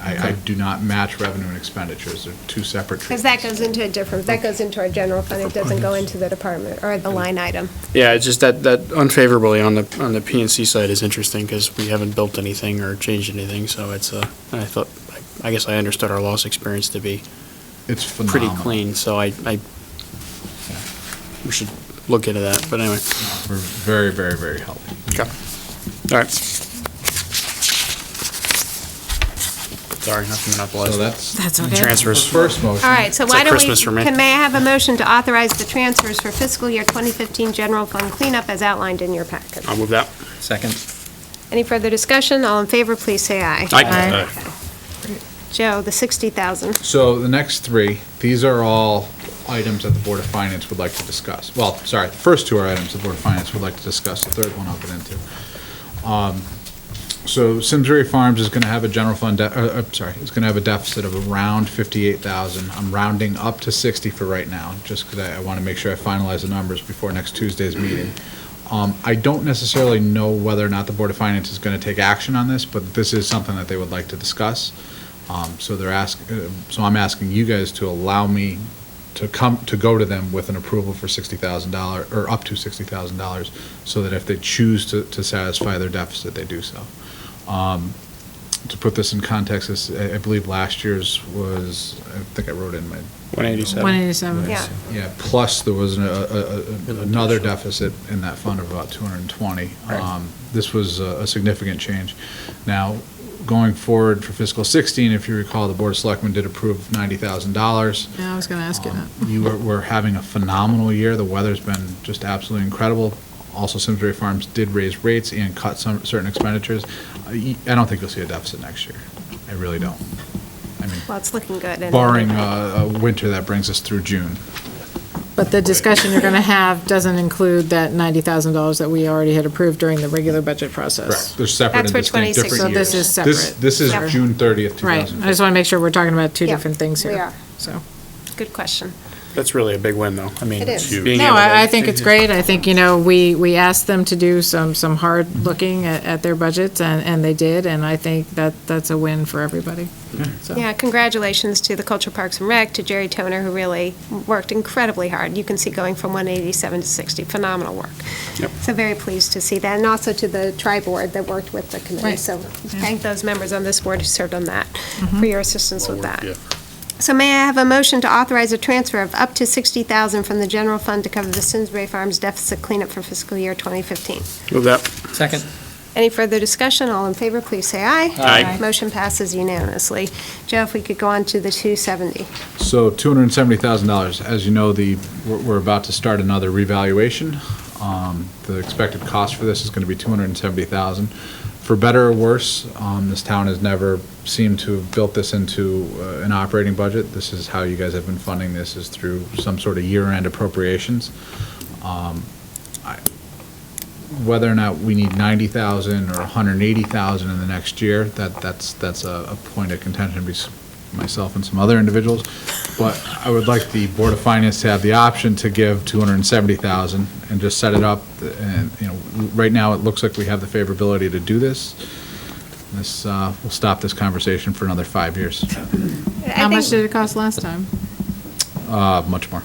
I do not match revenue and expenditures. They're two separate Because treatments. that goes into that goes into our general fund, it doesn't go into the department, or the line item. Yeah, it's just that unfavorably on the PNC side is interesting, because we haven't built anything or changed anything, so it's, I guess I understood our loss experience to be It's pretty phenomenal. clean, so we should look into that, but anyway. We're very, very, very healthy. Okay. All right. Sorry, not to monopolize. So that's okay. Transfers. the first motion. All right, so It's why like don't we, Christmas for me. may I have a motion to authorize the transfers for fiscal year 2015 general fund cleanup as outlined in your packet? I'll move that. Second. Any further discussion? All in favor, please say aye. Aye. Joe, the 60,000. So the next three, these are all items that the Board of Finance would like to discuss. Well, sorry, the first two are items the Board of Finance would like to discuss. The third one I'll get into. So Simsbury Farms is going to have a general fund, it's going to have a deficit of around 58,000. I'm rounding up to 60 for right now, just because I want to make sure I finalize the numbers before next Tuesday's meeting. I don't necessarily know whether or not the Board of Finance is going to take action on this, but this is something that they would like to discuss. So I'm asking you guys to allow me to go to them with an approval for $60,000, or up to $60,000, so that if they choose to satisfy their deficit, they do so. To put this in context, I believe last year's was, I think I wrote in my. 187. 187. Yeah. Yeah, plus there was another deficit in that fund of about 220. This was a significant change. Now, going forward for fiscal 16, if you recall, the Board of Selectmen did approve $90,000. Yeah, I was going to ask you that. We're having a phenomenal year. The weather's been just absolutely incredible. Also, Simsbury Farms did raise rates and cut certain expenditures. I don't think you'll see a deficit next year. I really don't. I mean, Well, it's looking good. barring a winter that brings us through June. But the discussion you're going to have doesn't include that $90,000 that we already had approved during the regular budget process. Correct. They're separate and That's for distinct, different 26. years. So this is separate. This is Yep. June 30th, Right. 2015. I just want to make sure we're talking about two Yeah, different things here. we are. So. Good question. That's really a big win, though. I mean, It is. being No, able to- I think it's great. I think, we asked them to do some hard looking at their budgets, and they did, and I think that's a win for everybody. So. Yeah, congratulations to the Culture Parks and Rec, to Jerry Toner, who really worked incredibly hard. You can see going from 187 to 60, phenomenal work. Yep. So very pleased to see that, and also to the tri-board that worked with the committee. Right. So Yeah. thank those members on this board who served on that Mm-hmm. for your assistance with that. Yeah. So may I have a motion to authorize a transfer of up to $60,000 from the general fund to cover the Simsbury Farms deficit cleanup for fiscal year 2015? Move that. Second. Any further discussion? All in favor, please say aye. Aye. Motion passes unanimously. Joe, if we could go on to the 270. So $270,000. As you know, we're about to start another revaluation. The expected cost for this is going to be $270,000. For better or worse, this town has never seemed to have built this into an operating budget. This is how you guys have been funding this, is through some sort of year-end appropriations. Whether or not we need 90,000 or 180,000 in the next year, that's a point of contention between myself and some other individuals. But I would like the Board of Finance to have the option to give 270,000 and just set it up. And, right now, it looks like we have the favorability to do this. This will stop this conversation for another 5 years. How much did it cost last time? Much more,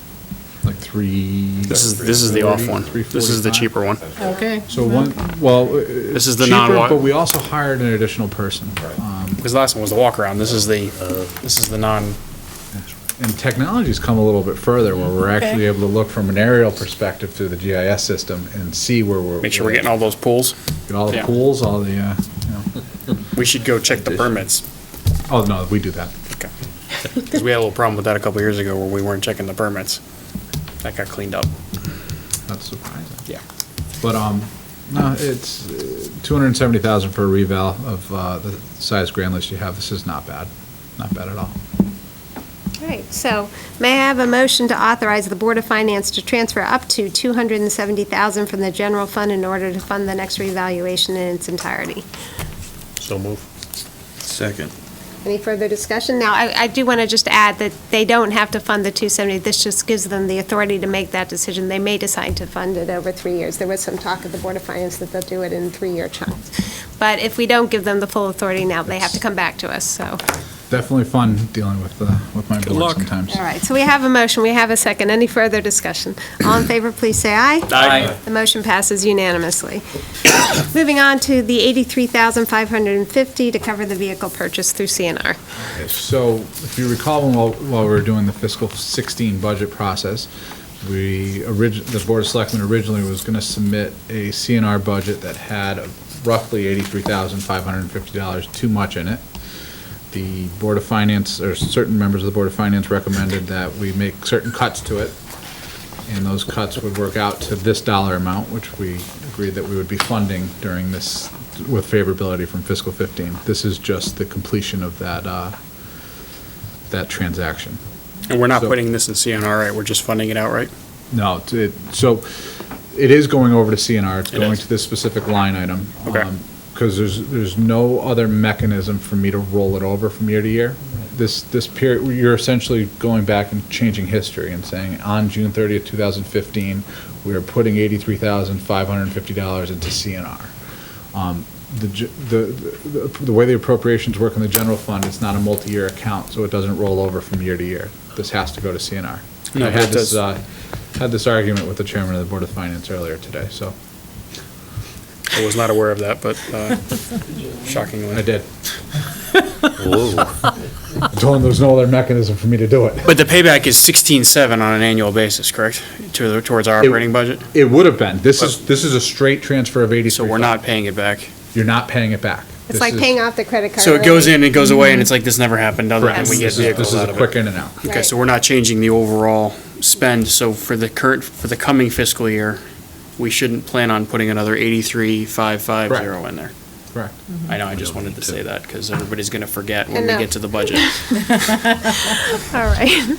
like three. This is the off one. This is the cheaper one. Okay. So This is the cheaper, non-walk. but we also hired an additional person. Because the last one was the walk around. This is the non. And technology's come a little bit further, where we're actually able to look from an aerial perspective through the GIS system and see where we're. Make sure we're getting all those pools. Get all the Yeah. pools, all the, We should go check the permits. Oh, no, we do that. Okay. Because we had a little problem with that a couple years ago where we weren't checking the permits. That got cleaned up. That's surprising. Yeah. But, no, it's 270,000 for a reval of the size grand list you have. This is not bad. Not bad at all. All right, so may I have a motion to authorize the Board of Finance to transfer up to $270,000 from the general fund in order to fund the next revaluation in its entirety? So move. Second. Any further discussion? Now, I do want to just add that they don't have to fund the 270. This just gives them the authority to make that decision. They may decide to fund it over 3 years. There was some talk at the Board of Finance that they'll do it in 3-year chunks. But if we don't give them the full authority now, they have to come back to us, so. Definitely fun dealing with my board luck. sometimes. All right, so we have a motion, we have a second. Any further discussion? All in favor, please say aye. Aye. The motion passes unanimously. Moving on to the $83,550 to cover the vehicle purchase through CNR. So if you recall, while we were doing the fiscal 16 budget process, the Board of Selectmen originally was going to submit a CNR budget that had roughly $83,550 too much in it. The Board of Finance, or certain members of the Board of Finance recommended that we make certain cuts to it, and those cuts would work out to this dollar amount, which we agreed that we would be funding during this, with favorability from fiscal 15. This is just the completion of that transaction. And we're not So- putting this in CNR, right? We're just funding it outright? No, so it is going over to CNR. It's It going is. to this specific line item. Okay. Because there's no other mechanism for me to roll it over from year to year. This period, you're essentially going back and changing history and saying, on June 30th, 2015, we are putting $83,550 into CNR. The way the appropriations work in the general fund, it's not a multi-year account, so it doesn't roll over from year to year. This has to go to CNR. No, I had but it had this argument with the chairman of the Board of Finance earlier today, so. I was not aware of that, but shockingly. I did. I told him there's no other mechanism for me to do it. But the payback is 16.7 on an annual basis, correct? Towards our operating budget? It would have been. This is a straight transfer of 83. So we're not paying it back? You're not paying it back. It's like paying off the credit card. So it goes in, it goes away, and it's like this never happened, other than Correct. we get This is vehicles a out of it. quick in and out. Okay, so we're not changing the overall spend, so for the coming fiscal year, we shouldn't plan on putting another 83,550 in there. Correct. I know, I just wanted to say that, because everybody's gonna forget when I we know. get to the budget. All right.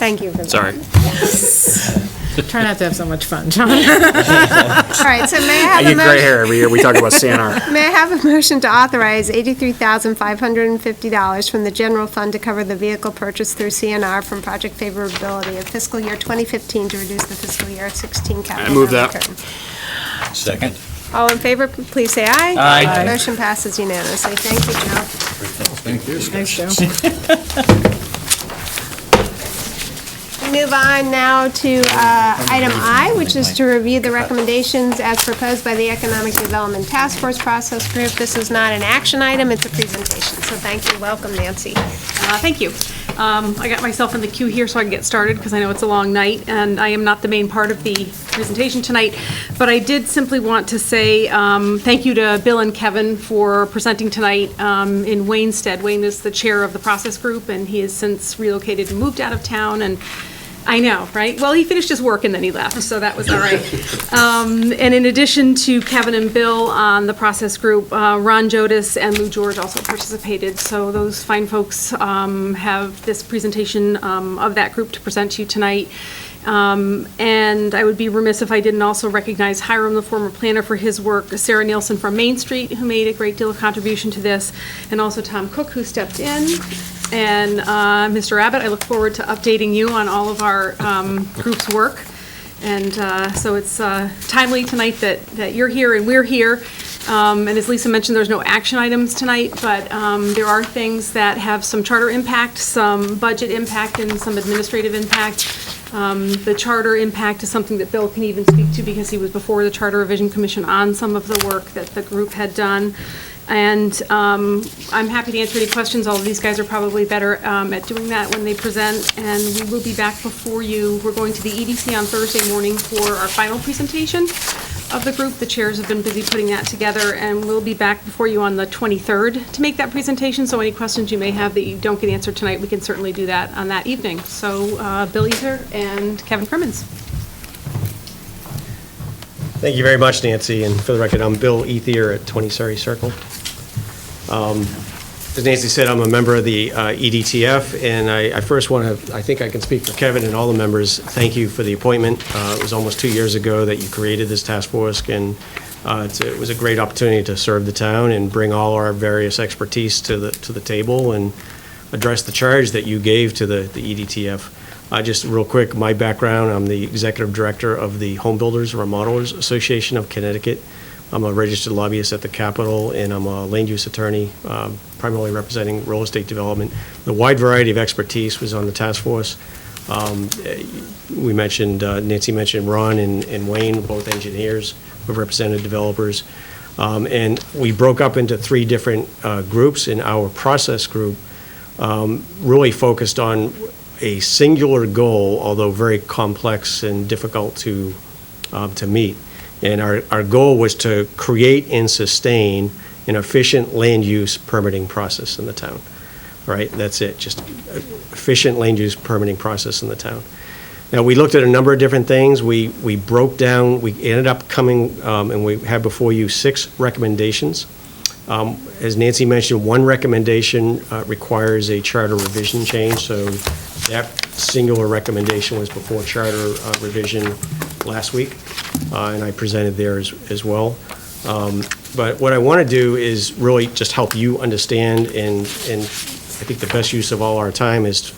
Thank you for that. Sorry. Try not to have so much fun, John. All right, so may I I have a get gray motion? hair every year. We talk about CNR. May I have a motion to authorize $83,550 from the general fund to cover the vehicle purchase through CNR from project favorability of fiscal year 2015 to reduce the fiscal year 16 capital. I move that. return. Second. All in favor, please say aye. Aye. Motion passes unanimously. Thank you, Joe. Thank you. Thanks, Joe. We move on now to item I, which is to review the recommendations as proposed by the Economic Development Task Force Process Group. This is not an action item, it's a presentation. So thank you. Welcome, Nancy. Thank you. I got myself in the queue here so I can get started because I know it's a long night and I am not the main part of the presentation tonight. But I did simply want to say thank you to Bill and Kevin for presenting tonight in Wayne's stead. Wayne is the chair of the process group and he has since relocated and moved out of town, and I know, right? Well, he finished his work and then he left, so that was all right. And in addition to Kevin and Bill on the process group, Ron Jodis and Lou George also participated. So those fine folks have this presentation of that group to present to you tonight. And I would be remiss if I didn't also recognize Hiram, the former planner, for his work, Sarah Nielsen from Main Street, who made a great deal of contribution to this, and also Tom Cook, who stepped in. And Mr. Abbott, I look forward to updating you on all of our group's work. And so it's timely tonight that you're here and we're here. And as Lisa mentioned, there's no action items tonight, but there are things that have some charter impact, some budget impact, and some administrative impact. The charter impact is something that Bill can even speak to because he was before the Charter Revision Commission on some of the work that the group had done. And I'm happy to answer any questions. All of these guys are probably better at doing that when they present. And we will be back before you. We're going to the EDC on Thursday morning for our final presentation of the group. The chairs have been busy putting that together, and we'll be back before you on the 23rd to make that presentation. So any questions you may have that you don't get answered tonight, we can certainly do that on that evening. So Bill Ether and Kevin Crimmins. Thank you very much, Nancy. And for the record, I'm Bill Ethier at 20 Surrey Circle. As Nancy said, I'm a member of the EDTF, and I first want to, I think I can speak for Kevin and all the members, thank you for the appointment. It was almost 2 years ago that you created this task force, and it was a great opportunity to serve the town and bring all our various expertise to the table and address the charge that you gave to the EDTF. Just real quick, my background, I'm the executive director of the Home Builders Remodelers Association of Connecticut. I'm a registered lobbyist at the Capitol, and I'm a land use attorney, primarily representing real estate development. The wide variety of expertise was on the task force. We mentioned, Nancy mentioned Ron and Wayne, both engineers who represented developers. And we broke up into 3 different groups, and our process group really focused on a singular goal, although very complex and difficult to meet. And our goal was to create and sustain an efficient land use permitting process in the town. All right, that's it, just efficient land use permitting process in the town. Now, we looked at a number of different things. We broke down, we ended up coming, and we had before you 6 recommendations. As Nancy mentioned, 1 recommendation requires a charter revision change, so that singular recommendation was before charter revision last week, and I presented there as well. But what I want to do is really just help you understand, and I think the best use of all our time is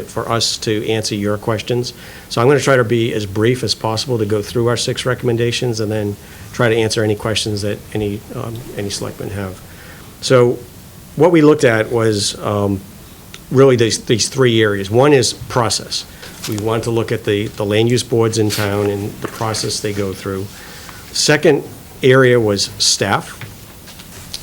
for us to answer your questions. So I'm going to try to be as brief as possible to go through our 6 recommendations and then try to answer any questions that any selectmen have. So what we looked at was really these 3 areas. One is process. We want to look at the land use boards in town and the process they go through. Second area was staff.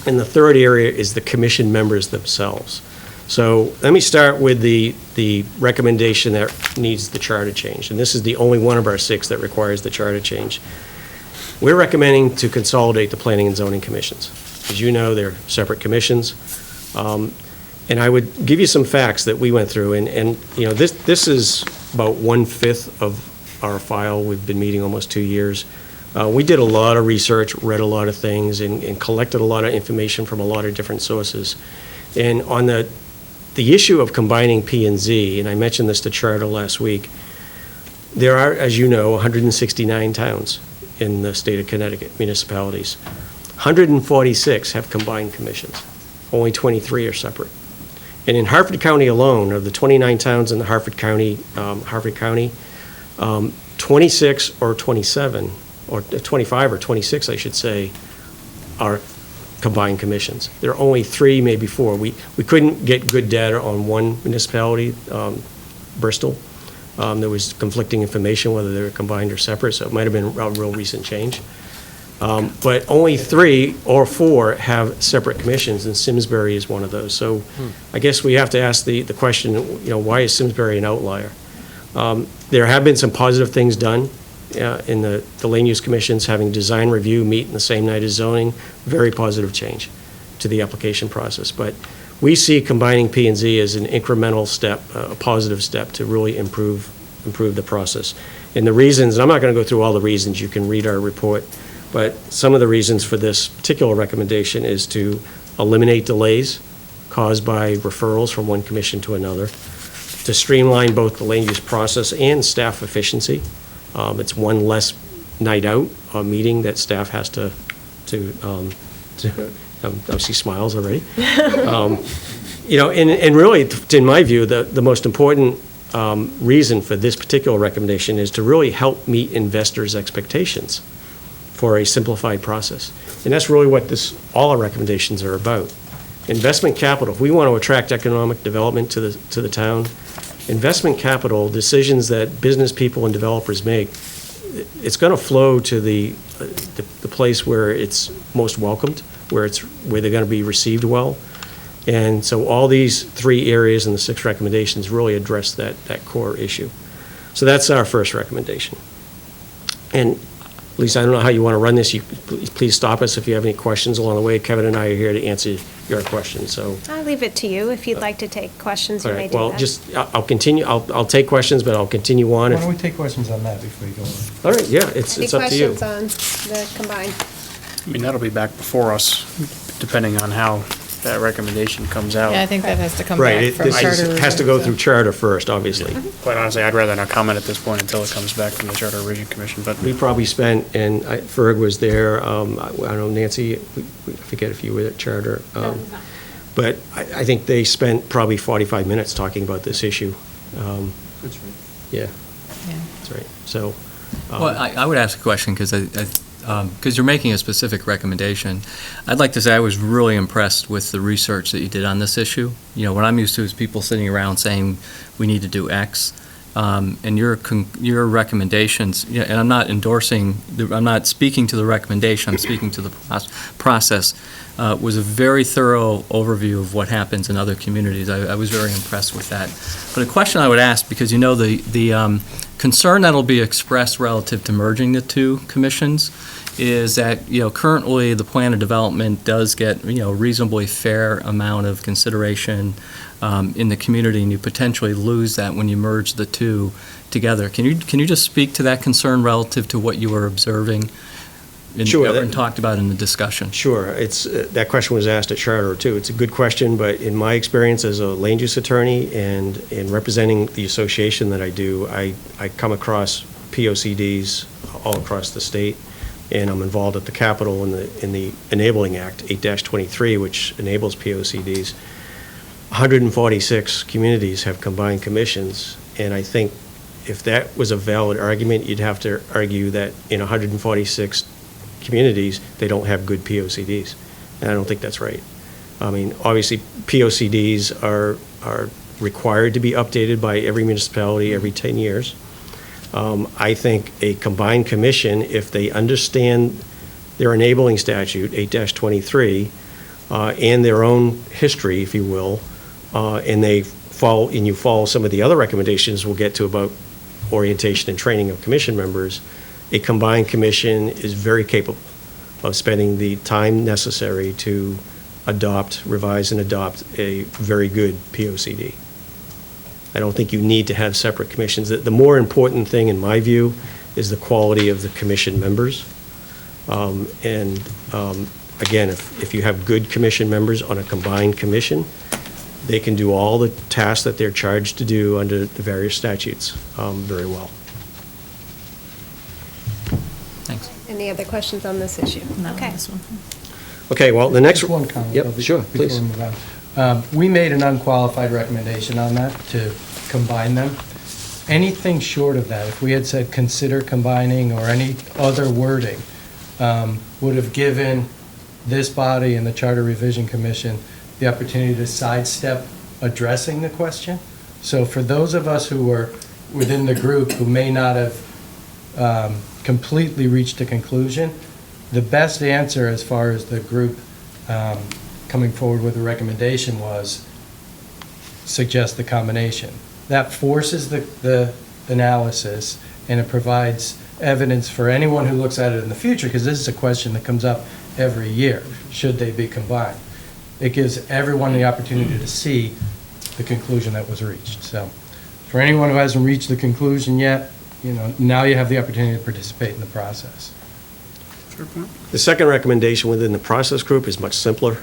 And the third area is the commission members themselves. So let me start with the recommendation that needs the charter change. And this is the only one of our 6 that requires the charter change. We're recommending to consolidate the planning and zoning commissions. As you know, they're separate commissions. And I would give you some facts that we went through. And you know, this is about 1/5 of our file. We've been meeting almost 2 years. We did a lot of research, read a lot of things, and collected a lot of information from a lot of different sources. And on the The issue of combining P and Z, and I mentioned this to Charter last week, there are, as you know, 169 towns in the state of Connecticut, municipalities. 146 have combined commissions. Only 23 are separate. And in Hartford County alone, of the 29 towns in the Hartford County, 26 or 27, or 25 or 26, I should say, are combined commissions. There are only 3, maybe 4. We couldn't get good data on one municipality, Bristol. There was conflicting information whether they were combined or separate, so it might have been a real recent change. But only 3 or 4 have separate commissions, and Simsbury is one of those. So I guess we have to ask the question, why is Simsbury an outlier? There have been some positive things done in the land use commissions, having design review meet in the same night as zoning, very positive change to the application process. But we see combining P and Z as an incremental step, a positive step to really improve the process. And the reasons, and I'm not going to go through all the reasons, you can read our report, but some of the reasons for this particular recommendation is to eliminate delays caused by referrals from one commission to another, to streamline both the land use process and staff efficiency. It's one less night out, meeting that staff has to I see smiles already. And really, in my view, the most important reason for this particular recommendation is to really help meet investors' expectations for a simplified process. And that's really what all our recommendations are about. Investment capital, if we want to attract economic development to the town, investment capital, decisions that business people and developers make, it's going to flow to the place where it's most welcomed, where they're going to be received well. And so all these 3 areas in the 6 recommendations really address that core issue. So that's our first recommendation. And Lisa, I don't know how you want to run this. Please stop us if you have any questions along the way. Kevin and I are here to answer your questions, so. I'll leave it to you. If you'd like to take questions, you All may right, do well, that. I'll continue, I'll take questions, but I'll continue on. Why don't we take questions on that before you go on? All right, yeah, it's up to you. Any questions on the combined? I mean, that'll be back before us, depending on how that recommendation comes out. Yeah, I think that has to come Right, back from charter. it has to go through charter first, obviously. Quite honestly, I'd rather not comment at this point until it comes back from the Charter Revision Commission, but. We probably spent, and Ferg was there, I don't know, Nancy, I forget if you were at charter. But I think they spent probably 45 minutes talking about this issue. That's right. Yeah. That's right. So. Well, I would ask a question, because you're making a specific recommendation. I'd like to say I was really impressed with the research that you did on this issue. What I'm used to is people sitting around saying, we need to do X. And your recommendations, and I'm not I'm not speaking to the recommendation, I'm speaking to the process, was a very thorough overview of what happens in other communities. I was very impressed with that. But a question I would ask, because the concern that'll be expressed relative to merging the 2 commissions is that, currently the plan of development does get, a reasonably fair amount of consideration in the community, and you potentially lose that when you merge the 2 together. Can you just speak to that concern relative to what you were observing and talked about in the discussion? Sure. That question was asked at charter too. It's a good question, but in my experience as a land use attorney and in representing the association that I do, I come across POCDs all across the state, and I'm involved at the Capitol in the Enabling Act 8-23, which enables POCDs. 146 communities have combined commissions, and I think if that was a valid argument, you'd have to argue that in 146 communities, they don't have good POCDs, and I don't think that's right. I mean, obviously, POCDs are required to be updated by every municipality every 10 years. I think a combined commission, if they understand their enabling statute, 8-23, and their own history, if you will, and you follow some of the other recommendations we'll get to about orientation and training of commission members, a combined commission is very capable of spending the time necessary to revise and adopt a very good POCD. I don't think you need to have separate commissions. The more important thing, in my view, is the quality of the commission members. Again, if you have good commission members on a combined commission, they can do all the tasks that they're charged to do under the various statutes very well. Any other questions on this issue? No, Okay. this one. Okay, well, the next. Just one comment. Yep, though, sure, before please. we move on. We made an unqualified recommendation on that to combine them. Anything short of that, if we had said consider combining or any other wording, would have given this body and the Charter Revision Commission the opportunity to sidestep addressing the question. So for those of us who were within the group who may not have completely reached a conclusion, the best answer as far as the group coming forward with a recommendation was suggest the combination. That forces the analysis, and it provides evidence for anyone who looks at it in the future, because this is a question that comes up every year. Should they be combined? It gives everyone the opportunity to see the conclusion that was reached. So for anyone who hasn't reached the conclusion yet, now you have the opportunity to participate in the process. The second recommendation within the process group is much simpler.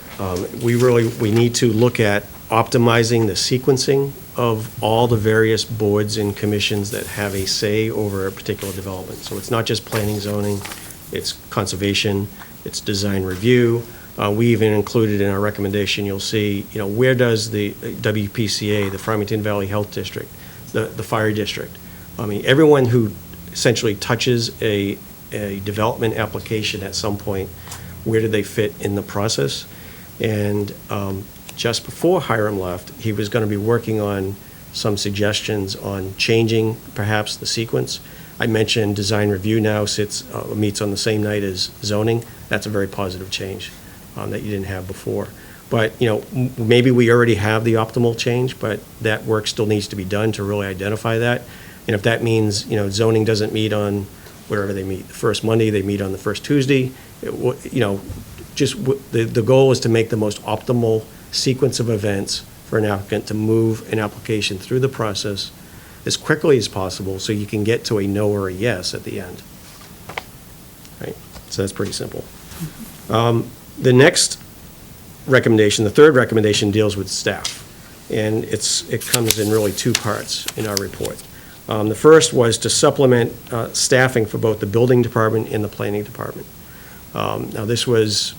We need to look at optimizing the sequencing of all the various boards and commissions that have a say over a particular development. So it's not just planning, zoning, it's conservation, it's design review. We even included in our recommendation, you'll see, where does the WPCA, the Farmington Valley Health District, the fire district, everyone who essentially touches a development application at some point, where do they fit in the process? And just before Hiram left, he was going to be working on some suggestions on changing perhaps the sequence. I mentioned design review now meets on the same night as zoning. That's a very positive change that you didn't have before. But, maybe we already have the optimal change, but that work still needs to be done to really identify that. And if that means, zoning doesn't meet on wherever they meet, the first Monday, they meet on the first Tuesday, the goal is to make the most optimal sequence of events for an applicant to move an application through the process as quickly as possible so you can get to a no or a yes at the end. Right? So that's pretty simple. The next recommendation, the third recommendation, deals with staff. And it comes in really two parts in our report. The first was to supplement staffing for both the building department and the planning department. Now, this was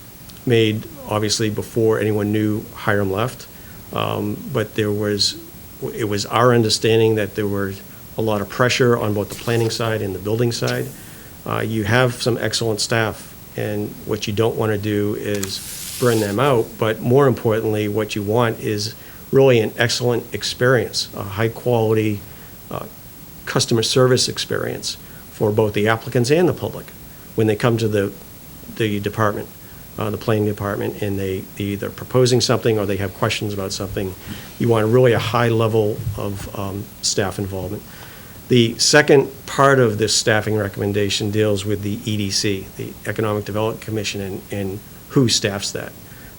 made, obviously, before anyone knew Hiram left, but it was our understanding that there were a lot of pressure on both the planning side and the building side. You have some excellent staff, and what you don't want to do is burn them out, but more importantly, what you want is really an excellent experience, a high-quality customer service experience for both the applicants and the public when they come to the department, the planning department, and they're either proposing something or they have questions about something. You want really a high level of staff involvement. The second part of this staffing recommendation deals with the EDC, the Economic Development Commission, and who staffs that.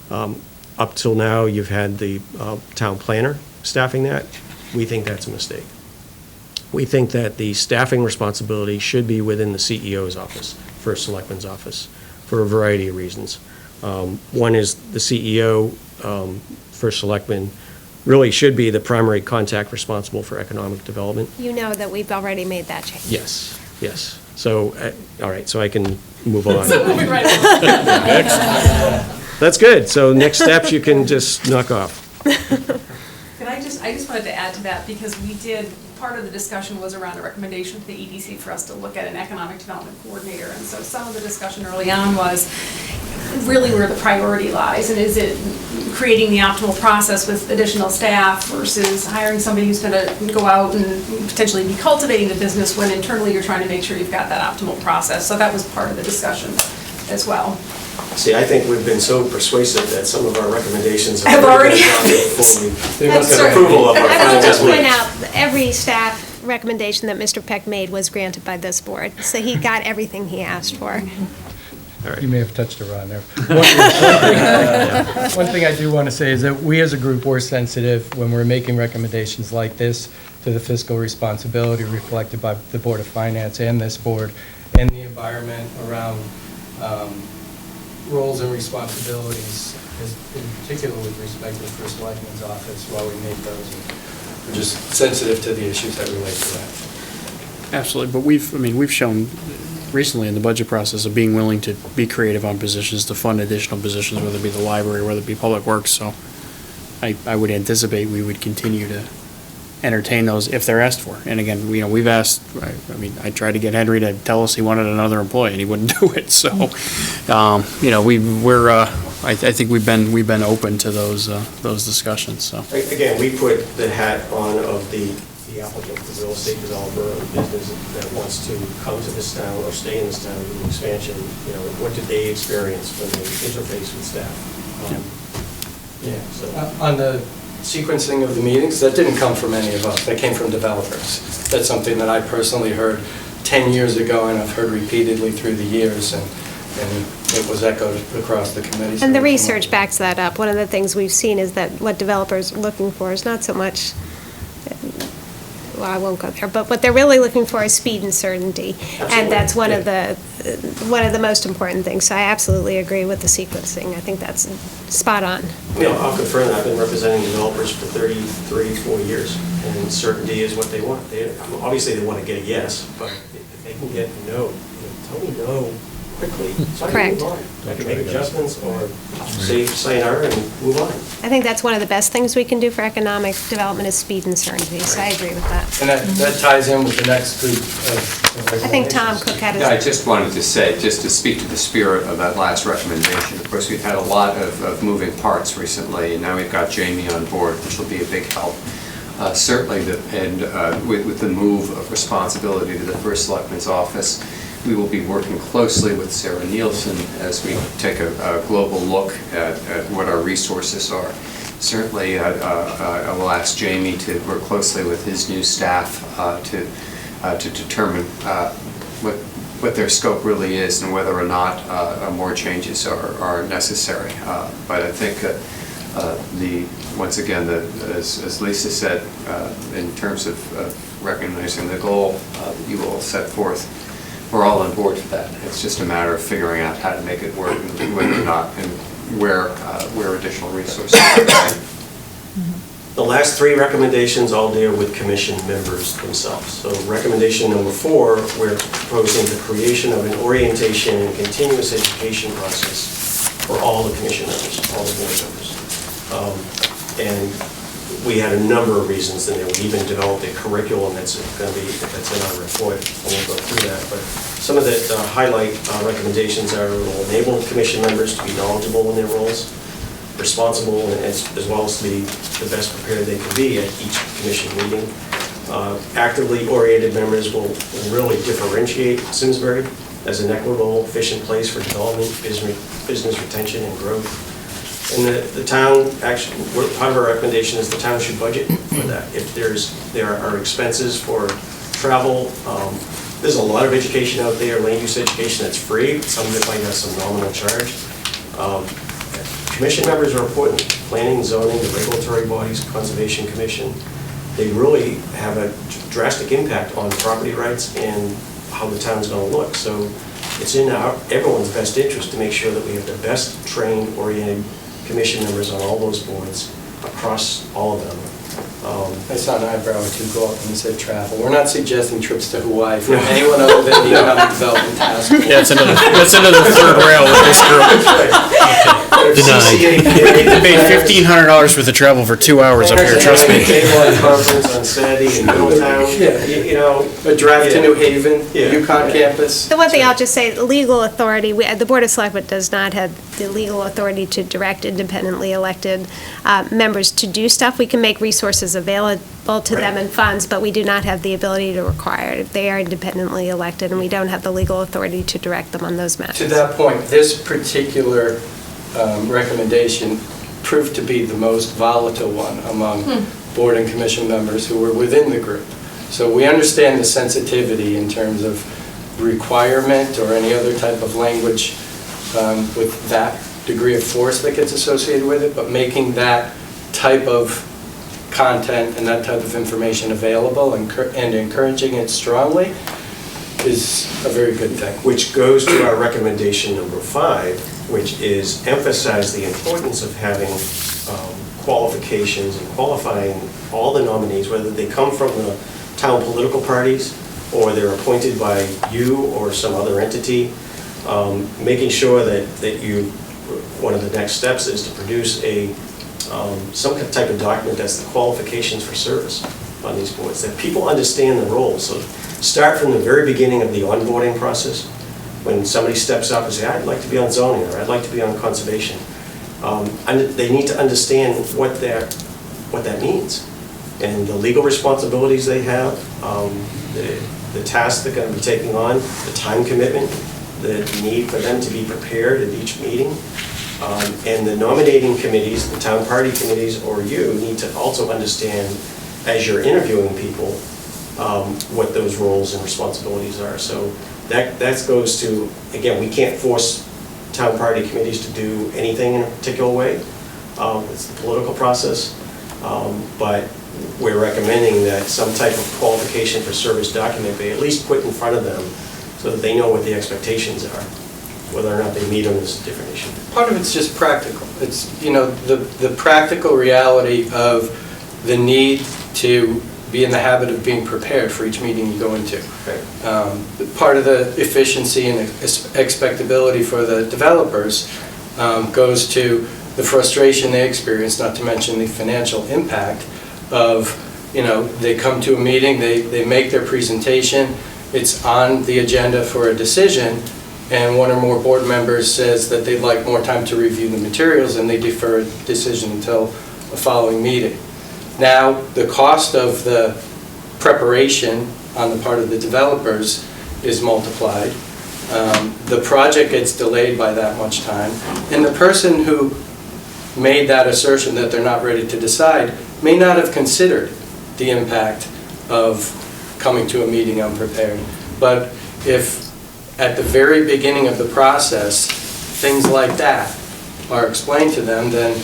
Up till now, you've had the town planner staffing that. We think that's a mistake. We think that the staffing responsibility should be within the CEO's office, First Selectman's office, for a variety of reasons. One is the CEO, First Selectman, really should be the primary contact responsible for economic development. You know that we've already made that change. Yes. So, all right, so I can move on. So moving right on. That's good. So next steps you can just knock off. I just wanted to add to that, because part of the discussion was around a recommendation to the EDC for us to look at an economic development coordinator. And so some of the discussion early on was really where the priority lies, and is it creating the optimal process with additional staff versus hiring somebody who's going to go out and potentially be cultivating the business when internally you're trying to make sure you've got that optimal process. So that was part of the discussion as well. See, I think we've been so persuasive that some of our recommendations have already got approval of our I will just final point out, that every staff recommendation that Mr. Peck made was granted by this board, so he got everything he asked for. You may have touched around there. One thing I do want to say is that we as a group were sensitive when we're making recommendations like this to the fiscal responsibility reflected by the Board of Finance and this board, and the environment around roles and responsibilities, in particular with respect to the First Selectman's office, while we make those. We're just sensitive to the issues that relate to that. Absolutely, but we've shown recently in the budget process of being willing to be creative on positions, to fund additional positions, whether it be the library, whether it be public works, so I would anticipate we would continue to entertain those if they're asked for. And again, we've asked, I tried to get Henry to tell us he wanted another employee, and he wouldn't do it, so, I think we've been open to those discussions, so. Again, we put the hat on of the applicant, the real estate developer or business that wants to come to this town or stay in this town with expansion. What did they experience when they interface with staff? On the sequencing of the meetings, that didn't come from any of us. That came from developers. That's something that I personally heard 10 years ago, and I've heard repeatedly through the years, and it was echoed across the committee. And the research backs that up. One of the things we've seen is that what developers are looking for is not so much, well, I won't go there, but what they're really looking for is speed and certainty. Absolutely. And that's one of the most important things. So I absolutely agree with the sequencing. I think that's spot on. I'll confirm that. I've been representing developers for 34 years, and certainty is what they want. Obviously, they want to get a yes, but if they can get a no, tell me no quickly, so I can move on. I can make adjustments or say sayonara and move on. I think that's one of the best things we can do for economic development is speed and certainty, so I agree with that. And that ties in with the next group of I think Tom Cook had his... Yeah, I just wanted to say, just to speak to the spirit of that last recommendation, of course, we've had a lot of moving parts recently, and now we've got Jamie on board, which will be a big help. Certainly, with the move of responsibility to the First Selectman's office, we will be working closely with Sarah Nielsen as we take a global look at what our resources are. Certainly, I will ask Jamie to work closely with his new staff to determine what their scope really is and whether or not more changes are necessary. But I think once again, as Lisa said, in terms of recognizing the goal that you all set forth, we're all on board for that. It's just a matter of figuring out how to make it work, and whether or not, and where additional resources are going. The last three recommendations all deal with commission members themselves. So recommendation number 4, we're proposing the creation of an orientation and continuous education process for all the commission members, all the board members. And we had a number of reasons in there. We even developed a curriculum that's in our report. I won't go through that, but some of the highlight recommendations are will enable commission members to be knowledgeable in their roles, responsible, and as well as to be the best prepared they can be at each commission meeting. Actively oriented members will really differentiate Simsbury as an equitable, efficient place for development, business retention, and growth. And the town, actually, part of our recommendation is the town should budget for that. If there are expenses for travel, there's a lot of education out there, land use education that's free. Some of it might have some nominal charge. Commission members are important. Planning, zoning, the regulatory bodies, Conservation Commission, they really have a drastic impact on property rights and how the town's going to look. So it's in everyone's best interest to make sure that we have the best trained, oriented commission members on all those boards across all of them. I saw an eyebrow or two go up when you said travel. We're not suggesting trips to Hawaii for anyone other than the Economic Development Task Force. Yeah, that's into the third rail with this group. They paid $1,500 for the travel for 2 hours up here, trust me. Conference on Saturday in Middletown, a drive to New Haven, UConn campus. The one thing I'll just say, legal authority, the Board of Selectmen does not have the legal authority to direct independently elected members to do stuff. We can make resources available to them and funds, but we do not have the ability to require it. They are independently elected, and we don't have the legal authority to direct them on those matters. To that point, this particular recommendation proved to be the most volatile one among board and commission members who were within the group. So we understand the sensitivity in terms of requirement or any other type of language with that degree of force that gets associated with it, but making that type of content and that type of information available and encouraging it strongly is a very good thing. Which goes to our recommendation number 5, which is emphasize the importance of having qualifications and qualifying all the nominees, whether they come from the town political parties or they're appointed by you or some other entity, making sure that you, one of the next steps is to produce some type of document that's the qualifications for service on these boards, that people understand the roles. So start from the very beginning of the onboarding process, when somebody steps up and say, I'd like to be on zoning, or I'd like to be on conservation. They need to understand what that means, and the legal responsibilities they have, the tasks they're going to be taking on, the time commitment, the need for them to be prepared at each meeting. And the nominating committees, the town party committees, or you need to also understand, as you're interviewing people, what those roles and responsibilities are. So that goes to, again, we can't force town party committees to do anything in a particular way. It's the political process. But we're recommending that some type of qualification for service document be at least put in front of them so that they know what the expectations are. Whether or not they meet them is a different issue. Part of it's just practical. It's, the practical reality of the need to be in the habit of being prepared for each meeting you go into. Right. Part of the efficiency and expectability for the developers goes to the frustration they experience, not to mention the financial impact of, they come to a meeting, they make their presentation, it's on the agenda for a decision, and one or more board members says that they'd like more time to review the materials, and they defer a decision until a following meeting. Now, the cost of the preparation on the part of the developers is multiplied. The project gets delayed by that much time, and the person who made that assertion that they're not ready to decide may not have considered the impact of coming to a meeting unprepared. But if at the very beginning of the process, things like that are explained to them, then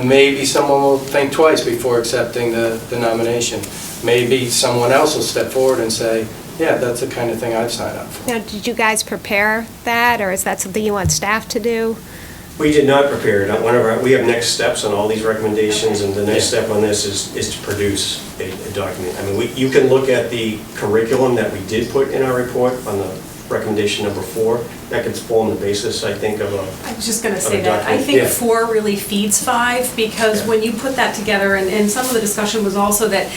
maybe someone will think twice before accepting the nomination. Maybe someone else will step forward and say, yeah, that's the kind of thing I'd sign up for. Now, did you guys prepare that, or is that something you want staff to do? We did not prepare it. We have next steps on all these recommendations, and the next step on this is to produce a document. I mean, you can look at the curriculum that we did put in our report on the recommendation number 4. That could form the basis, I think, of a I was just going to say a that. I document. think Yeah. 4 really feeds 5, because when you put that together, and some of the discussion was also that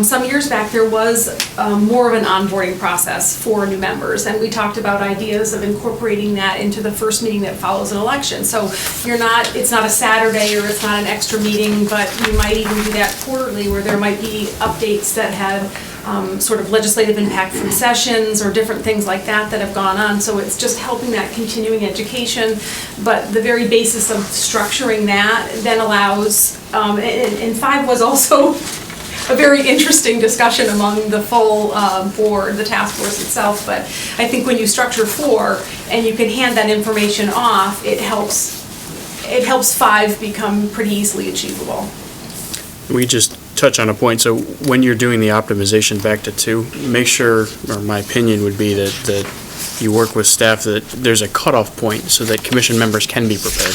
some years back there was more of an onboarding process for new members, and we talked about ideas of incorporating that into the first meeting that follows an election. So it's not a Saturday or it's not an extra meeting, but you might even do that quarterly, where there might be updates that had sort of legislative impact from sessions or different things like that have gone on. So it's just helping that continuing education. But the very basis of structuring that then allows, and 5 was also a very interesting discussion among the full board, the task force itself. But I think when you structure 4 and you can hand that information off, it helps 5 become pretty easily achievable. We just touch on a point. So when you're doing the optimization back to 2, make sure, or my opinion would be that you work with staff that there's a cutoff point so that commission members can be prepared.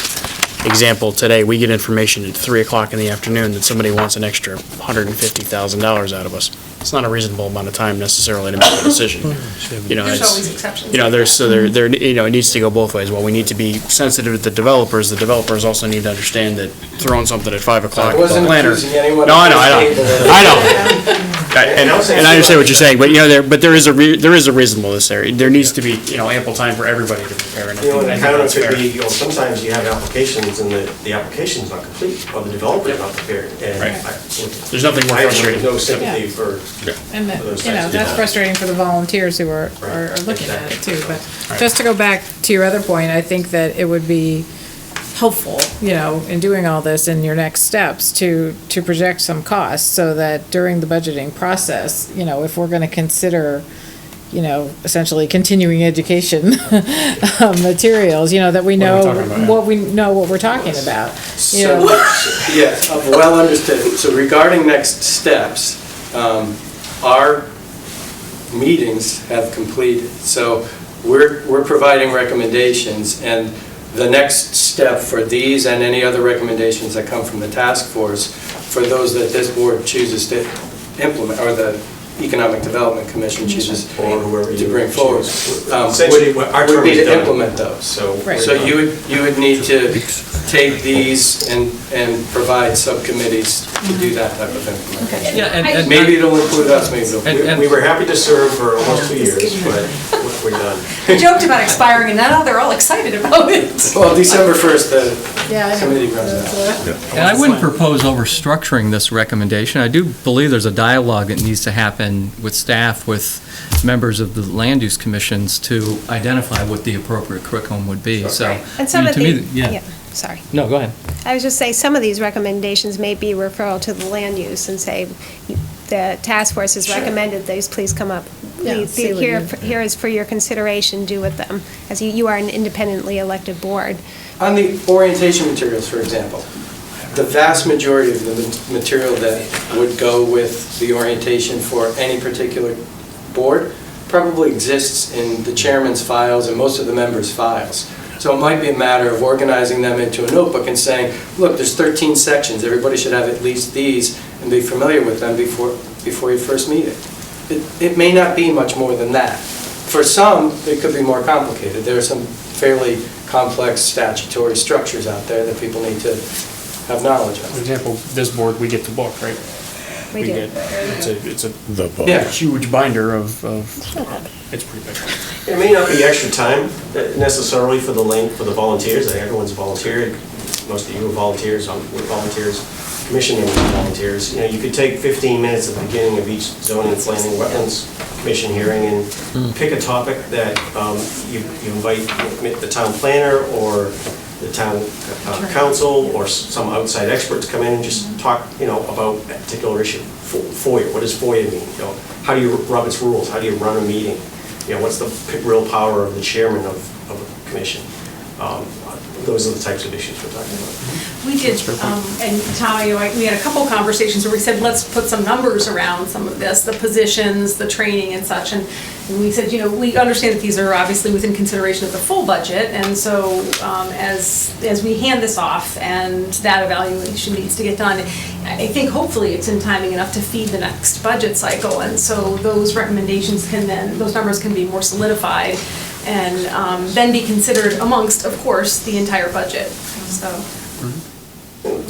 Example, today, we get information at 3 o'clock in the afternoon that somebody wants an extra $150,000 out of us. It's not a reasonable amount of time necessarily to make a decision. There's always exceptions. It needs to go both ways. While we need to be sensitive to the developers also need to understand that throwing something at 5 o'clock with a planner. No, I know. And I understand what you're saying, but there is a reasonableness there. There needs to be ample time for everybody to prepare. And I think that's fair. Sometimes you have applications and the application's not complete, or the developer's not prepared. And There's nothing more frustrating. I have no sympathy for And those that's frustrating for the volunteers who are looking at it too. But just to go back to your other point, I think that it would be helpful, in doing all this in your next steps to project some costs so that during the budgeting process, if we're going to consider, essentially continuing education materials, that we know what we're talking about. So, yes, well understood. So regarding next steps, our meetings have completed. So we're providing recommendations, and the next step for these and any other recommendations that come from the task force, for those that this board chooses to implement, or the Economic Development Commission chooses to bring forward, Essentially, what our would term be is to done. implement those. So Right. you would need to take these and provide subcommittees to do that type of implementation. Yeah, and- Maybe it'll include us, maybe it'll. We were happy to serve for almost 2 years, but we're done. I joked about expiring, and now they're all excited about it. Well, December 1st, the Yeah, I know. committee runs out. And I wouldn't propose overstructuring this recommendation. I do believe there's a dialogue that needs to happen with staff, with members of the land use commissions to identify what the appropriate curriculum would be, so. And some of to me, the, sorry. No, go ahead. I was just saying, some of these recommendations may be referral to the land use and say, the task force has recommended these, please come up. Yeah, see what you- Here is for your consideration, do with them, as you are an independently elected board. On the orientation materials, for example, the vast majority of the material that would go with the orientation for any particular board probably exists in the chairman's files and most of the members' files. So it might be a matter of organizing them into a notebook and saying, look, there's 13 sections, everybody should have at least these and be familiar with them before you first meet it. It may not be much more than that. For some, it could be more complicated. There are some fairly complex statutory structures out there that people need to have knowledge of. For example, this board, we get the book, right? We do. It's a The book. huge binder of, it's pretty big. It may not be extra time necessarily for the volunteers. I think everyone's volunteered. Most of you are volunteers. We're volunteers. Commission members are volunteers. You could take 15 minutes at the beginning of each zoning, planning, wetlands commission hearing and pick a topic that you invite the town planner or the town council or some outside experts come in and just talk, about a particular issue. FOIA, what does FOIA mean? How do you, Robert's rules, how do you run a meeting? What's the real power of the chairman of a commission? Those are the types of issues we're talking about. We did, and Tom, we had a couple conversations where we said, let's put some numbers around some of this, the positions, the training and such, and we said, we understand that these are obviously within consideration of the full budget, and so as we hand this off and that evaluation needs to get done, I think hopefully it's in timing enough to feed the next budget cycle, and so those recommendations those numbers can be more solidified and then be considered amongst, of course, the entire budget, so.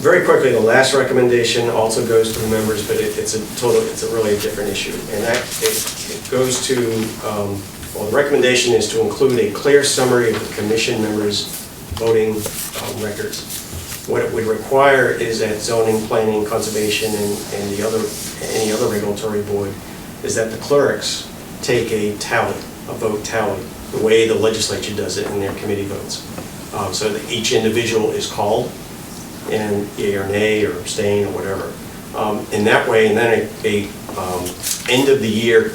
Very quickly, the last recommendation also goes to the members, but it's a really different issue. And that, it goes to, the recommendation is to include a clear summary of the commission members' voting records. What it would require is that zoning, planning, conservation, and any other regulatory board, is that the clerks take a vote tally, the way the legislature does it in their committee votes. So that each individual is called, and yea or nay or abstain or whatever. In that way, and then a end of the year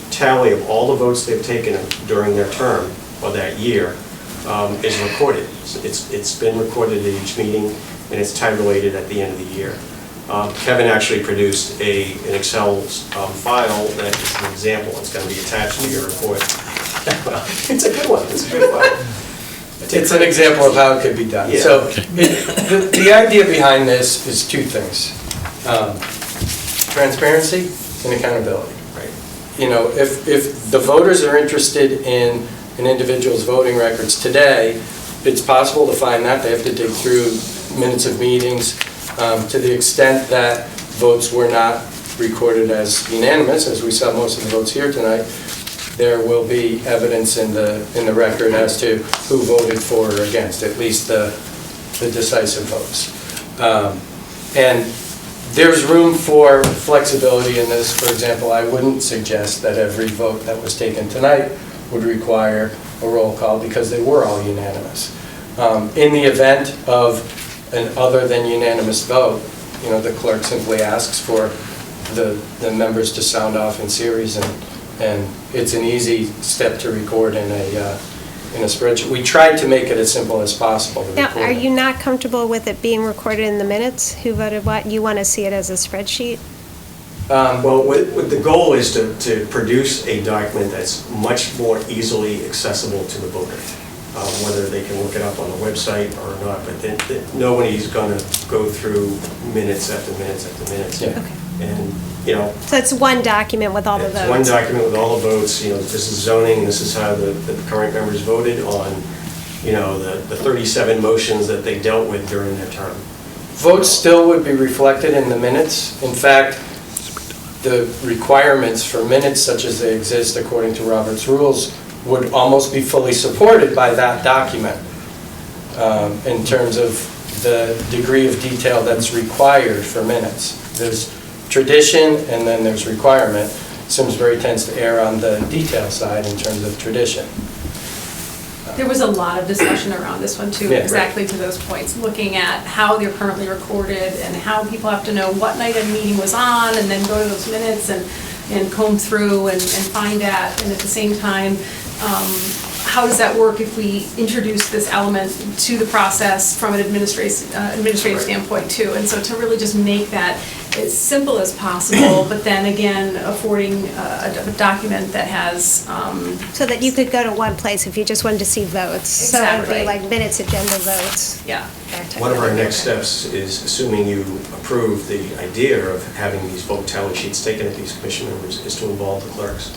tally of all the votes they've taken during their term or that year is recorded. So it's been recorded at each meeting and it's tabulated at the end of the year. Kevin actually produced an Excel file that is an example. It's going to be attached to your report. It's a good one. It's a good file. It's an example of how it could be done. Yeah. So the idea behind this is two things. Transparency and accountability. Right. If the voters are interested in an individual's voting records today, it's possible to find that. They have to dig through minutes of meetings. To the extent that votes were not recorded as unanimous, as we saw most of the votes here tonight, there will be evidence in the record as to who voted for or against, at least the decisive votes. And there's room for flexibility in this. For example, I wouldn't suggest that every vote that was taken tonight would require a roll call because they were all unanimous. In the event of an other than unanimous vote, the clerk simply asks for the members to sound off in series, and it's an easy step to record in a spreadsheet. We tried to make it as simple as possible to Now, record are it. you not comfortable with it being recorded in the minutes? Who voted what? You want to see it as a spreadsheet? Well, what the goal is to produce a document that's much more easily accessible to the voter. whether they can look it up on the website or not, but nobody's going to go through minutes after minutes after minutes. And, So it's one document with all the it's votes? one document with all the votes, this is zoning, this is how the current members voted on, the 37 motions that they dealt with during their term. Votes still would be reflected in the minutes. In fact, the requirements for minutes such as they exist according to Robert's rules would almost be fully supported by that document in terms of the degree of detail that's required for minutes. There's tradition and then there's requirement. Simsbury tends to err on the detail side in terms of tradition. There was a lot of discussion around this one too, Yeah, exactly to those points, looking at how they're currently recorded and how people have to know what night a meeting was on and then go to those minutes and comb through and find that. And at the same time, how does that work if we introduce this element to the process from an administrative standpoint too? And so to really just make that as simple as possible, but then again, affording a document that has. So that you could go to one place if you just wanted to see votes. So it would be Exactly. like minutes, agenda, votes. Yeah. One of our next steps is, assuming you approve the idea of having these vote tally sheets taken at these commission members, is to involve the clerks.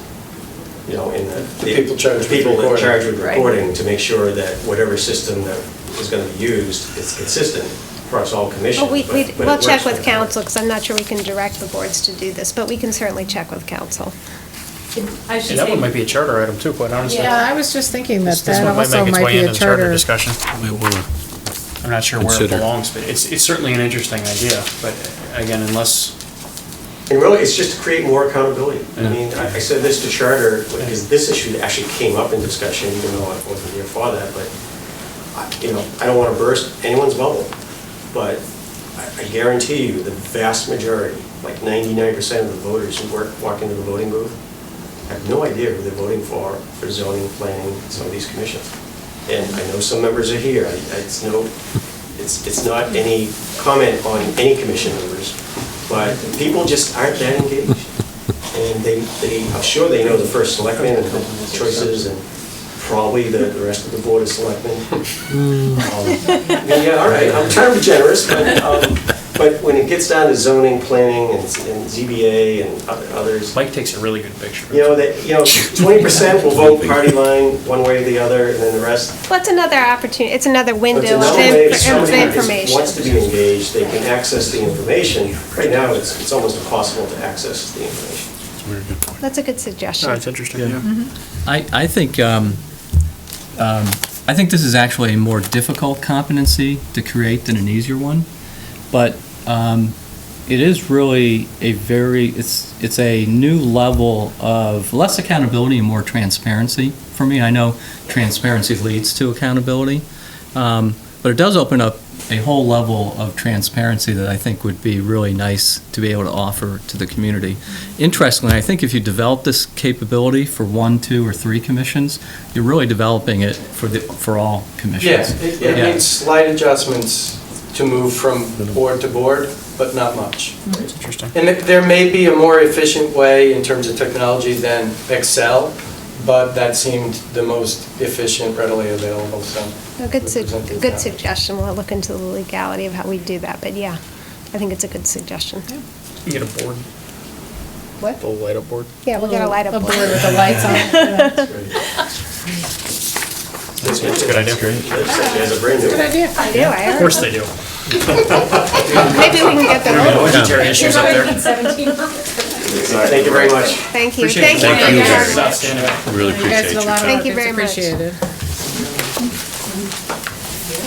In The people charged with people that recording. charge with Right. recording, to make sure that whatever system that is going to be used is consistent across all commissions. Well, but it we'll check works with for council, because I'm not sure we can direct the boards to do this, but we can certainly check with council. I should And that say, one might be a charter item too, quite honestly. Yeah, I was just thinking that This that one might also make its might way be into a the charter charter. discussion. I'm not sure where it Consider. belongs, but it's certainly an interesting idea, but again, unless, And really, it's just to create more accountability. I mean, I said this to Charter, because this issue actually came up in discussion, even though I wasn't here for that, but, I don't want to burst anyone's bubble, but I guarantee you, the vast majority, like 99% of the voters who walk into the voting booth, have no idea who they're voting for zoning, planning, some of these commissions. And I know some members are here, it's not any comment on any commission members, but people just aren't that engaged. And I'm sure they know the first selectman and the choices and probably the rest of the board of selectmen. Yeah, all right, I'm trying to be generous, but when it gets down to zoning, planning, and ZBA and others, Mike takes a really good picture. 20% will vote party line one way or the other, and then the rest. Well, it's another opportunity, it's another But window it's of another way, if somebody information. wants to be engaged, they can access the information. Right now, it's almost impossible to access the information. That's a good suggestion. Oh, it's interesting, yeah. I think this is actually a more difficult competency to create than an easier one, but it is really it's a new level of less accountability and more transparency for me. I know transparency leads to accountability, but it does open up a whole level of transparency that I think would be really nice to be able to offer to the community. Interestingly, I think if you develop this capability for 1, 2, or 3 commissions, you're really developing it for all commissions. Yes, it needs slight adjustments to move from board to board, but not much. It's interesting. And there may be a more efficient way in terms of technology than Excel, but that seemed the most efficient, readily available, so. A good suggestion. We'll look into the legality of how we do that, but yeah, I think it's a good suggestion. You get a board. What? A light up board. Yeah, we'll get a light up A board. board with the lights on it. That's a good idea. There's a brand new. Good idea. I do, I heard. Of course they do. Maybe we can get them. Budgetary issues up there. Thank you very much. Thank you. Appreciate it. Thank you. This is outstanding. Really You guys did a lot of Thank work. you very It's much. appreciated.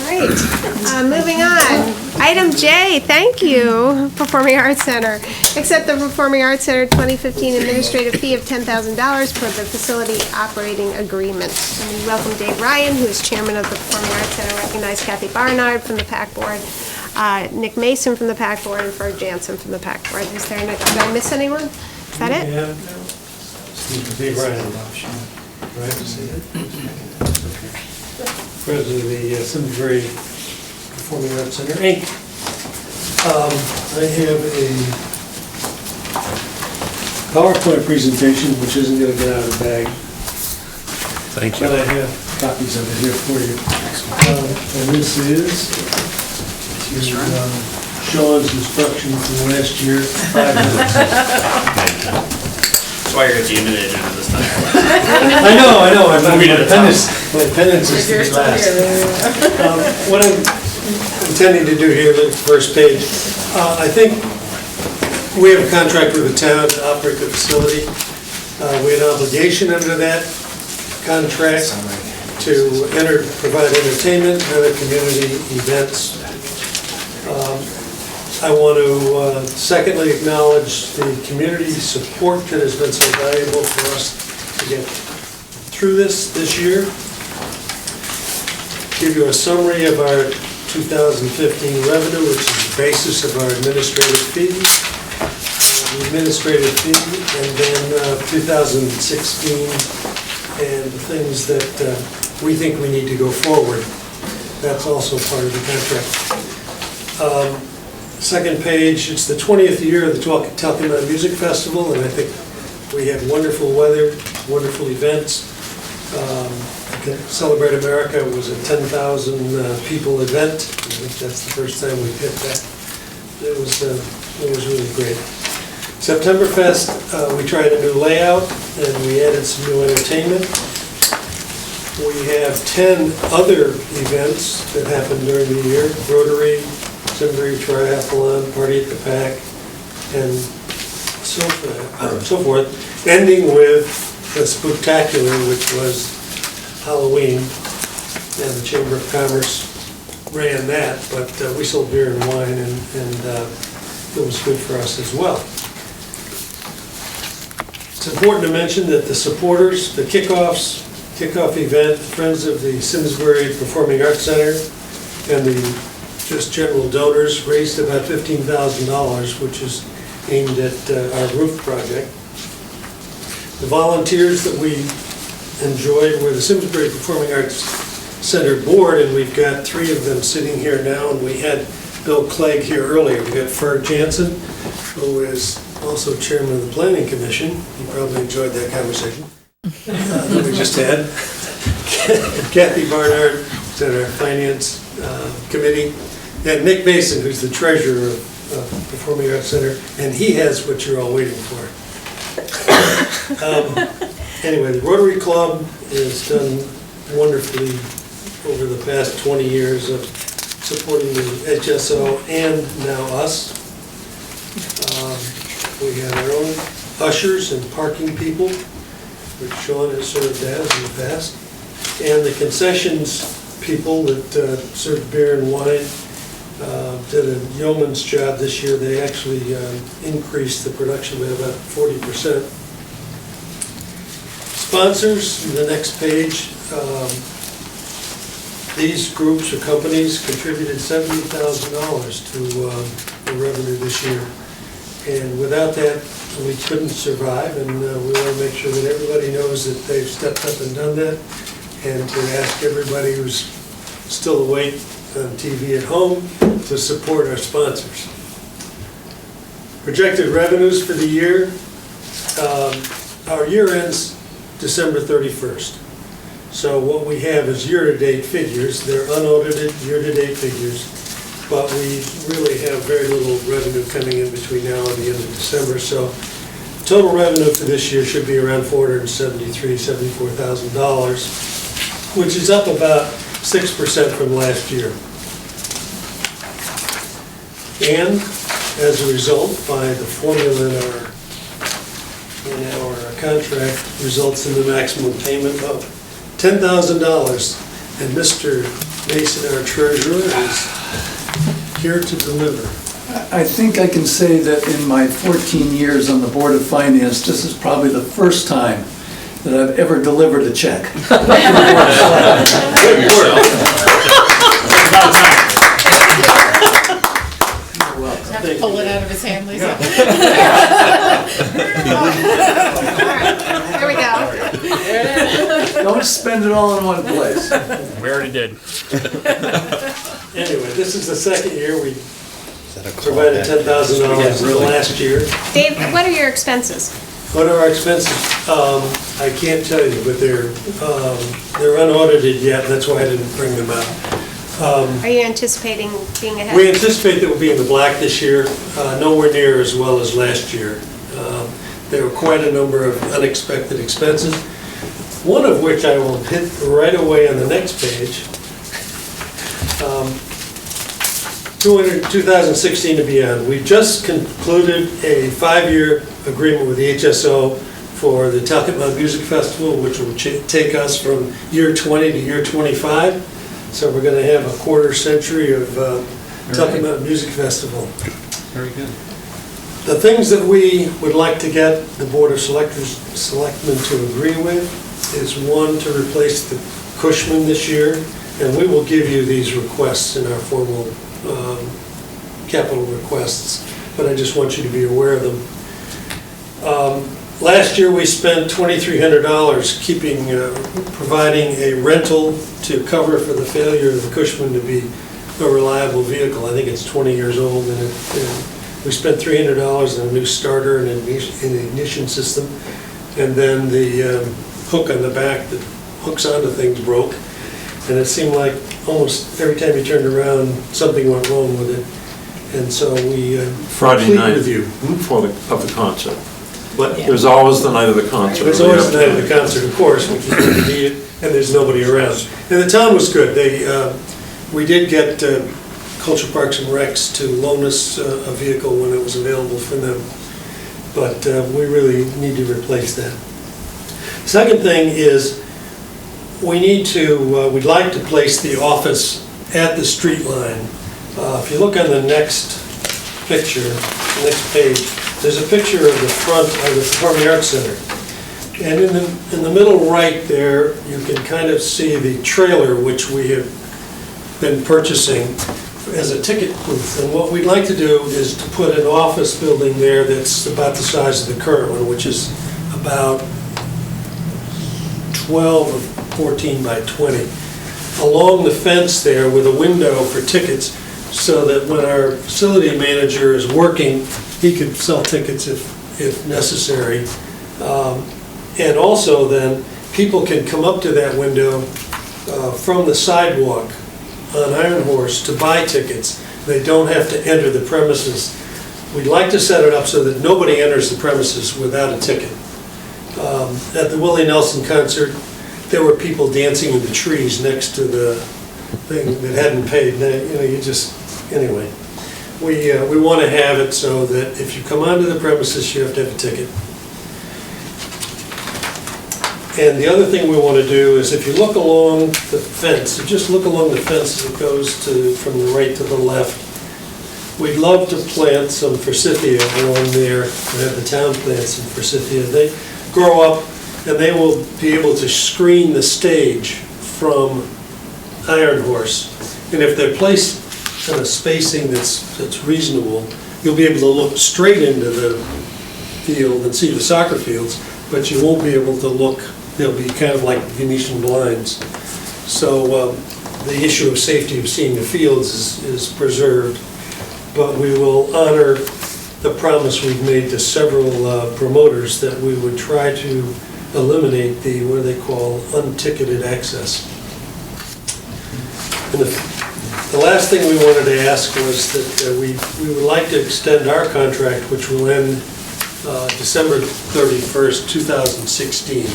All right, moving on. Item J, thank you, Performing Arts Center. Accept the Performing Arts Center 2015 administrative fee of $10,000 for the facility operating agreement. And we welcome Dave Ryan, who is chairman of the Performing Arts Center, recognize Kathy Barnard from the PAC board, Nick Mason from the PAC board, and Ferg Jansen from the PAC board. Is there, did I miss anyone? Is that it? Yeah, Dave Ryan, do I have to say that? President of the Simsbury Performing Arts Center, Inc. I have a PowerPoint presentation, which isn't going to get out of the bag. Thank you. But I have copies of it here for you. And this is Sean's instruction from last year, 5 minutes. That's why you're at the end of this time. I know, my Moving to the top. penance is to be last. What I'm intending to do here, look at the first page, I think we have a contract with the town to operate the facility. We had an obligation under that contract to provide entertainment and other community events. I want to secondly acknowledge the community support that has been so valuable for us to get through this year. Give you a summary of our 2015 revenue, which is the basis of our administrative fee, and then 2016 and the things that we think we need to go forward. That's also part of the contract. Second page, it's the 20th year of the Talking About Music Festival, and I think we had wonderful weather, wonderful events. Celebrate America was a 10,000 people event. I think that's the first time we've hit that. It was really great. Septemberfest, we tried a new layout and we added some new entertainment. We have 10 other events that happened during the year: Rotary, Simsbury Triathlon, Party at the Pack, and so forth, ending with the Spooktacular, which was Halloween, and the Chamber of Commerce ran that, but we sold beer and wine, and it was good for us as well. It's important to mention that the supporters, the kickoff event, Friends of the Simsbury Performing Arts Center, and the just general donors raised about $15,000, which is aimed at our roof project. The volunteers that we enjoyed were the Simsbury Performing Arts Center board, and we've got 3 of them sitting here now, and we had Bill Clegg here earlier. We got Ferg Jansen, who is also chairman of the Planning Commission. You probably enjoyed that conversation that we just had. Kathy Barnard, who's at our Finance Committee, and Nick Mason, who's the treasurer of Performing Arts Center, and he has what you're all waiting for. Anyway, the Rotary Club has done wonderfully over the past 20 years of supporting the HSO and now us. We have our own ushers and parking people, which Sean has served as in the past, and the concessions people that serve beer and wine did a yeoman's job this year. They actually increased the production by about 40%. Sponsors, the next page, these groups or companies contributed $70,000 to the revenue this year. And without that, we couldn't survive, and we want to make sure that everybody knows that they've stepped up and done that, and to ask everybody who's still awake on TV at home to support our sponsors. Projected revenues for the year, our year ends December 31st. So what we have is year-to-date figures. They're unaudited year-to-date figures, but we really have very little revenue coming in between now and the end of December. So total revenue for this year should be around $474,000, which is up about 6% from last year. And as a result, by the formula in our contract, results in the maximum payment of $10,000. And Mr. Mason, our treasurer, is here to deliver. I think I can say that in my 14 years on the Board of Finance, this is probably the first time that I've ever delivered a check. Good work. Have to pull it out of his hand, Lisa. All right, here we go. Don't spend it all in one place. We already did. Anyway, this is the second year we provided $10,000 for last year. Dave, what are your expenses? What are our expenses? I can't tell you, but they're unaudited yet, that's why I didn't bring them out. Are you anticipating being ahead? We anticipate that we'll be in the black this year, nowhere near as well as last year. There were quite a number of unexpected expenses, one of which I will hit right away on the next page. 2016 and beyond. We just concluded a 5-year agreement with the HSO for the Talcott Mountain Music Festival, which will take us from year 20 to year 25. So we're going to have a quarter century of Talcott Mountain Music Festival. Very good. The things that we would like to get the Board of Selectmen to agree with is, one, to replace the Cushman this year, and we will give you these requests in our formal capital requests, but I just want you to be aware of them. Last year we spent $2,300 providing a rental to cover for the failure of the Cushman to be a reliable vehicle. I think it's 20 years old, and we spent $300 on a new starter and an ignition system, and then the hook on the back that hooks onto things broke, and it seemed like almost every time you turned around something went wrong with it, and so we Friday night with you of the concert. But It was always the night of the concert. There's always the night of the concert, of course, which is when you need it, and there's nobody around. And the town was good. We did get Culture Parks and Recs to loan us a vehicle when it was available for them, but we really need to replace that. Second thing is, we'd like to place the office at the street line. If you look on the next picture, the next page, there's a picture of the front of the Performing Arts Center. And in the middle right there, you can kind of see the trailer which we have been purchasing as a ticket booth. And what we'd like to do is to put an office building there that's about the size of the current one, which is about 12 or 14 by 20, along the fence there with a window for tickets, so that when our facility manager is working, he could sell tickets if necessary. And also then, people can come up to that window from the sidewalk on Iron Horse to buy tickets. They don't have to enter the premises. We'd like to set it up so that nobody enters the premises without a ticket. At the Willie Nelson concert, there were people dancing in the trees next to the thing that hadn't paid. Anyway, we want to have it so that if you come onto the premises, you have to have a ticket. And the other thing we want to do is, if you look along the fence, just look along the fence as it goes from the right to the left, we'd love to plant some forsythia along there, and have the town plant some forsythia. They grow up, and they will be able to screen the stage from Iron Horse. And if they're placed in a spacing that's reasonable, you'll be able to look straight into the field and see the soccer fields, but you won't be able to look. They'll be kind of like Venetian blinds. So the issue of safety of seeing the fields is preserved, but we will honor the promise we've made to several promoters that we would try to eliminate what they call unticketed access. And the last thing we wanted to ask was that we would like to extend our contract, which will end December 31st, 2016.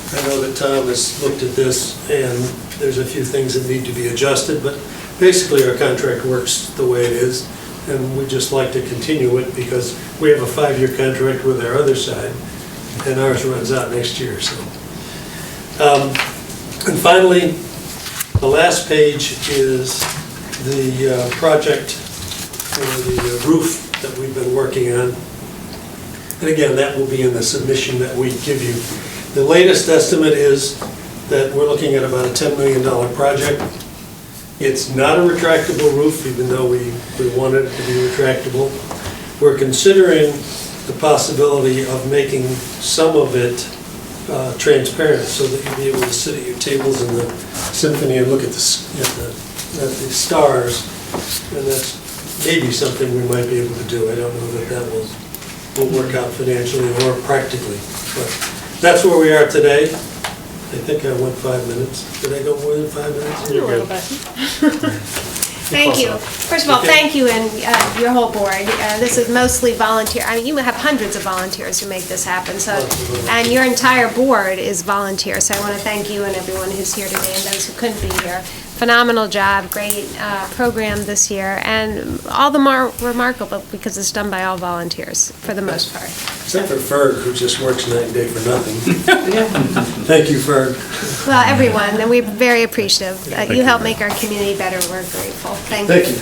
I know that Tom has looked at this, and there's a few things that need to be adjusted, but basically our contract works the way it is, and we'd just like to continue it because we have a 5-year contract with our other side, and ours runs out next year. So, and finally, the last page is the project for the roof that we've been working on. And again, that will be in the submission that we give you. The latest estimate is that we're looking at about a $10 million project. It's not a retractable roof, even though we want it to be retractable. We're considering the possibility of making some of it transparent, so that you'll be able to sit at your tables in the symphony and look at the stars. And that's maybe something we might be able to do. I don't know that will will work out financially or practically. But that's where we are today. I think I went 5 minutes. Did I go more than 5 minutes? A little bit. Thank you. First of all, thank you and your whole board. This is mostly volunteer. I mean, you have hundreds of volunteers who make this happen, so, and your entire board is volunteer, so I want to thank you and everyone who's here today and those who couldn't be here. Phenomenal job, great program this year, and all the more remarkable because it's done by all volunteers, for the most part. Except for Ferg, who just works night and day for nothing. Thank you, Ferg. Well, everyone, and we're very appreciative. You help make our community better. We're grateful. Thank you.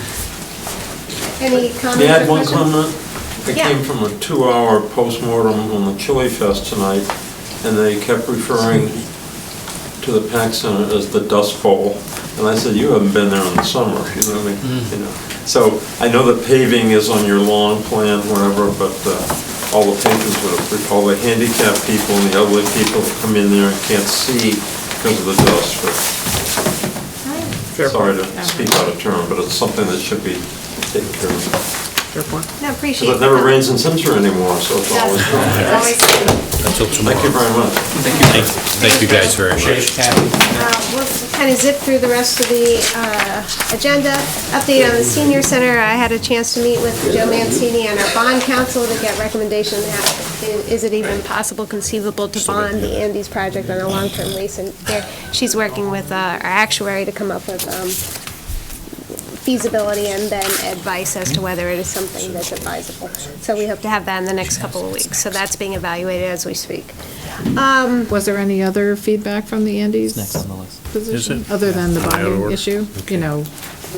Any comments? May I add or one questions? comment? I Yeah. came from a 2-hour postmortem on the Chili Fest tonight, and they kept referring to the PAC Center as the Dust Bowl. And I said, you haven't been there in the summer, you know what I mean? You know. So I know that paving is on your long plan, whatever, but all the patrons, all the handicapped people and the elderly people that come in there and can't see because of the dust. Sorry to speak out of turn, but it's something that should be taken care of. No, appreciate Because it. it never rains in Simsbury anymore, so it's always dry. Always. Thank you very much. Thank you guys very much. We'll kind of zip through the rest of the agenda. Update on the senior center. I had a chance to meet with Joe Mancini and our bond counsel to get recommendation. Is it even possible, conceivable to bond the Andes project on a long-term lease? And she's working with our actuary to come up with feasibility and then advice as to whether it is something that's advisable. So we hope to have that in the next couple of weeks. So that's being evaluated as we speak. Was there any other feedback from the Andes Next on the list. position? Is it? Other than the Out of bonding order. issue, you know,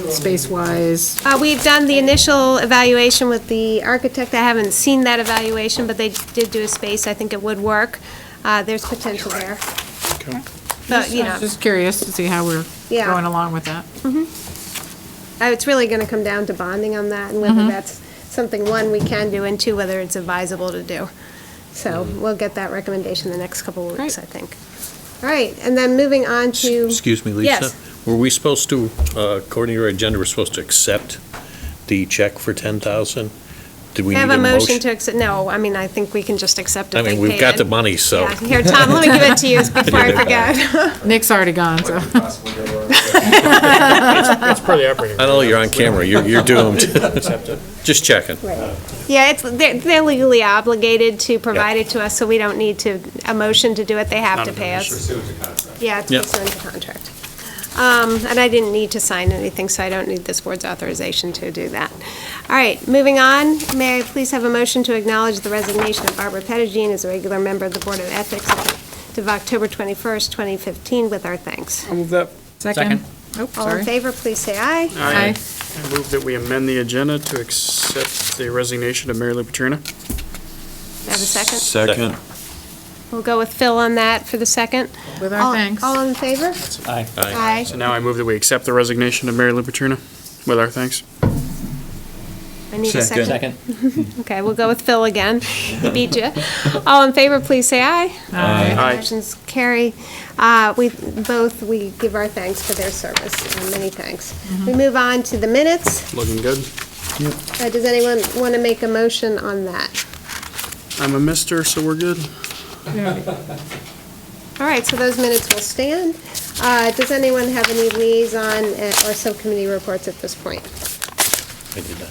space-wise? We've done the initial evaluation with the architect. I haven't seen that evaluation, but they did do a space. I think it would work. There's potential there. But, you know, Just curious to see how we're Yeah. going along with that. it's really going to come down to bonding on that and whether that's something, one, we can do, and two, whether it's advisable to do. So we'll get that recommendation the next couple of weeks, I think. All right, and then moving on to. Excuse me, Lisa? Yes. Were we supposed to, according to our agenda, we're supposed to accept the check for 10,000? Did we I need have a a motion motion? to accept, no, I mean, I think we can just accept it. I mean, They we've paid got it. the money, so. Yeah. Here, Tom, let me give it to you before I forget. Nick's already gone, so. It's per the operating. I know you're on camera, you're doomed. Just checking. Yeah, they're legally obligated to provide it to us, so we don't need a motion to do it. They have to pay us. Yeah, it's Yep. pursuant to contract. And I didn't need to sign anything, so I don't need this board's authorization to do that. All right, moving on, may I please have a motion to acknowledge the resignation of Barbara Pettigene as a regular member of the Board of Ethics effective October 21st, 2015, with our thanks. I'll move that. Second. Oh, All in sorry. favor, please say aye. Aye. I move that we amend the agenda to accept the resignation of Mary Lou Petrina. Have a second? Second. We'll go with Phil on that for the second. With our All- thanks. All in favor? Aye. Aye. So now I move that we accept the resignation of Mary Lou Petrina with our thanks. I need a second. Second. Okay, we'll go with Phil again. He beat you. All in favor, please say aye. Aye. Motion's carry. We give our thanks for their service. Many thanks. We move on to the minutes. Looking good. Does anyone want to make a motion on that? I'm a mister, so we're good. All right, so those minutes will stand. Does anyone have any liaison or subcommittee reports at this point? I did that.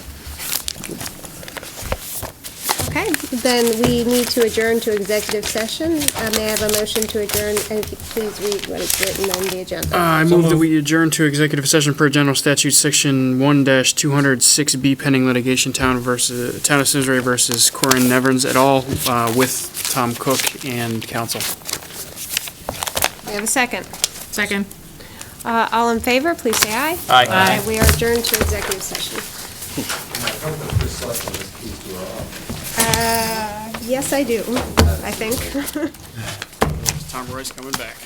Okay, then we need to adjourn to executive session. May I have a motion to adjourn, and please read what is written on the agenda. I move that we adjourn to executive session per general statute section 1-206B pending litigation town of Simsbury versus Corin Neverns et al. With Tom Cook and counsel. May I have a second? Second. All in favor, please say aye. Aye. Aye. We are adjourned to executive session. Yes, I do, I think. Tom Roy's coming back.